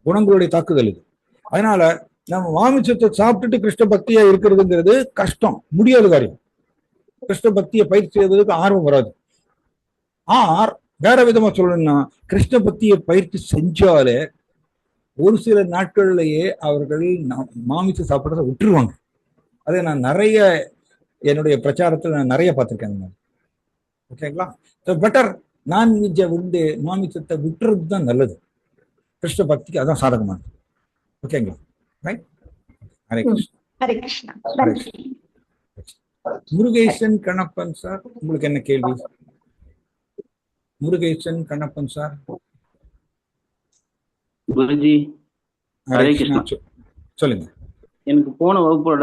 குணங்களுடைய தாக்குதல் இது. அதனால நம்ம மாமிசத்தை சாப்பிட்டுட்டு கிருஷ்ண பக்தியா இருக்கிறதுங்கிறது கஷ்டம், முடியாத காரியம். கிருஷ்ண பக்தியை பயிற்சி செய்வதற்கு ஆர்வம் வராது. வேற விதமா சொல்லணும்னா, கிருஷ்ண பக்தியை பயிற்சி செஞ்சாலே ஒரு சில நாட்கள்லயே அவர்கள் மாமிசம் சாப்பிட்றத விட்டுருவாங்க. அதை நான் நிறைய என்னுடைய பிரச்சாரத்தில் நான் நிறைய பார்த்துருக்கேன். ஓகேங்களா? பெட்டர் நான்வெஜ்ஜை விட்டு மாமிசத்தை விட்டுறது தான் நல்லது, கிருஷ்ண பக்திக்கு அதான் சாதகமானது. ஓகேங்களா? ரைட்? ஹரே கிருஷ்ணா. ஹரே கிருஷ்ணா. முருகேசன் கண்ணப்பன் சார், உங்களுக்கு என்ன கேள்வி? முருகேசன் கண்ணப்பன் சார். குருஜி, ஹரே கிருஷ்ணா. சொல்லுங்க. எனக்கு போன வகுப்போட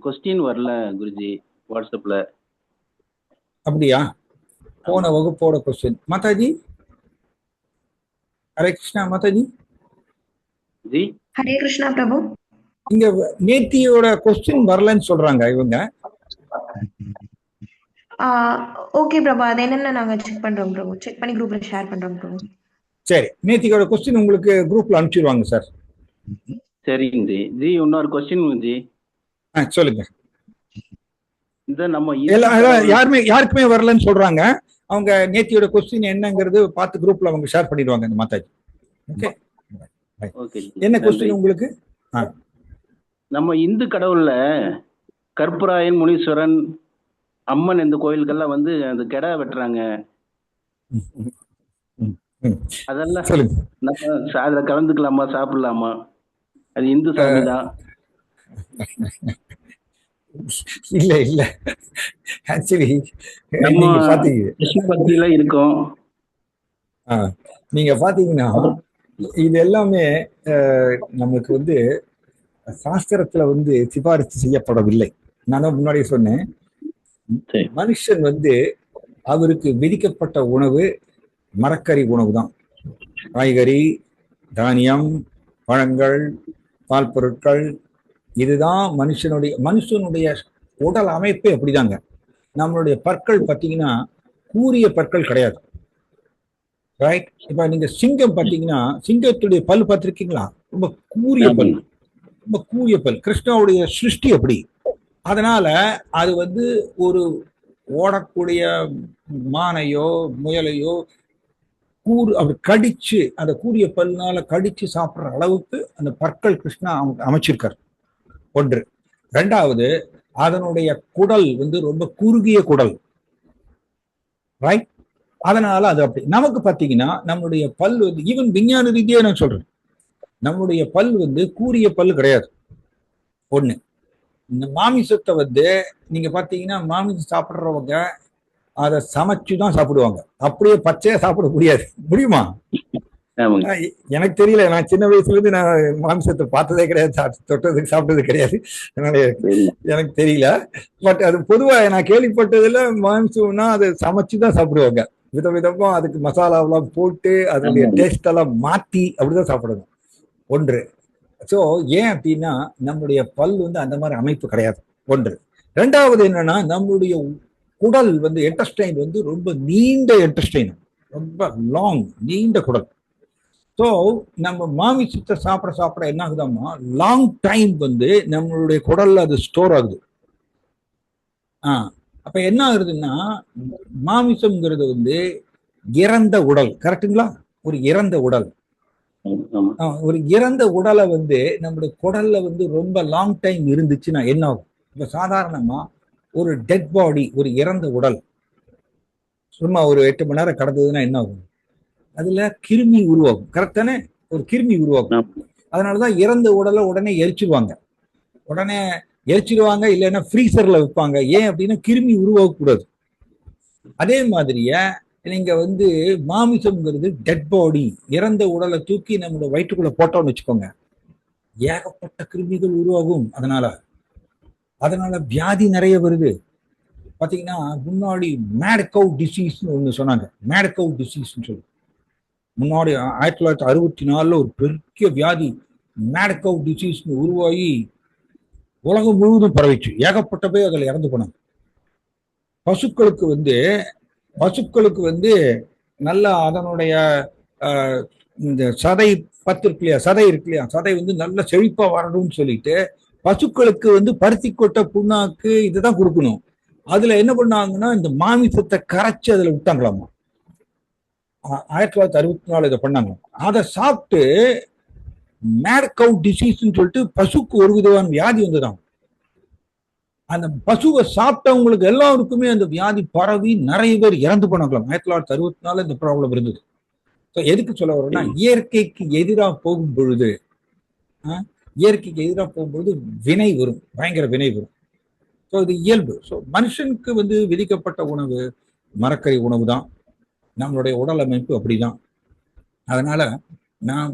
கொஸ்டின் வரல குருஜி, வாட்ஸ்அப்ல. அப்படியா? போன வகுப்போட கொஸ்டின் மாதாஜி. ஹரே கிருஷ்ணா மாதாஜி. ஜி ஹரே கிருஷ்ணா பிரபு. இங்க நேத்தியோட கொஸ்டின் வரலன்னு சொல்றாங்க இவங்க. ஓகே பிரபு, அது என்னன்னு நாங்க செக் பண்றோம் பிரபு. செக் பண்ணி குரூப்ல ஷேர் பண்றோம் பிரபு. சரி, நேத்திக்கோட கொஸ்டின் உங்களுக்கு குரூப்ல அனுப்பிச்சிருவாங்க சார். சரிங்க ஜி. ஜி இன்னொரு கொஸ்டின் ஜி. சொல்லுங்க. இந்த நம்ம யாருக்குமே வரலன்னு சொல்றாங்க. அவங்க நேத்தியோட கொஸ்டின் என்னங்கிறது பார்த்து குரூப்ல அவங்க ஷேர் பண்ணிடுவாங்க இந்த மாதாஜி. ஓகே, என்ன கொஸ்டின் உங்களுக்கு? நம்ம இந்து கடவுள்ல கற்பூராயன், முனீஸ்வரன், அம்மன் இந்த கோயில்கள்லாம் வந்து அந்த கெடா வெட்டுறாங்க. அதெல்லாம் நம்ம அதுல கலந்துக்கலாமா, சாப்பிடலாமா? அது இந்து சாமி தான். இல்ல இல்ல, ஆக்சுவலி பக்தியில இருக்கும். நீங்க பாத்தீங்கன்னா இது எல்லாமே நமக்கு வந்து சாஸ்திரத்துல வந்து சிபாரிசு செய்யப்படவில்லை. நான் தான் முன்னாடியே சொன்னேன், மனுஷன் வந்து அவருக்கு விதிக்கப்பட்ட உணவு மரக்கறி உணவு தான். காய்கறி, தானியம், பழங்கள், பால் பொருட்கள், இதுதான் மனுஷனுடைய உடல் அமைப்பே அப்படிதாங்க. நம்மளுடைய பற்கள் பார்த்தீங்கன்னா கூரிய பற்கள் கிடையாது, ரைட்? இப்ப நீங்க சிங்கம் பார்த்தீங்கன்னா, சிங்கத்துடைய பல் பார்த்திருக்கீங்களா? ரொம்ப கூரிய பல், ரொம்ப கூரிய பல். கிருஷ்ணாவுடைய சிருஷ்டி அப்படி. அதனால அது வந்து ஒரு ஓடக்கூடிய மானையோ முயலையோ அப்படி கடிச்சு, அந்த கூரிய பல்னால கடிச்சு சாப்பிட்ற அளவுக்கு அந்த பற்கள் கிருஷ்ணா அமைச்சிருக்காரு. ஒன்று. ரெண்டாவது, அதனுடைய குடல் வந்து ரொம்ப குறுகிய குடல், ரைட்? அதனால அது அப்படி. நமக்கு பார்த்தீங்கன்னா நம்மளுடைய பல் வந்து ஈவன் விஞ்ஞான ரீதியா நான் சொல்றேன், நம்முடைய பல் வந்து கூரிய பல் கிடையாது. ஒண்ணு. இந்த மாமிசத்தை வந்து நீங்க பார்த்தீங்கன்னா மாமிசம் சாப்பிட்றவங்க அதை சமைச்சுதான் சாப்பிடுவாங்க, அப்படியே பச்சையா சாப்பிட முடியுமா? எனக்கு தெரியல, நான் சின்ன வயசுல இருந்து நான் மாமிசத்தை பார்த்ததே கிடையாது, தொட்டதுக்கு சாப்பிட்டது கிடையாது, அதனால எனக்கு தெரியல. பட் அது பொதுவா நான் கேள்விப்பட்டதுல மாமிசம்னா அதை சமைச்சுதான் சாப்பிடுவாங்க, விதவிதமா அதுக்கு மசாலாவெல்லாம் போட்டு அதனுடைய டேஸ்ட் எல்லாம் மாத்தி அப்படிதான் சாப்பிடணும். ஒன்று. ஸோ ஏன் அப்படின்னா நம்முடைய பல் வந்து அந்த மாதிரி அமைப்பு கிடையாது. ஒன்று. ரெண்டாவது என்னன்னா, நம்மளுடைய குடல் வந்து என்டஸ்டைன் வந்து ரொம்ப நீண்ட என்டஸ்டைன், ரொம்ப லாங், நீண்ட குடல். ஸோ நம்ம மாமிசத்தை சாப்பிட என்ன ஆகுதாமா, லாங் டைம் வந்து நம்மளுடைய குடல்ல அது ஸ்டோர் ஆகுது. அப்ப என்ன ஆகுதுன்னா, மாமிசம்ங்கிறது வந்து இறந்த உடல், கரெக்டுங்களா? ஒரு இறந்த உடல். ஒரு இறந்த உடலை வந்து நம்மளுடைய குடல்ல வந்து ரொம்ப லாங் டைம் இருந்துச்சுன்னா என்ன ஆகும்? இப்ப சாதாரணமா ஒரு டெட் பாடி, ஒரு இறந்த உடல் சும்மா ஒரு 8 மணி நேரம் கடந்ததுன்னா என்ன ஆகும்? அதுல கிருமி உருவாகும், கரெக்ட் தானே? ஒரு கிருமி உருவாகும். அதனாலதான் இறந்த உடலை உடனே எரிச்சிருவாங்க, இல்லைன்னா ஃப்ரீசர்ல வைப்பாங்க. ஏன் அப்படின்னா கிருமி உருவாகக்கூடாது. அதே மாதிரியே நீங்க வந்து மாமிசம்ங்கிறது டெட் பாடி, இறந்த உடலை தூக்கி நம்மளோட வயிற்றுக்குள்ள போட்டோம்னு வச்சுக்கோங்க, ஏகப்பட்ட கிருமிகள் உருவாகும். அதனால வியாதி நிறைய வருது. பாத்தீங்கன்னா முன்னாடி மேட் கவ் டிசீஸ்னு ஒண்ணு சொன்னாங்க, மேட் கவ் டிசீஸ்ன்னு சொல்லி. முன்னாடி 1964 ஒரு பெரிய வியாதி மேட் கவ் டிசீஸ்னு உருவாகி உலகம் முழுவதும் பரவிச்சு, ஏகப்பட்ட பேர் அதுல இறந்து போனாங்க. பசுக்களுக்கு வந்து நல்லா அதனுடைய இந்த சதை இருக்கு இல்லையா, சதை வந்து நல்ல செழிப்பா வரணும்னு சொல்லிட்டு பசுக்களுக்கு வந்து பருத்தி கொட்டை, புண்ணாக்கு இதுதான் கொடுக்கணும். அதுல என்ன பண்ணாங்கன்னா இந்த மாமிசத்தை கரைச்சு அதுல விட்டாங்களாமா. 1964 இதை பண்ணாங்க. அதை சாப்பிட்டு மேட் கவ் டிசீஸ்ன்னு சொல்லிட்டு பசுக்கு ஒரு விதமான வியாதி வந்துதான். அந்த பசுவை சாப்பிட்டவங்களுக்கு எல்லாருக்குமே அந்த வியாதி பரவி நிறைய பேர் இறந்து போனாங்களாம். 1964 இந்த ப்ராப்ளம் இருந்தது. எதுக்கு சொல்ல வரோம்னா, இயற்கைக்கு எதிராக போகும் பொழுது வினை வரும், பயங்கர வினை வரும். ஸோ இது இயல்பு. ஸோ மனுஷனுக்கு வந்து விதிக்கப்பட்ட உணவு மரக்கறி உணவு தான். நம்மளுடைய உடல் அமைப்பு அப்படிதான். அதனால நான்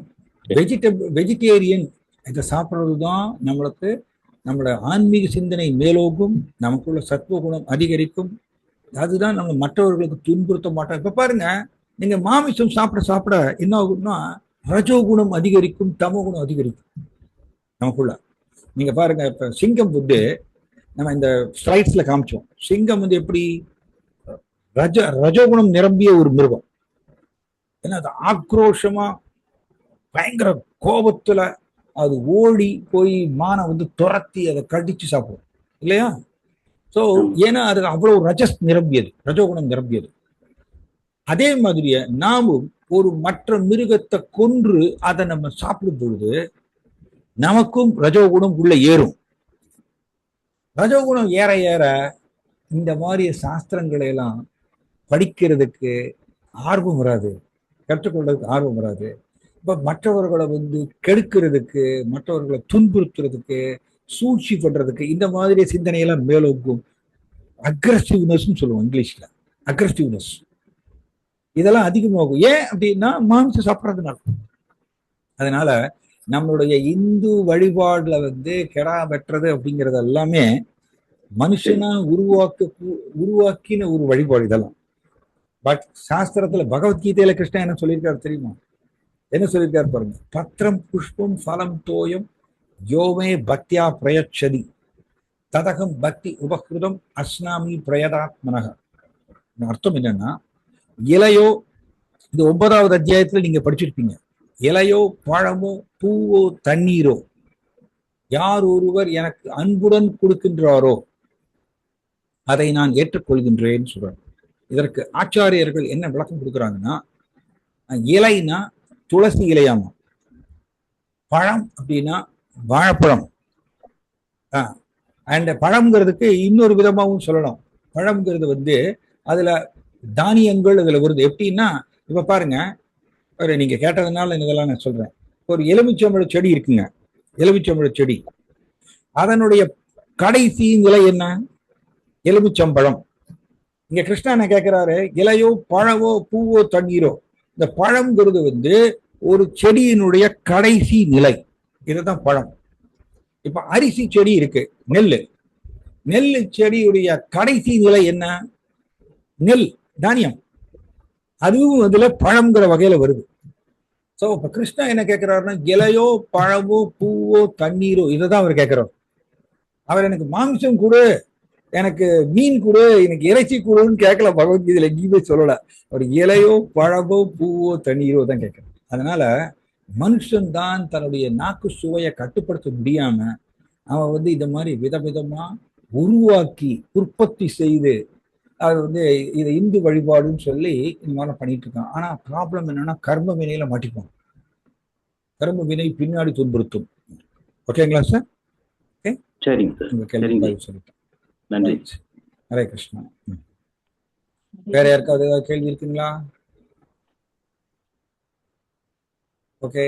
வெஜிடேரியன் இதை சாப்பிட்றது தான் நம்மளோட ஆன்மீக சிந்தனை மேலோகும், நமக்குள்ள சத்துவ குணம் அதிகரிக்கும். அதுதான் நம்ம மற்றவர்களுக்கு துன்புறுத்த மாட்டோம். இப்ப பாருங்க, நீங்க மாமிசம் சாப்பிட என்ன ஆகும்னா ரஜோகுணம் அதிகரிக்கும், தமோ குணம் அதிகரிக்கும் நமக்குள்ள. நீங்க பாருங்க, இப்ப சிங்கம் வந்து நம்ம இந்த ஸ்லைட்ஸ்ல காமிச்சோம். சிங்கம் வந்து எப்படி ரஜோகுணம் நிரம்பிய ஒரு மிருகம். ஏன்னா அது ஆக்ரோஷமா பயங்கர கோபத்துல அது ஓடி போய் மானை வந்து துரத்தி அதை கடிச்சு சாப்பிடும் இல்லையா? ஸோ ஏன்னா அது அவ்வளவு ரஜோகுணம் நிரம்பியது. அதே மாதிரியே நாமும் ஒரு மற்ற மிருகத்தை கொன்று அதை நம்ம சாப்பிடும் பொழுது நமக்கும் ரஜோகுணம் உள்ள ஏறும். ரஜோகுணம் ஏற ஏற இந்த மாதிரி சாஸ்திரங்களை எல்லாம் படிக்கிறதுக்கு ஆர்வம் வராது, கற்றுக்கொள்றதுக்கு ஆர்வம் வராது. இப்ப மற்றவர்களை வந்து கெடுக்கிறதுக்கு, மற்றவர்களை துன்புறுத்துறதுக்கு, சூழ்ச்சி பண்றதுக்கு இந்த மாதிரி சிந்தனையெல்லாம் மேலோக்கும். அக்ரஸிவ்னஸ் சொல்லுவோம் இங்கிலீஷ்ல, அக்ரஸிவ்னஸ் இதெல்லாம் அதிகமாகும். ஏன் அப்படின்னா மாம்சம் சாப்பிட்றதுனால. அதனால நம்மளுடைய இந்து வழிபாடுல வந்து கெடா வெட்டுறது அப்படிங்கிறது எல்லாமே மனுஷனா உருவாக்கின ஒரு வழிபாடு இதெல்லாம். பட் சாஸ்திரத்துல பகவத்கீதையில கிருஷ்ணன் என்ன சொல்லியிருக்காரு தெரியுமா? என்ன சொல்லியிருக்காரு பாருங்க. பத்திரம் புஷ்பம் ஃபலம் தோயம் யோமே பக்தியா பிரயச்சதி ததகம் பக்தி உபகிருதம் அஸ்னாமி பிரயதாத்மனக. அர்த்தம் என்னன்னா, இலையோ, இந்த 9வது அத்தியாயத்துல நீங்க படிச்சிருப்பீங்க, இலையோ பழமோ பூவோ தண்ணீரோ யார் ஒருவர் எனக்கு அன்புடன் கொடுக்கின்றாரோ அதை நான் ஏற்றுக்கொள்கின்றேன்னு சொல்றேன். இதற்கு ஆச்சாரியர்கள் என்ன விளக்கம் கொடுக்குறாங்கன்னா, இலைனா துளசி இலையாமா, பழம் அப்படின்னா வாழைப்பழம். அண்ட் பழம்ங்கிறதுக்கு இன்னொரு விதமாகவும் சொல்லலாம். பழம்ங்கிறது வந்து அதுல தானியங்கள் அதுல வருது. எப்படின்னா இப்ப பாருங்க, நீங்க கேட்டதுனால இதெல்லாம் நான் சொல்றேன். ஒரு எலுமிச்சம்பழ செடி இருக்குங்க, எலுமிச்சம்பழ செடி, அதனுடைய கடைசி நிலை என்ன? எலுமிச்சம்பழம். இங்க கிருஷ்ணா என்ன கேட்கிறாரு, இலையோ பழவோ பூவோ தண்ணீரோ. இந்த பழம்ங்கிறது வந்து ஒரு செடியினுடைய கடைசி நிலை, இதுதான் பழம். இப்ப அரிசி செடி இருக்கு, நெல்லு செடியுடைய கடைசி நிலை என்ன? நெல், தானியம். அதுவும் அதுல பழம்ங்கிற வகையில வருது. சோ இப்ப கிருஷ்ணா என்ன கேட்கிறாருன்னா, இலையோ பழமோ பூவோ தண்ணீரோ இதைதான் அவர் கேட்கிறார். அவர் எனக்கு மாம்சம் கொடு, எனக்கு மீன் கொடு, எனக்கு இறைச்சி கொடுன்னு கேட்கல. பகவத்கீதையில எங்கேயுமே சொல்லல. அவர் இலையோ பழமோ பூவோ தண்ணீரோ தான் கேட்கிறார். அதனால மனுஷன் தான் தன்னுடைய நாக்கு சுவையை கட்டுப்படுத்த முடியாம அவன் வந்து இந்த மாதிரி விதவிதமா உருவாக்கி உற்பத்தி செய்து அது வந்து இதை இந்து வழிபாடுன்னு சொல்லி இந்த மாதிரி பண்ணிட்டு இருக்கான். ஆனா ப்ராப்ளம் என்னன்னா, கர்ம வினையில மாட்டிப்போம். கர்ம வினை பின்னாடி துன்புறுத்தும். ஓகேங்களா சார்? ஓகே, சரிங்க சார். உங்க கேள்வி சொல்லிட்டேன். நன்றி. ஹரே கிருஷ்ணா. வேற யாருக்காவது ஏதாவது கேள்வி இருக்குங்களா? ஓகே,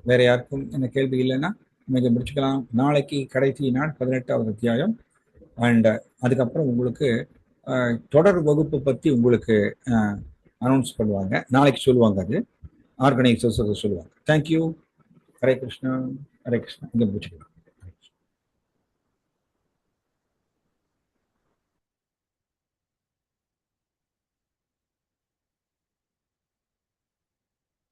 வேற யாருக்கும் என்ன கேள்வி இல்லைன்னா நீங்க முடிச்சுக்கலாம். நாளைக்கு கடைசி நாள் 18வது அத்தியாயம். அண்ட் அதுக்கப்புறம் உங்களுக்கு தொடர் வகுப்பு பத்தி உங்களுக்கு அனௌன்ஸ் பண்ணுவாங்க, நாளைக்கு சொல்லுவாங்க, அது ஆர்கனைசர்ஸ் அதை சொல்லுவாங்க. தேங்க்யூ. ஹரே கிருஷ்ணா. ஹரே கிருஷ்ணா. இங்க முடிச்சுக்கலாம்.